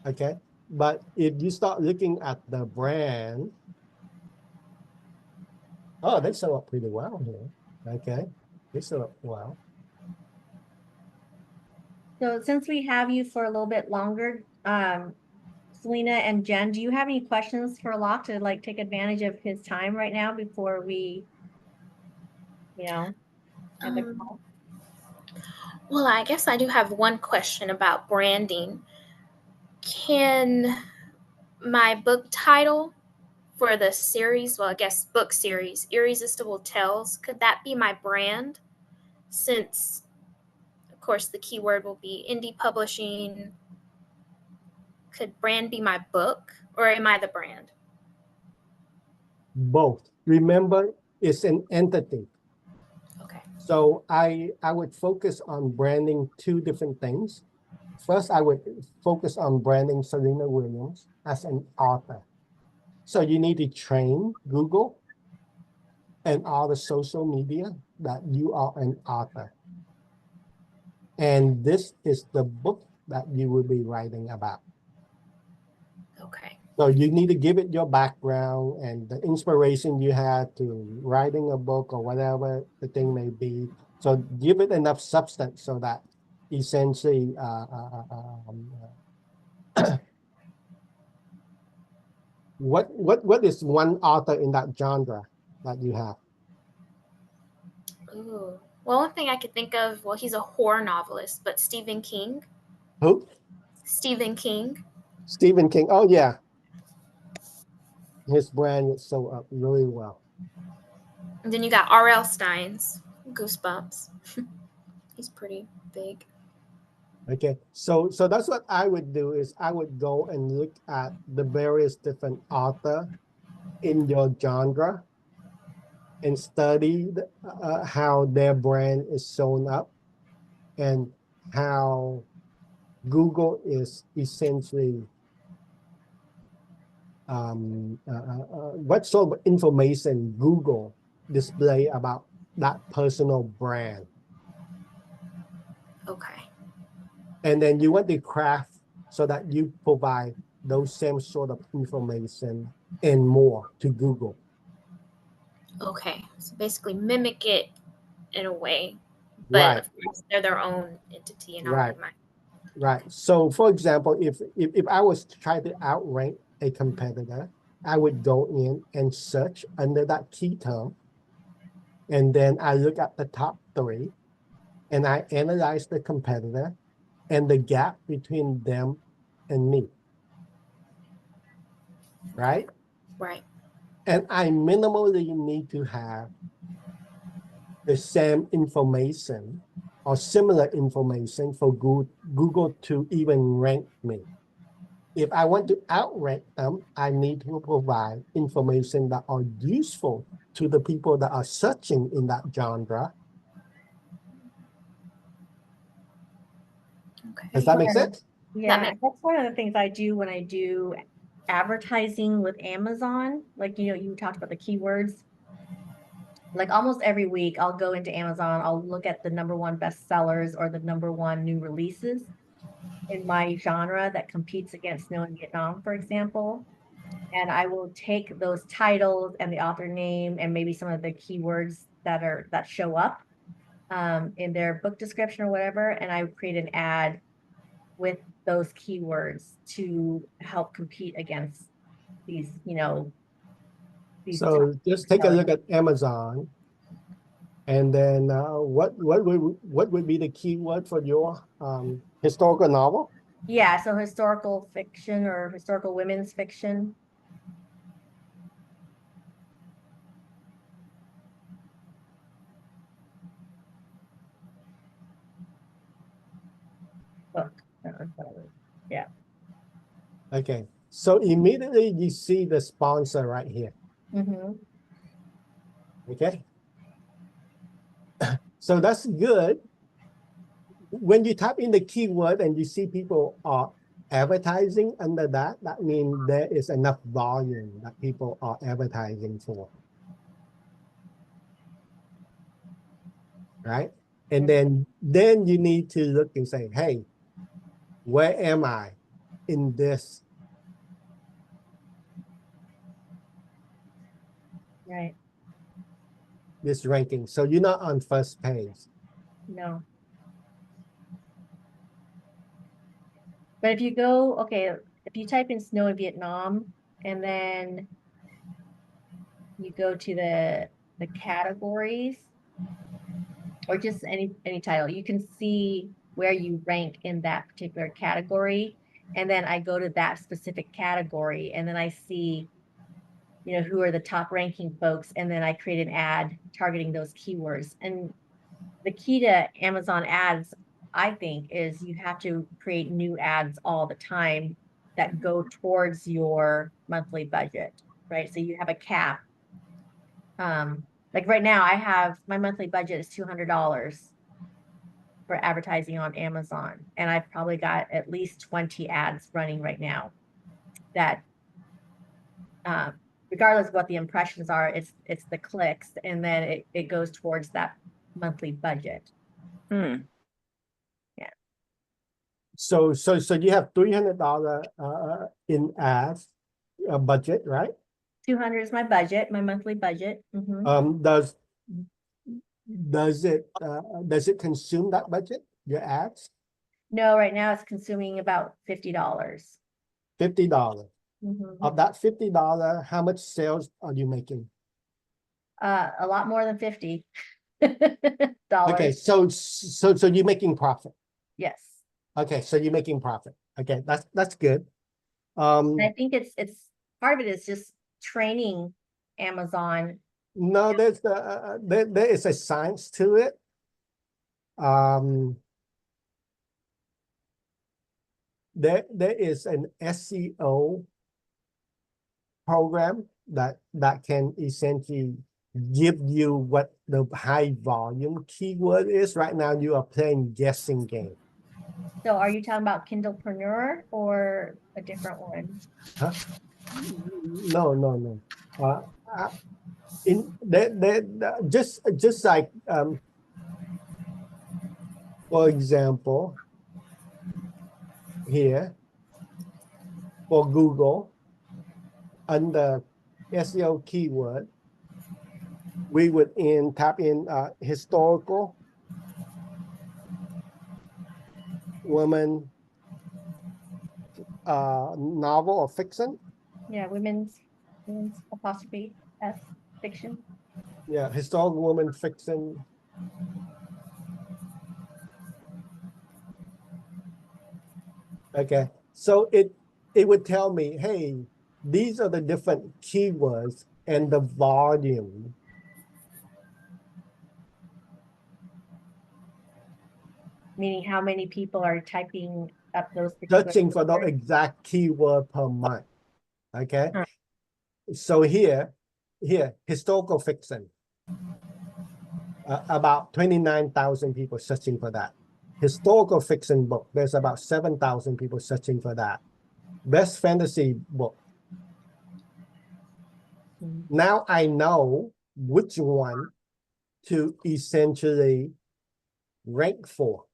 Okay, but if you start looking at the brand, oh, they show up pretty well here. Okay, they show up well. So since we have you for a little bit longer, Selena and Jen, do you have any questions for Locke to like take advantage of his time right now before we, end the Um, call? well, I guess I do have one question about branding. Can my book title for the series, well, I guess book series, Irresistible Tales, could that be my brand? Since, of course, the keyword will be indie publishing. Could brand be my book, or am I the brand? Both. Remember, it's an entity. Okay. So I would focus on branding two different things. First, I would focus on branding Serena Williams as an author. So you need to train Google and all the social media that you are an author. And this is the book that you will be writing about. Okay. So you need to give it your background and the inspiration you had to writing a book or whatever the thing may be. So give it enough substance so that essentially what is one author in that genre that you have? Ooh. Well, one thing I could think of, well, he's a horror novelist, but Stephen King. Who? Stephen King. Stephen King. Oh yeah. His brand is so up really well. And then you got R.L. Stein's Goosebumps. He's pretty big. Okay, so that's what I would do is I would go and look at the various different author in your genre and study how their brand is shown up and how Google is essentially what sort of information Google display about that personal brand. Okay. And then you want to craft so that you provide those same sort of information and more to Google. Okay. So basically mimic it in a way, but Right. of course they're their own entity and all Right. of mine. Right. So for example, if I was trying to outrank a competitor, I would go in and search under that key term. And then I look at the top three and I analyze the competitor and the gap between them and me. Right? Right. And I minimally need to have the same information or similar information for Google to even rank me. If I want to outrank them, I need to provide information that are useful to the people that are searching in that genre. Okay. Does that make sense? Yeah, that's one of the things I do when I do advertising with Amazon. Like, you talked about the keywords. Like almost every week, I'll go into Amazon, I'll look at the #1 bestsellers or the #1 new releases in my genre that competes against Snow in Vietnam, for example. And I will take those titles and the author name and maybe some of the keywords that show up in their book description or whatever, and I would create an ad with those keywords to help compete against these, these top So just take a sellers. look at Amazon, and then what would be the keyword for your historical novel? Yeah, so historical fiction or historical women's fiction. Book. Yeah. Okay, so immediately you see the sponsor right here. Mm-hmm. Okay, so that's good. When you type in the keyword and you see people are advertising under that, that means there is enough volume that people are advertising for. Right? And then you need to look and say, hey, where am I in this? Right. This ranking. So you're not on first page. No. But if you go, okay, if you type in snow in Vietnam and then you go to the categories or just any title, you can see where you rank in that particular category. And then I go to that specific category and then I see, who are the top ranking folks. And then I create an ad targeting those keywords. And the key to Amazon ads, I think, is you have to create new ads all the time that go towards your monthly budget, right? So you have a cap. Like right now, I have my monthly budget is $200 for advertising on Amazon, and I've probably got at least 20 ads running right now that, regardless of what the impressions are, it's the clicks, and then it goes towards that monthly budget. Hmm. So you have $300 in ads budget, right? 200 is my budget, my monthly budget. Mhm. Does it consume that budget, your ads? No, right now it's consuming about $50. $50. Mhm. Of that $50, how much sales are you making? A lot more than $50 Okay, so you're making profit. Yes. Okay, so you're making profit. Okay, that's good. And I think it's part of it is just training Amazon. No, there is a science to it. There is an SEO program that can essentially give you what the high volume keyword is. Right now, you are playing guessing game. So are you talking about Kindlepreneur or a different one? Huh? No. In just like for example, here for Google under SEO keyword, we would tap in historical woman novel or fiction. Yeah, women's apostrophe S fiction. Yeah, historical woman fiction. Okay, so it would tell me, hey, these are the different keywords and the volume. Meaning how many people are typing up those particular Searching for the keywords? exact keyword per month. Okay, Hmm. so here, historical fiction. About 29,000 people searching for that. Historical fiction book, there's about 7,000 people searching for that. Best fantasy book. Now I know which one to essentially rank for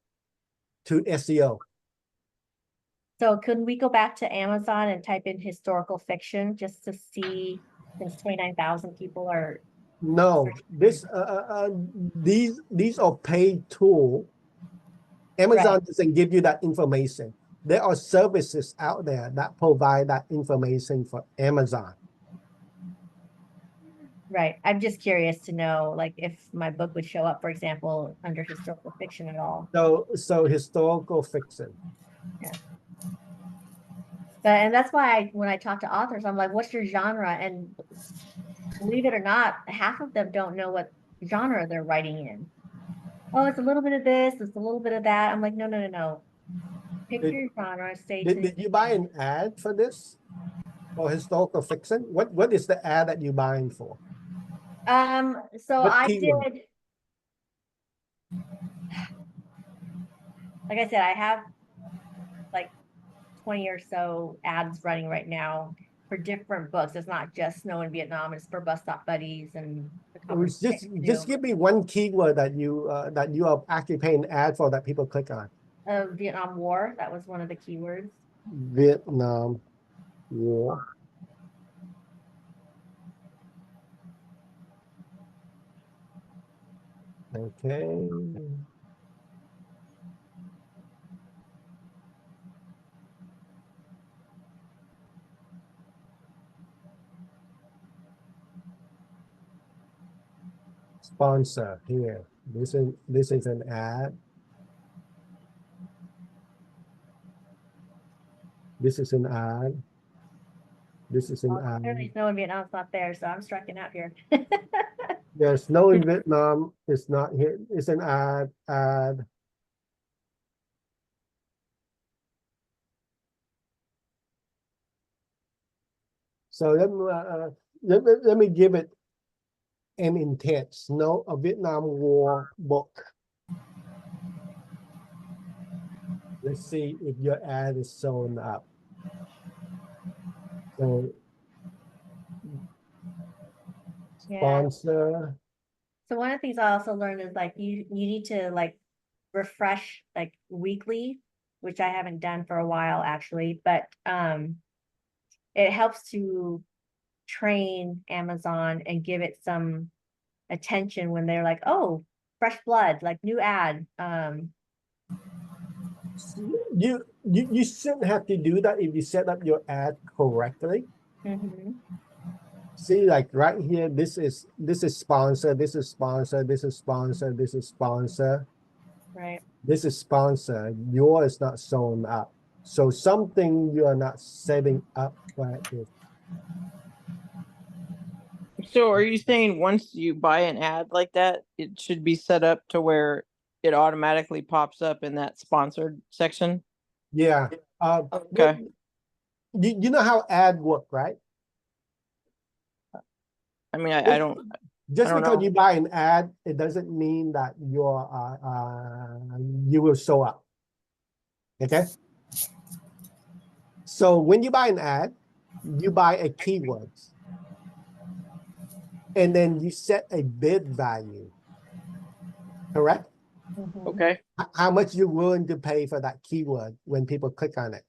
to SEO. So could we go back to Amazon and type in historical fiction just to see, since 29,000 people are. No, these are paid tool. Amazon doesn't give you that information. There are services out there that provide that information for Amazon. Right. I'm just curious to know, like, if my book would show up, for example, under historical fiction at all. So historical fiction. And that's why when I talk to authors, I'm like, what's your genre? And believe it or not, half of them don't know what genre they're writing in. Oh, it's a little bit of this, it's a little bit of that. I'm like, no. Pick your genre, stay to. Did you buy an ad for this? For historical fiction? What is the ad that you're buying for? So What I keyword? did, like I said, I have like 20 or so ads running right now for different books. It's not just Snow in Vietnam, it's for Bus Stop Buddies and the conference. Just give me one keyword that you are actually paying an ad for that people click on. Vietnam War, that was one of the keywords. Vietnam War. Okay. sponsor here. This is an ad. This is an ad. This is an ad. Clearly snow in Vietnam's not there, so I'm striking out here. There's snow in Vietnam. It's not here. It's an ad. So let me give it an intent. Snow a Vietnam War book. Let's see if your ad is shown up. So Yeah. sponsor. So one of the things I also learned is like you need to like refresh like weekly, which I haven't done for a while actually, but it helps to train Amazon and give it some attention when they're like, oh, fresh blood, like new ad. You shouldn't have to do that if you set up your ad correctly. Mhm. See, like right here, this is sponsor, this is sponsor, this is sponsor, this is sponsor, Right. this is sponsor. Yours is not shown up. So something you are not setting up right here. So are you saying once you buy an ad like that, it should be set up to where it automatically pops up in that sponsored section? Yeah. Okay. You know how ad work, right? I mean, I don't. Just I don't because know. you buy an ad, it doesn't mean that you will show up. Okay. So when you buy an ad, you buy a keywords, and then you set a bid value. Correct? Mhm. Okay. How much you're willing to pay for that keyword when people click on it.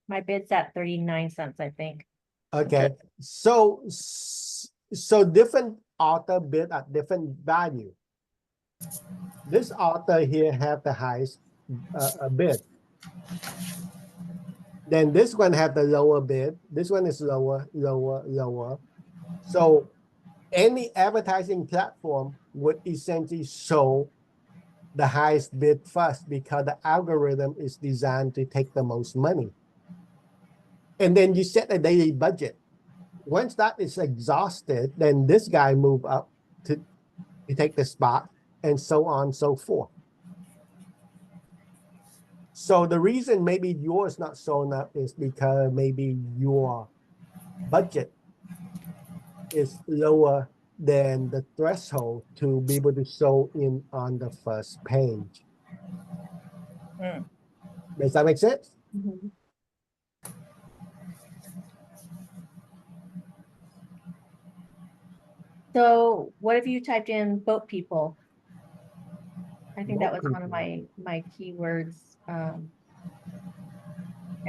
My bid's at 39 cents, I think. Okay. So different author bid at different value. This author here have the highest bid. Then this one have the lower bid. This one is lower. So any advertising platform would essentially show the highest bid first because the algorithm is designed to take the most money. And then you set a daily budget. Once that is exhausted, then this guy move up to take the spot, and so on and so forth. So the reason maybe yours not shown up is because maybe your budget is lower than the threshold to be able to show in on the first page. Does that make sense? Mhm. So what if you typed in boat people? I think that Boat was one of people. my keywords. And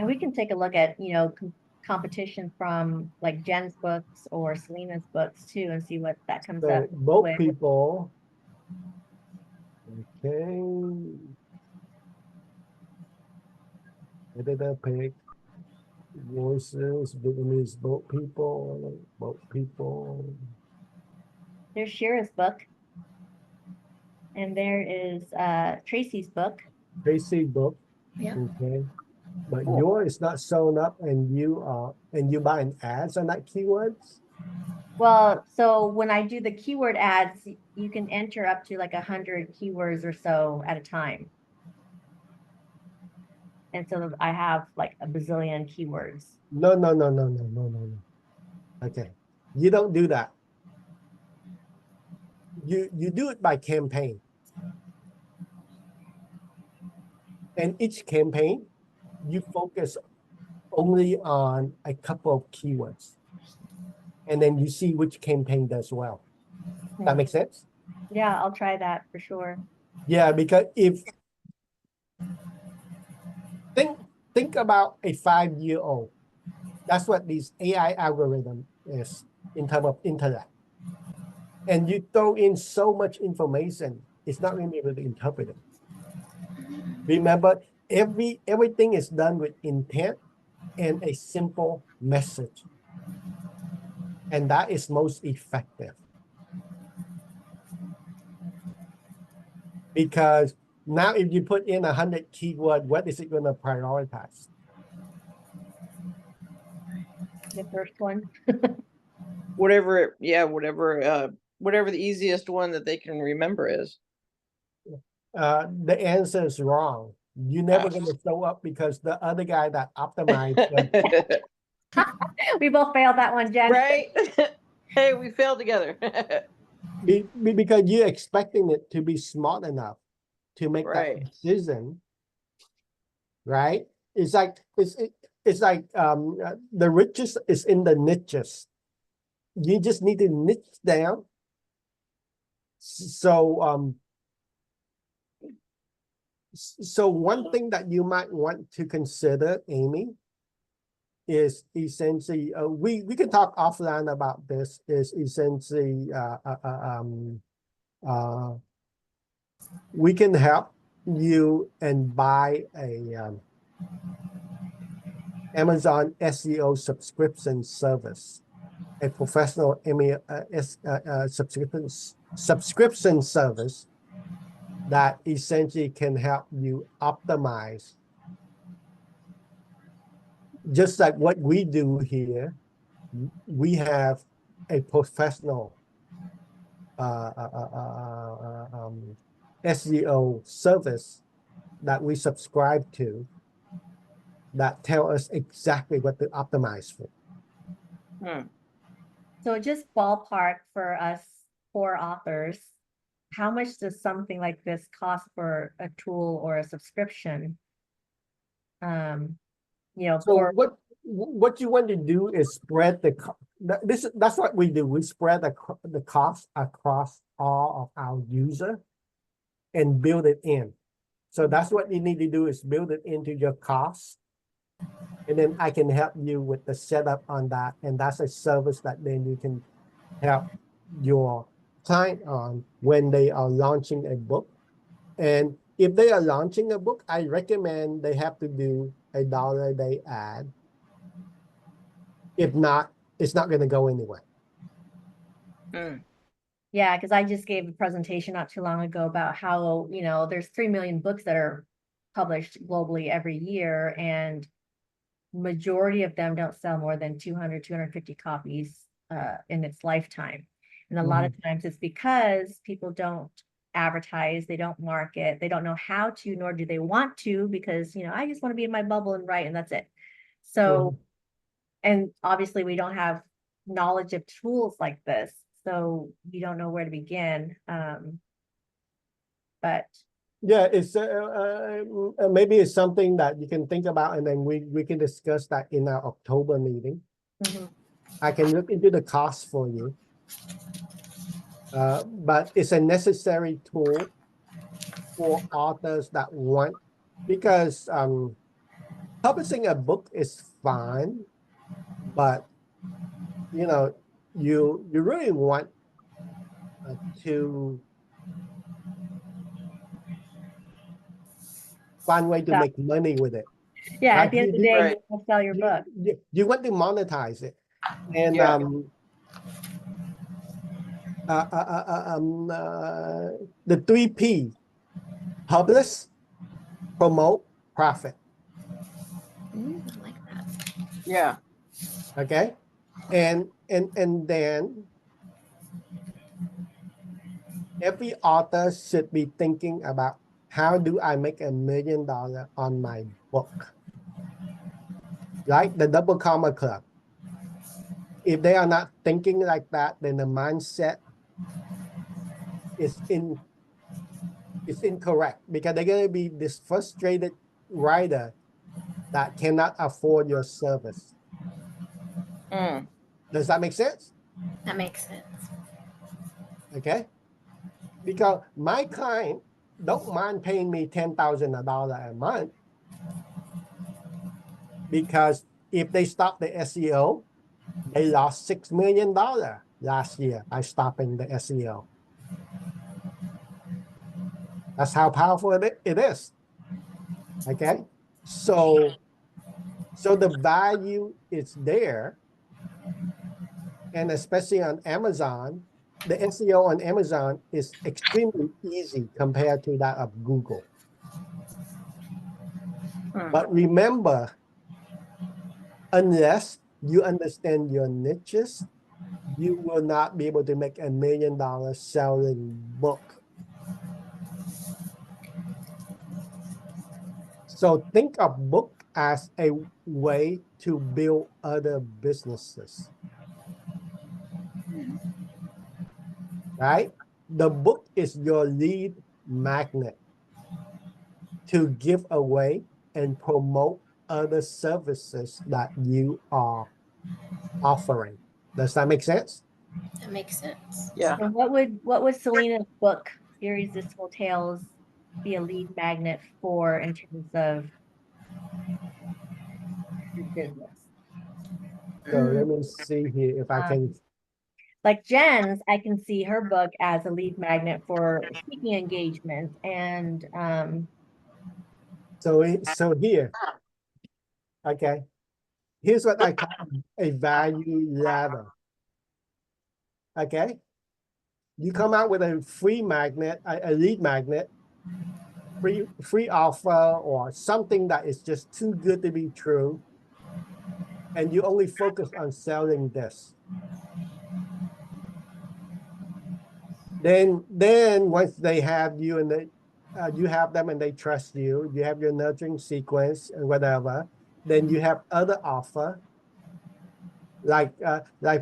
we can take a look at, competition from like Jen's books or Selena's books too, and see what that comes up So boat with. people. Okay. Editor pick. Voices, Vietnamese boat people, There's Shira's book. And there is Tracy's book. Tracy book. Yeah. Okay. But Cool. yours is not showing up, and you buying ads on that keywords. Well, so when I do the keyword ads, you can enter up to like 100 keywords or so at a time. And so I have like a bazillion keywords. No. Okay. You don't do that. You do it by campaign. And each campaign, you focus only on a couple of keywords. And then you see which campaign does well. That makes sense? Yeah, I'll try that for sure. Yeah, because if think about a 5-year-old. That's what this AI algorithm is in terms of intellect. And you throw in so much information, it's not going to be able to interpret it. Remember, everything is done with intent and a simple message. And that is most effective. Because now if you put in 100 keyword, what is it going to prioritize? The first one. Whatever, whatever the easiest one that they can remember is. The answer is wrong. You're never going to show up because the other guy that optimized We both failed that one, Jen. Right? Hey, we failed together. because you're expecting it to be smart enough to make Right. that decision, right? It's like the richest is in the niches. You just need to niche down. So so one thing that you might want to consider, Amy, is essentially we can talk offline about this. Is essentially we can help you and buy a Amazon SEO subscription service, a professional subscription service that essentially can help you optimize. Just like what we do here, we have a professional SEO service that we subscribe to that tell us exactly what to optimize for. So just ballpark for us poor authors, how much does something like this cost for a tool or a subscription? So for what you want to do is spread that's what we do. We spread the cost across all of our user and build it in. So that's what you need to do is build it into your cost. And then I can help you with the setup on that. And that's a service that then you can help your client on when they are launching a book. And if they are launching a book, I recommend they have to do $1 a day ad. If not, it's not going to go anywhere. Yeah, because I just gave a presentation not too long ago about how, there's 3 million books that are published globally every year, and majority of them don't sell more than 200, 250 copies in its lifetime. And a lot of times it's because people don't advertise, they don't market, they don't know how to, nor do they want to, because, I just want to be in my bubble and write, and that's it. So, and obviously we don't have knowledge of tools like this, so you don't know where to begin. But yeah, it's maybe it's something that you can think about, and then we can discuss that in our October meeting. I can look into the cost for you, but it's a necessary tool for authors that want, because publishing a book is fine, but you really want to find a way to make money with it. Yeah, at the end of the day, you want to sell your book. You want to monetize it. And the 3P: publish, promote, profit. I like that. Yeah. Okay. And then every author should be thinking about, how do I make $1 million on my book? Right? The double comma club. If they are not thinking like that, then the mindset is incorrect, because they're going to be this frustrated writer that cannot afford your service. Does that make sense? That makes sense. Okay. Because my client don't mind paying me $10,000 a month, because if they stop the SEO, they lost $6 million last year by stopping the SEO. That's how powerful it is. Okay. So the value is there. And especially on Amazon, the SEO on Amazon is extremely easy compared to that of Google. But remember, unless you understand your niches, you will not be able to make $1 million selling book. So think of book as a way to build other businesses, right? The book is your lead magnet to give away and promote other services that you are offering. Does that make sense? That makes sense. Yeah. So what would Selena's book, Irresistible Tales, be a lead magnet for in terms of your business? So let me see here if I can. Like Jen's, I can see her book as a lead magnet for speaking engagement and So here, okay. Here's what I call a value ladder. Okay. You come out with a free magnet, a lead magnet, free offer, or something that is just too good to be true, and you only focus on selling this. Then once they have you and you have them and they trust you, you have your nurturing sequence and whatever, then you have other offer. Like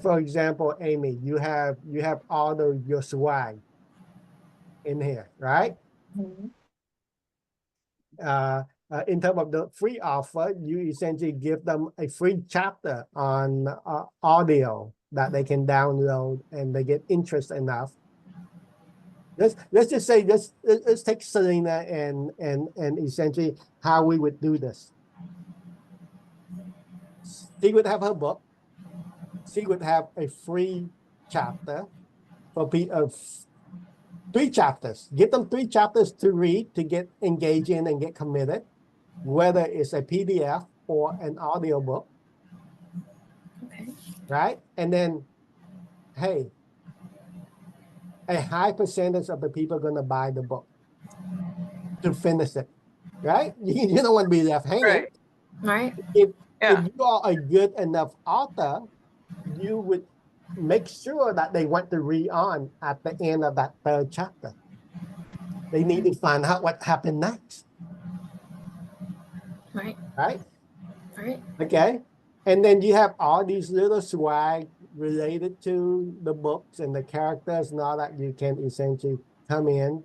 for example, Amy, you have all of your swag in here, right? In terms of the free offer, you essentially give them a free chapter on audio that they can download and they get interest enough. Let's just say let's take Selena and essentially how we would do this. She would have her book. She would have a free chapter for 3 chapters. Give them 3 chapters to read to get engaged in and get committed, whether it's a PDF or an audiobook. Okay. Right? And then, hey, a high percentage of the people are going to buy the book to finish it. Right? You don't want to be left hanging. Right. If you are a good enough author, you would make sure that they want to read on at the end of that 3rd chapter. They need to find out what happened next. Right. Right? Right. Okay. And then you have all these little swag related to the books and the characters and all that you can essentially come in,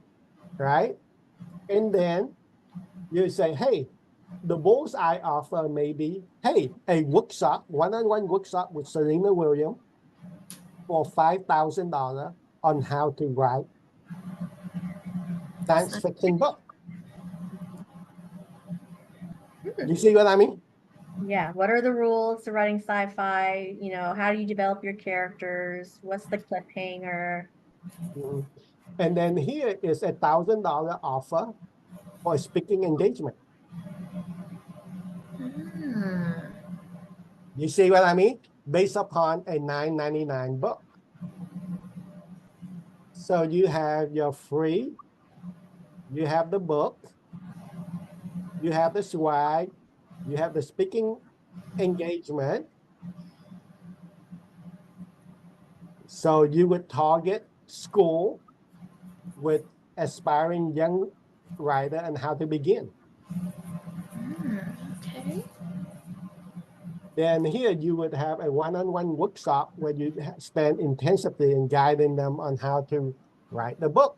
right? And then you say, hey, the bullseye offer may be, hey, a workshop, one-on-one workshop with Selena Williams for $5,000 on how to write science fiction book. You see what I mean? Yeah. What are the rules to writing sci-fi? You know, how do you develop your characters? What's the cliffhanger? And then here is a $1,000 offer for a speaking engagement. You see what I mean? Based upon a $9.99 book. So you have your free, you have the book, you have the swag, you have the speaking engagement. So you would target school with aspiring young writer and how to begin. Okay. Then here you would have a one-on-one workshop where you spend intensively in guiding them on how to write the book.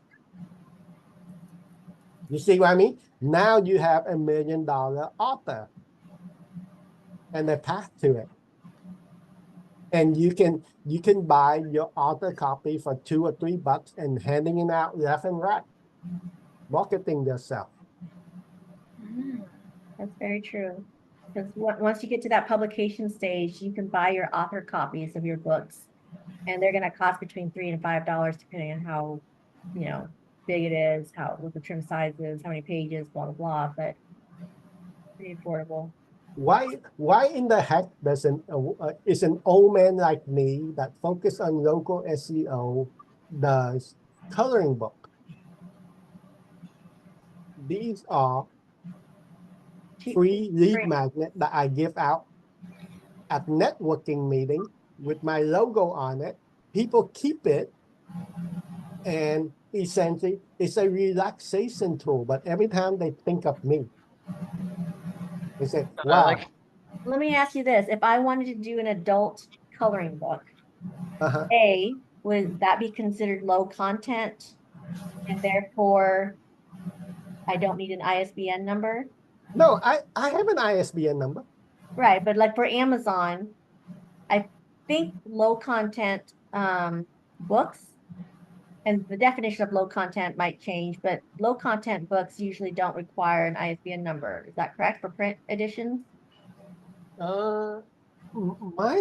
You see what I mean? Now you have $1 million author and a path to it. And you can buy your author copy for $2 or $3 and handing it out left and right. Marketing yourself. That's very true. Because once you get to that publication stage, you can buy your author copies of your books, and they're going to cost between $3 and $5, depending on how, you know, big it is, what the trim size is, how many pages, blah blah blah. But pretty affordable. Why in the heck is an old man like me that focus on local SEO the coloring book. These are free lead magnet that I give out at networking meeting with my logo on it. People keep it, and essentially it's a relaxation tool. But every time they think of me, they say, "Wow." Let me ask you this. If I wanted to do an adult coloring book, Uh-huh. A, would that be considered low content? And therefore, I don't need an ISBN number? No, I have an ISBN number. Right, but like for Amazon, I think low content books, and the definition of low content might change, but low content books usually don't require an ISBN number. Is that correct for print editions? Mine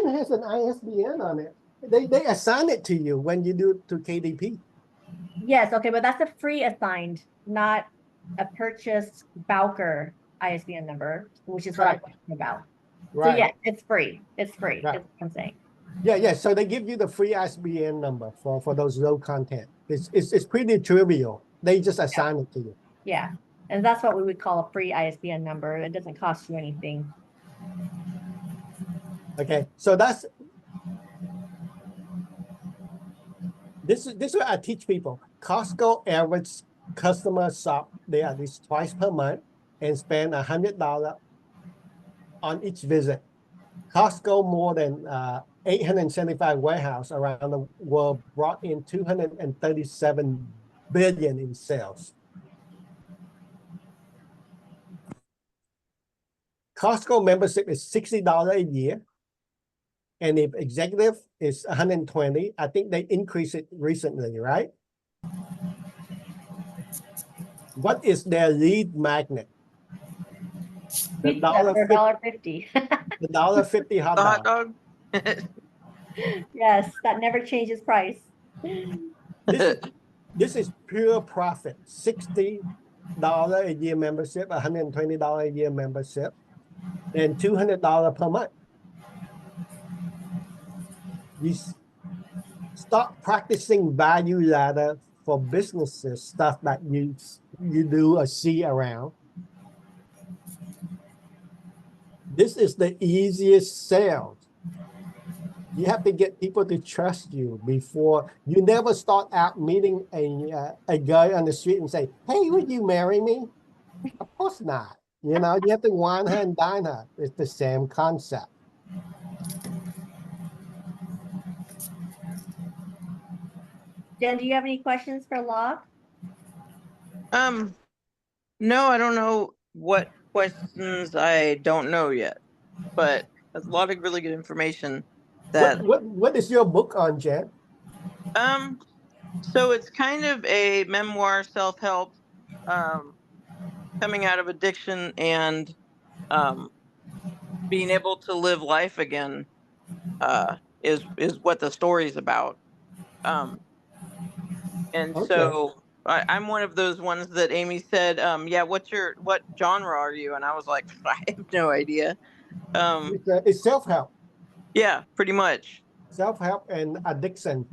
has an ISBN on it. They assign it to you when you do it to KDP. Yes, okay, but that's a free assigned, not a purchased Bowker ISBN number, which is what I'm talking about. So Right. yeah, it's free. It's free, Right. is what I'm saying. Yeah. So they give you the free ISBN number for those low content. It's pretty trivial. They just assign it to you. Yeah, and that's what we would call a free ISBN number. It doesn't cost you anything. Okay, so this is what I teach people. Costco average customer shop there at least twice per month and spend $100 on each visit. Costco more than 875 warehouse around the world brought in 237 billion in sales. Costco membership is $60 a year. And if executive is 120, I think they increased it recently, right? What is their lead magnet? The $1.50. The $1.50 hot The dog. hot dog. Yes, that never changes price. This is pure profit. $60 a year membership, $120 a year membership, and $200 per month. You start practicing value ladder for businesses, stuff that you do or see around. This is the easiest sales. You have to get people to trust you before you never start out meeting a guy on the street and say, "Hey, would you marry me?" Of course not. You know, you have to wine her and dine her. It's the same concept. Jen, do you have any questions for Locke? No, I don't know what questions I don't know yet, but there's a lot of really good information that What is your book on, Jen? so it's kind of a memoir, self-help, coming out of addiction and being able to live life again, is what the story's about. And Okay. so I'm one of those ones that Amy said, yeah, what genre are you? And I was like, I have no idea. It's self-help. Yeah, pretty much. Self-help and addiction.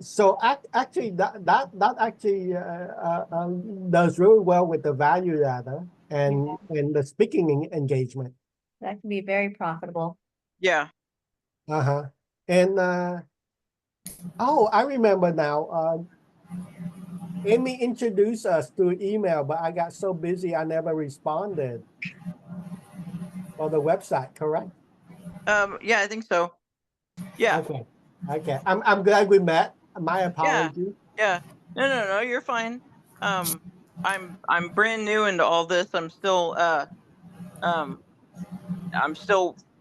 So actually, that actually does really well with the value ladder and the speaking engagement. That can be very profitable. Yeah. And oh, I remember now. Amy introduced us through email, but I got so busy I never responded. On the website, correct? Yeah, I think so. Yeah. Okay. I'm glad we met. My apologies. Yeah. No, you're fine. I'm brand new into all this. I'm still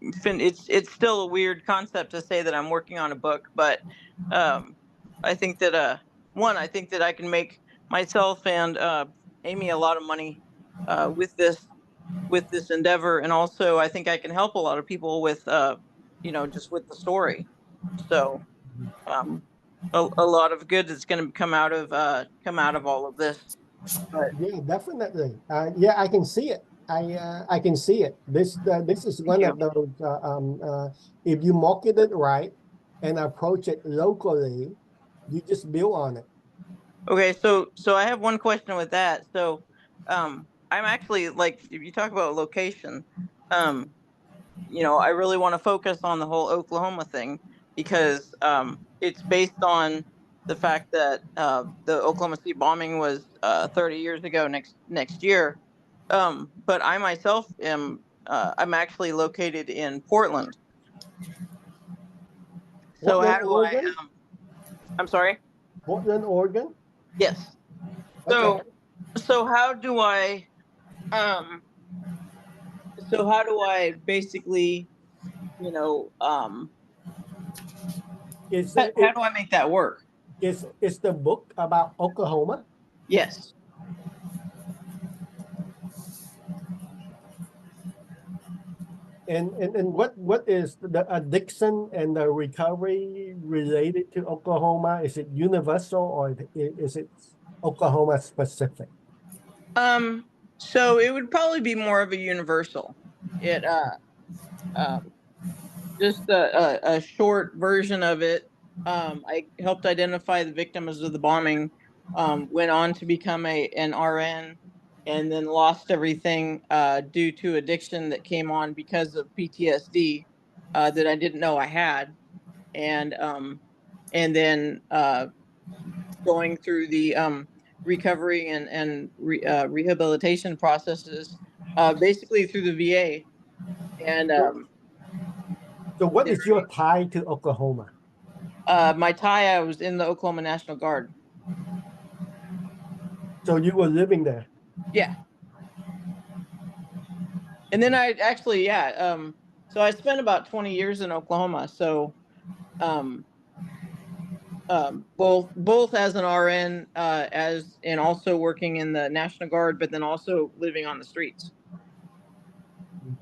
it's still a weird concept to say that I'm working on a book, but I think that I think that I can make myself and Amy a lot of money with this endeavor, and also I think I can help a lot of people with just with the story. So a lot of good is going to come out of all of this. But yeah, definitely. Yeah, I can see it. I can see it. This is one of those. If you market it right and approach it locally, You just build on it. Okay, so I have one question with that. So, I'm actually like, if you talk about location, um, I really want to focus on the whole Oklahoma thing because it's based on the fact that the Oklahoma City bombing was 30 years ago next year. But I myself am I'm actually located in Portland. So Portland, how do I? Oregon? I'm sorry. Portland, Oregon? Yes. Okay. So how do I? Um, so how do I basically, you know, um, Is how do I make that work? is the book about Oklahoma? Yes. And what is the addiction and the recovery related to Oklahoma? Is it universal or is it Oklahoma specific? So it would probably be more of a universal. It um, just a short version of it. I helped identify the victims of the bombing. Went on to become an RN, and then lost everything due to addiction that came on because of PTSD that I didn't know I had, and then going through the recovery and rehabilitation processes, basically through the VA. And So, so what then is your tie to Oklahoma? my tie, I was in the Oklahoma National Guard. So you were living there. Yeah. And then I actually, yeah. So I spent about 20 years in Oklahoma. So um, both as an RN, as and also working in the National Guard, but then also living on the streets.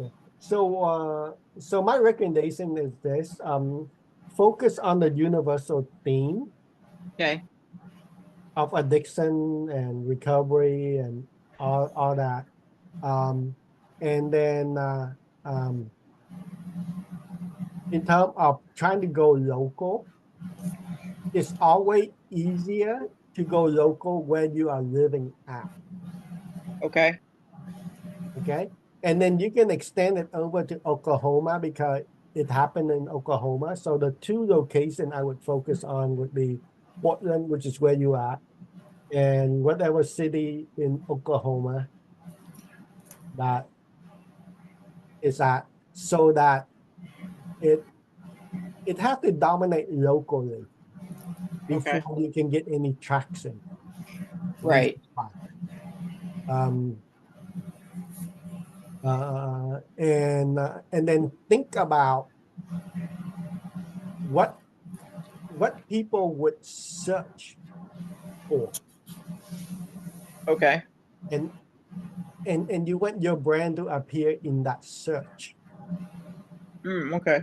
Okay. So my recommendation is this: focus on the universal theme Okay. of addiction and recovery and all that. And then in terms of trying to go local, it's always easier to go local where you are living at. Okay. Okay. And then you can extend it over to Oklahoma because it happened in Oklahoma. So the two locations I would focus on would be Portland, which is where you are, and whatever city in Oklahoma that is at, so that it it has to dominate locally Okay. before you can get any traction. Right. Um, and then think about what people would search for, Okay. and and you want your brand to appear in that search. Okay.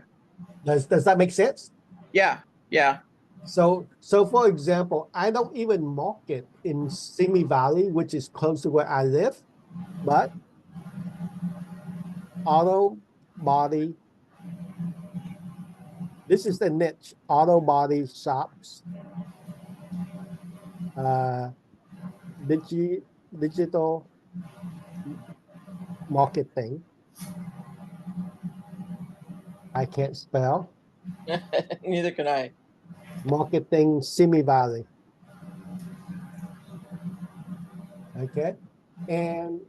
Does that make sense? Yeah. Yeah. So for example, I don't even market in Simi Valley, which is close to where I live, but auto body. This is the niche: auto body shops, uh, digital marketing. I can't spell Neither can I. marketing Simi Valley. Okay, and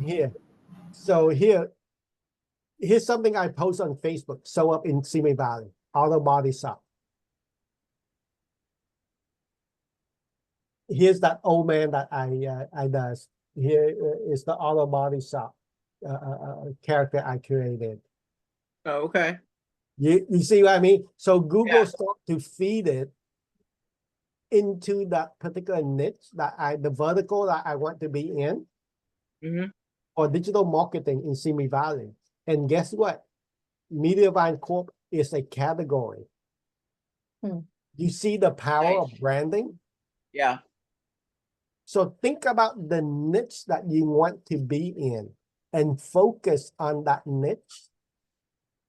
here, so here's something I post on Facebook. Show up in Simi Valley, auto body shop. Here's that old man that I does. Here is the auto body shop character I created. Oh, okay. You see what I mean? So Google Yeah. start to feed it into that particular niche the vertical that I want to be in, Mm-hmm. or digital marketing in Simi Valley. And guess what? Mediavine Corp is a category. You see the power Nice. of branding? Yeah. So think about the niche that you want to be in and focus on that niche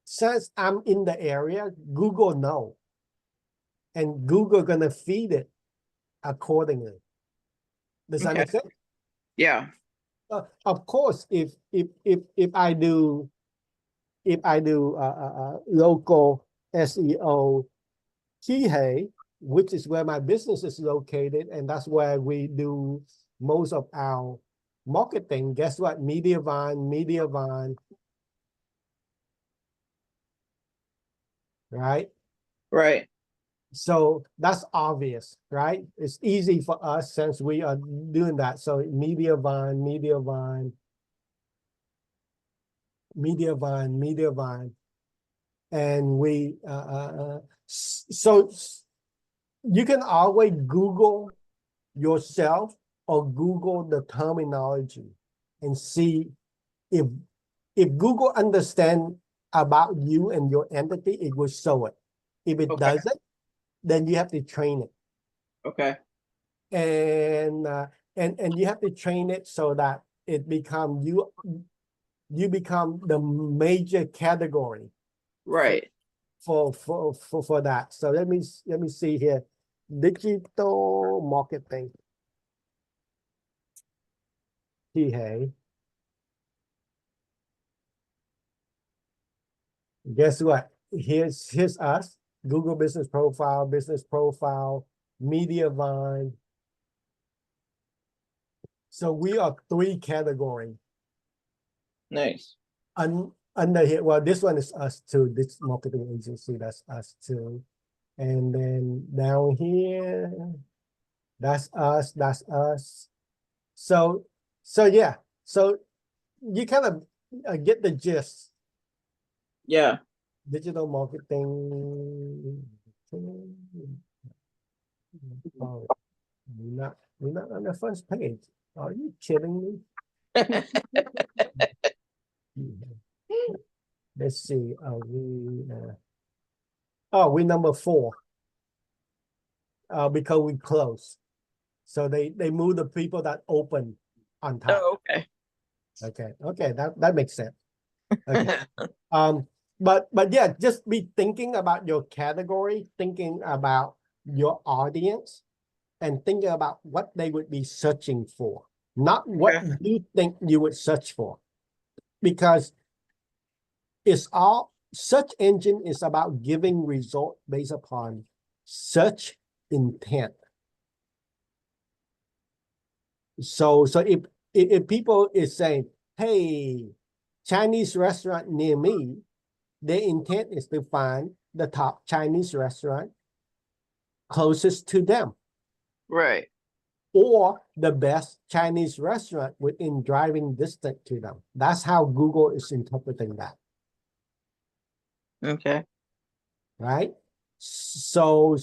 since I'm in the area, Google know, and Google gonna feed it accordingly. Does that Okay. make sense? Yeah. Of course, if I do local SEO Kihei, which is where my business is located, and that's where we do most of our marketing. Guess what? Mediavine, right? Right. So that's obvious, right? It's easy for us since we are doing that. So Mediavine, and we so you can always Google yourself or Google the terminology and see if Google understand about you and your entity, it will show it. If it Okay. doesn't, then you have to train it. Okay. And you have to train it so that it become you become the major category Right. for that. So let me see here. Digital marketing. Hey, guess what? Here's us. Google business profile, Mediavine. So we are 3 categories. Nice. Under here, well, this one is us too. This marketing agency, that's us too. And then down here, that's us, that's us. So yeah, so you kind of get the gist. Yeah. Digital marketing. Oh, we're not on the first page. Are you kidding me? Let's see. We number 4. Because we close. So they move the people that open on top. Oh, okay. Okay, that makes sense. Okay. But yeah, just be thinking about your category, thinking about your audience, and thinking about what they would be searching for, not what Okay. you think you would search for. Because it's all search engine is about giving result based upon search intent. So if people is saying, hey, Chinese restaurant near me, their intent is to find the top Chinese restaurant closest to them, Right. or the best Chinese restaurant within driving distance to them. That's how Google is interpreting that, Okay. right? So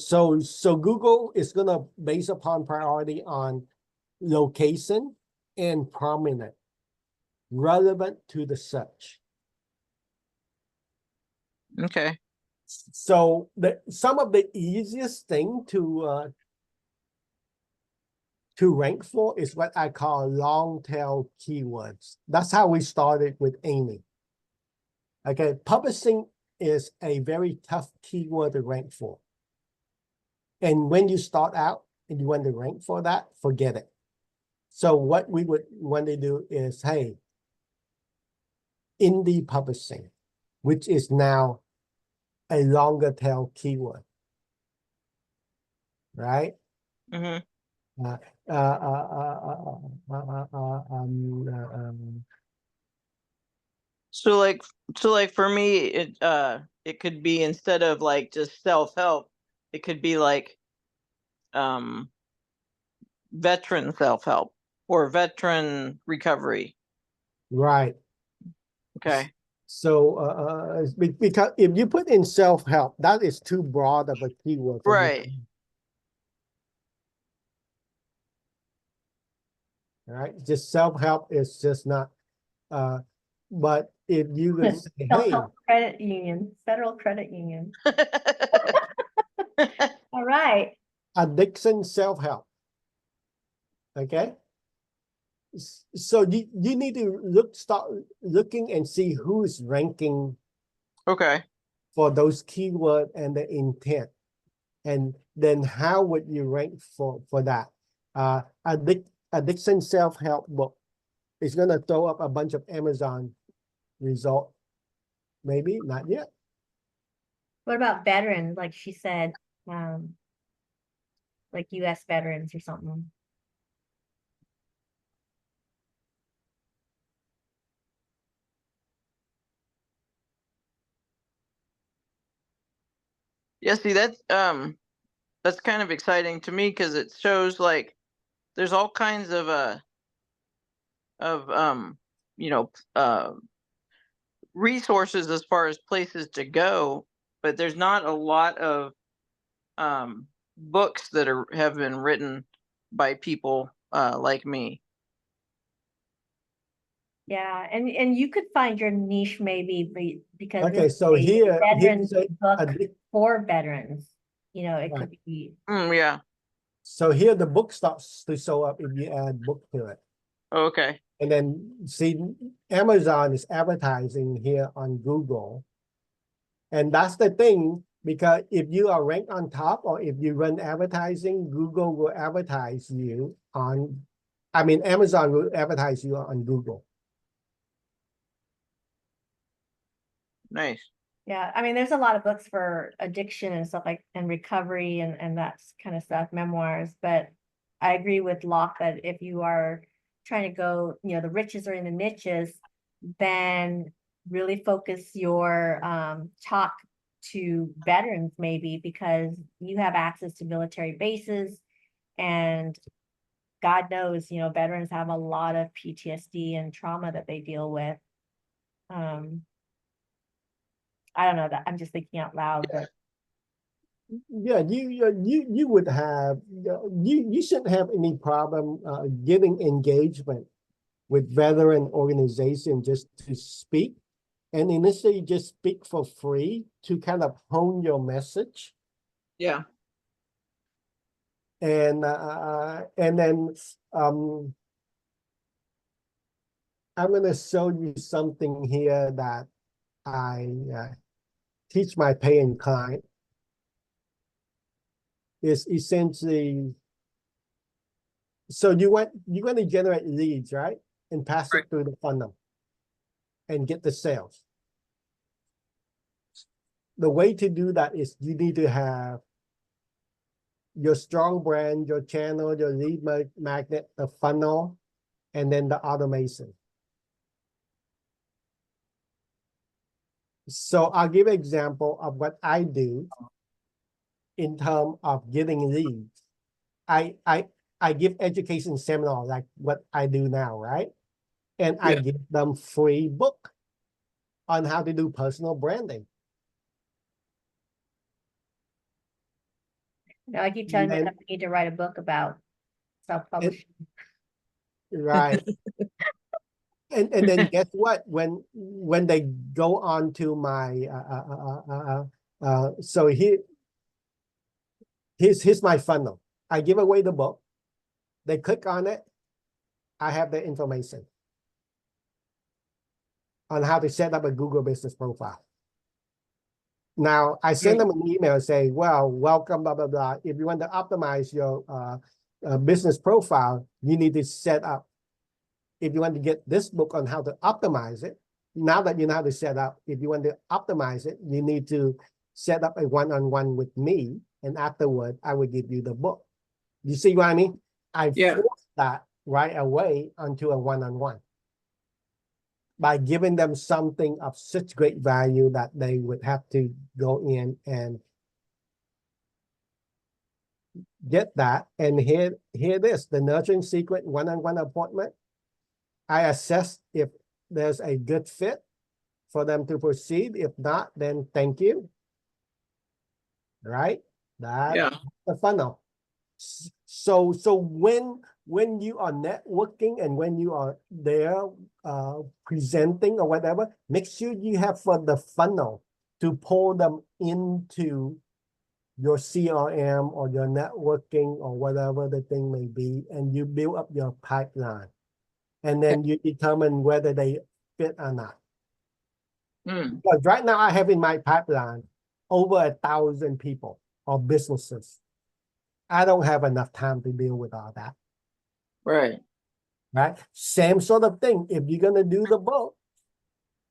Google is gonna base upon priority on location and prominent, relevant to the search. Okay. So some of the easiest thing to rank for is what I call long tail keywords. That's how we started with Amy. Okay, publishing is a very tough keyword to rank for. And when you start out and you want to rank for that, forget it. So what we would want to do is, hey, indie publishing, which is now a longer tail keyword, right? Mm-hmm. So like for me, it could be, instead of like just self-help, it could be like um veteran self-help or veteran recovery. Right. Okay. So because if you put in self-help, that is too broad of a keyword for me. Right. Right. Just self-help is just not but if you would say, hey, Self-help credit union, Federal Credit Union. All right. addiction self-help. Okay. So you need to start looking and see who's ranking Okay. for those keyword and the intent. And then how would you rank for that? Addiction self-help book is gonna throw up a bunch of Amazon result. Maybe not yet. What about veterans? Like she said, um, like US veterans or something. Yeah, see that's kind of exciting to me because it shows like there's all kinds of you know resources as far as places to go, but there's not a lot of books that have been written by people like me. Yeah, and you could find your niche maybe because Okay, this so is a here's veterans a book addic- for veterans. You know, it right. could be. Yeah. So here the book starts to show up if you add book to it. Okay. And then see Amazon is advertising here on Google. And that's the thing, because if you are ranked on top or if you run advertising, Google will advertise you on, Amazon will advertise you on Google. Nice. Yeah, I mean, there's a lot of books for addiction and stuff like and recovery and that kind of stuff, memoirs. But I agree with Locke that if you are trying to go, you know, the riches are in the niches, then really focus your talk to veterans maybe because you have access to military bases and God knows, you know, veterans have a lot of PTSD and trauma that they deal with. I don't know that I'm just thinking out loud, but Yeah, you would have, you shouldn't have any problem getting engagement with veteran organization just to speak, and initially just speak for free to kind of hone your message. Yeah. And then I'm going to show you something here that I teach my paying client. Is essentially, so you're going to generate leads, right? And pass it through the funnel and get the sales. The way to do that is you need to have your strong brand, your channel, your lead magnet, the funnel, and then the automation. So I'll give an example of what I do in terms of getting leads. I give education seminar like what I do now, right? And I give them free book on how to do personal branding. you know, I keep telling And, myself I need to write a book about self-publishing. right. And then guess what? When they go on to my so here's my funnel. I give away the book. They click on it. I have the information on how to set up a Google business profile. Now I send them an email and say, well, welcome, blah, blah, blah. If you want to optimize your business profile, you need to set up. If you want to get this book on how to optimize it, now that you know how to set up, if you want to optimize it, you need to set up a one-on-one with me. And afterward, I will give you the book. You see what I mean? I forced that right away onto a one-on-one by giving them something of such great value that they would have to go in and get that. And here it is, the nurturing secret one-on-one appointment. I assess if there's a good fit for them to proceed. If not, then thank you. Right? That's the funnel. So when you are networking and when you are there presenting or whatever, make sure you have for the funnel to pull them into your CRM or your networking or whatever the thing may be, and you build up your pipeline. And then you determine whether they fit or not. Because right now I have in my pipeline over 1,000 people or businesses. I don't have enough time to deal with all that. Right. Right? Same sort of thing. If you're going to do the book,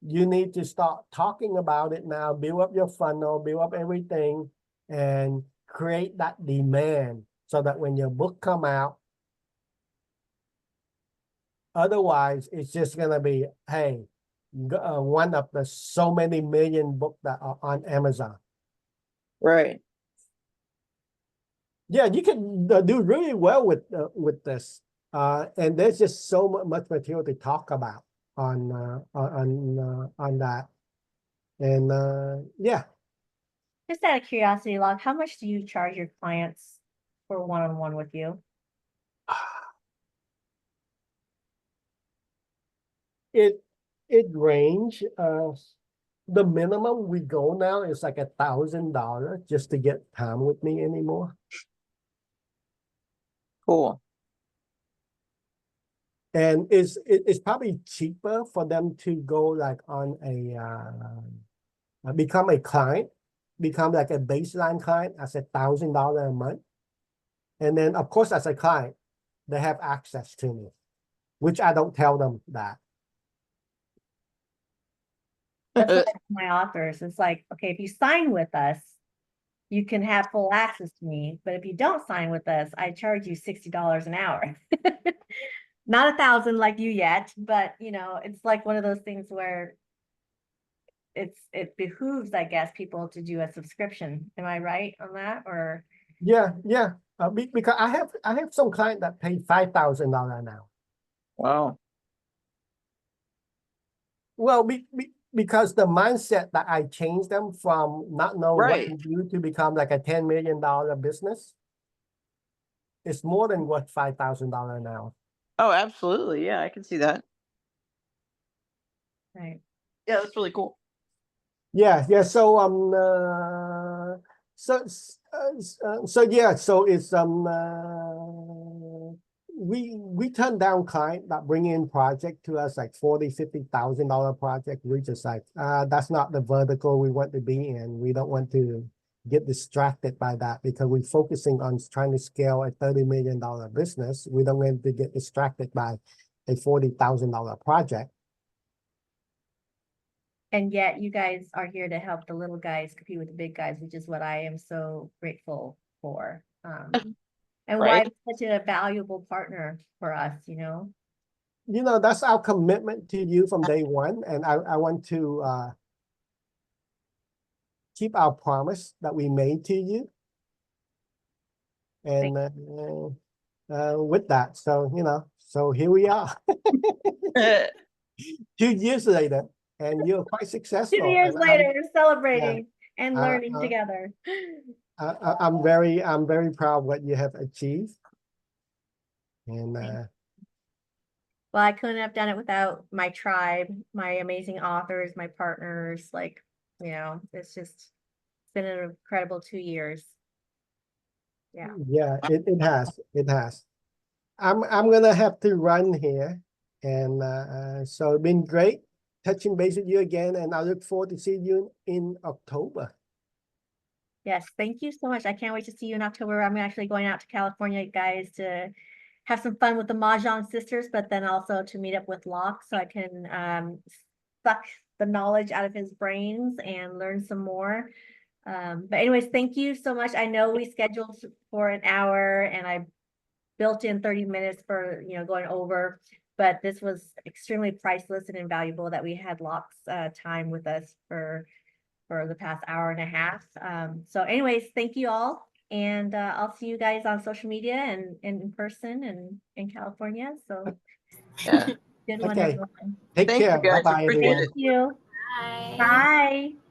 you need to start talking about it now, build up your funnel, build up everything, and create that demand so that when your book come out, otherwise it's just going to be, hey, one of the so many million books that are on Amazon. Right. Yeah, you can do really well with this. And there's just so much material to talk about on that. And yeah. Just out of curiosity, Log, how much do you charge your clients for one-on-one with you? It range. The minimum we go now is like $1,000 just to get time with me anymore. Cool. And it's probably cheaper for them to go like on become a client, become like a baseline client as $1,000 a month. And then of course, as a client, they have access to me, which I don't tell them that. That's what I tell my authors. It's like, okay, if you sign with us, you can have full access to me. But if you don't sign with us, I charge you $60 an hour. Not 1,000 like you yet, but it's like one of those things where it behooves, I guess, people to do a subscription. Am I right on that? Or yeah. Because I have some client that pay $5,000 now. Wow. Well, because the mindset that I changed them from not knowing what to do to become like a $10 million business, it's more than what $5,000 now. Oh, absolutely. Yeah, I can see that. right. Yeah, that's really cool. Yeah. So it's we turn down client that bring in project to us like $40,000-$50,000 project. We just like that's not the vertical we want to be in. We don't want to get distracted by that because we're focusing on trying to scale a $30 million business. We don't want to get distracted by a $40,000 project. And yet you guys are here to help the little guys compete with the big guys, which is what I am so grateful for. And why it's such a valuable partner for us, That's our commitment to you from day one. And I want to keep our promise that we made to you. And with that, so here we are. 2 years later, and you're quite 2 successful. years And later, we're celebrating and learning together. I'm very proud of what you have achieved. And well, I couldn't have done it without my tribe, my amazing authors, my partners. It's been an incredible 2 years. Yeah, it has. I'm gonna have to run here, and so it's been great touching base with you again, and I look forward to seeing you in October. Yes, thank you so much. I can't wait to see you in October. I'm actually going out to California, guys, to have some fun with the Mahjong sisters, but then also to meet up with Locke so I can suck the knowledge out of his brains and learn some more. But anyways, thank you so much. I know we scheduled for an hour and I built in 30 minutes for going over, but this was extremely priceless and invaluable that we had Locke's time with us for the past hour and a half. So anyways, thank you all. And I'll see you guys on social media and in person and in California. So yeah. good one, Okay. everyone. Take care. You guys. Bye-bye, Appreciate everyone. it. Thank you. Bye. Bye.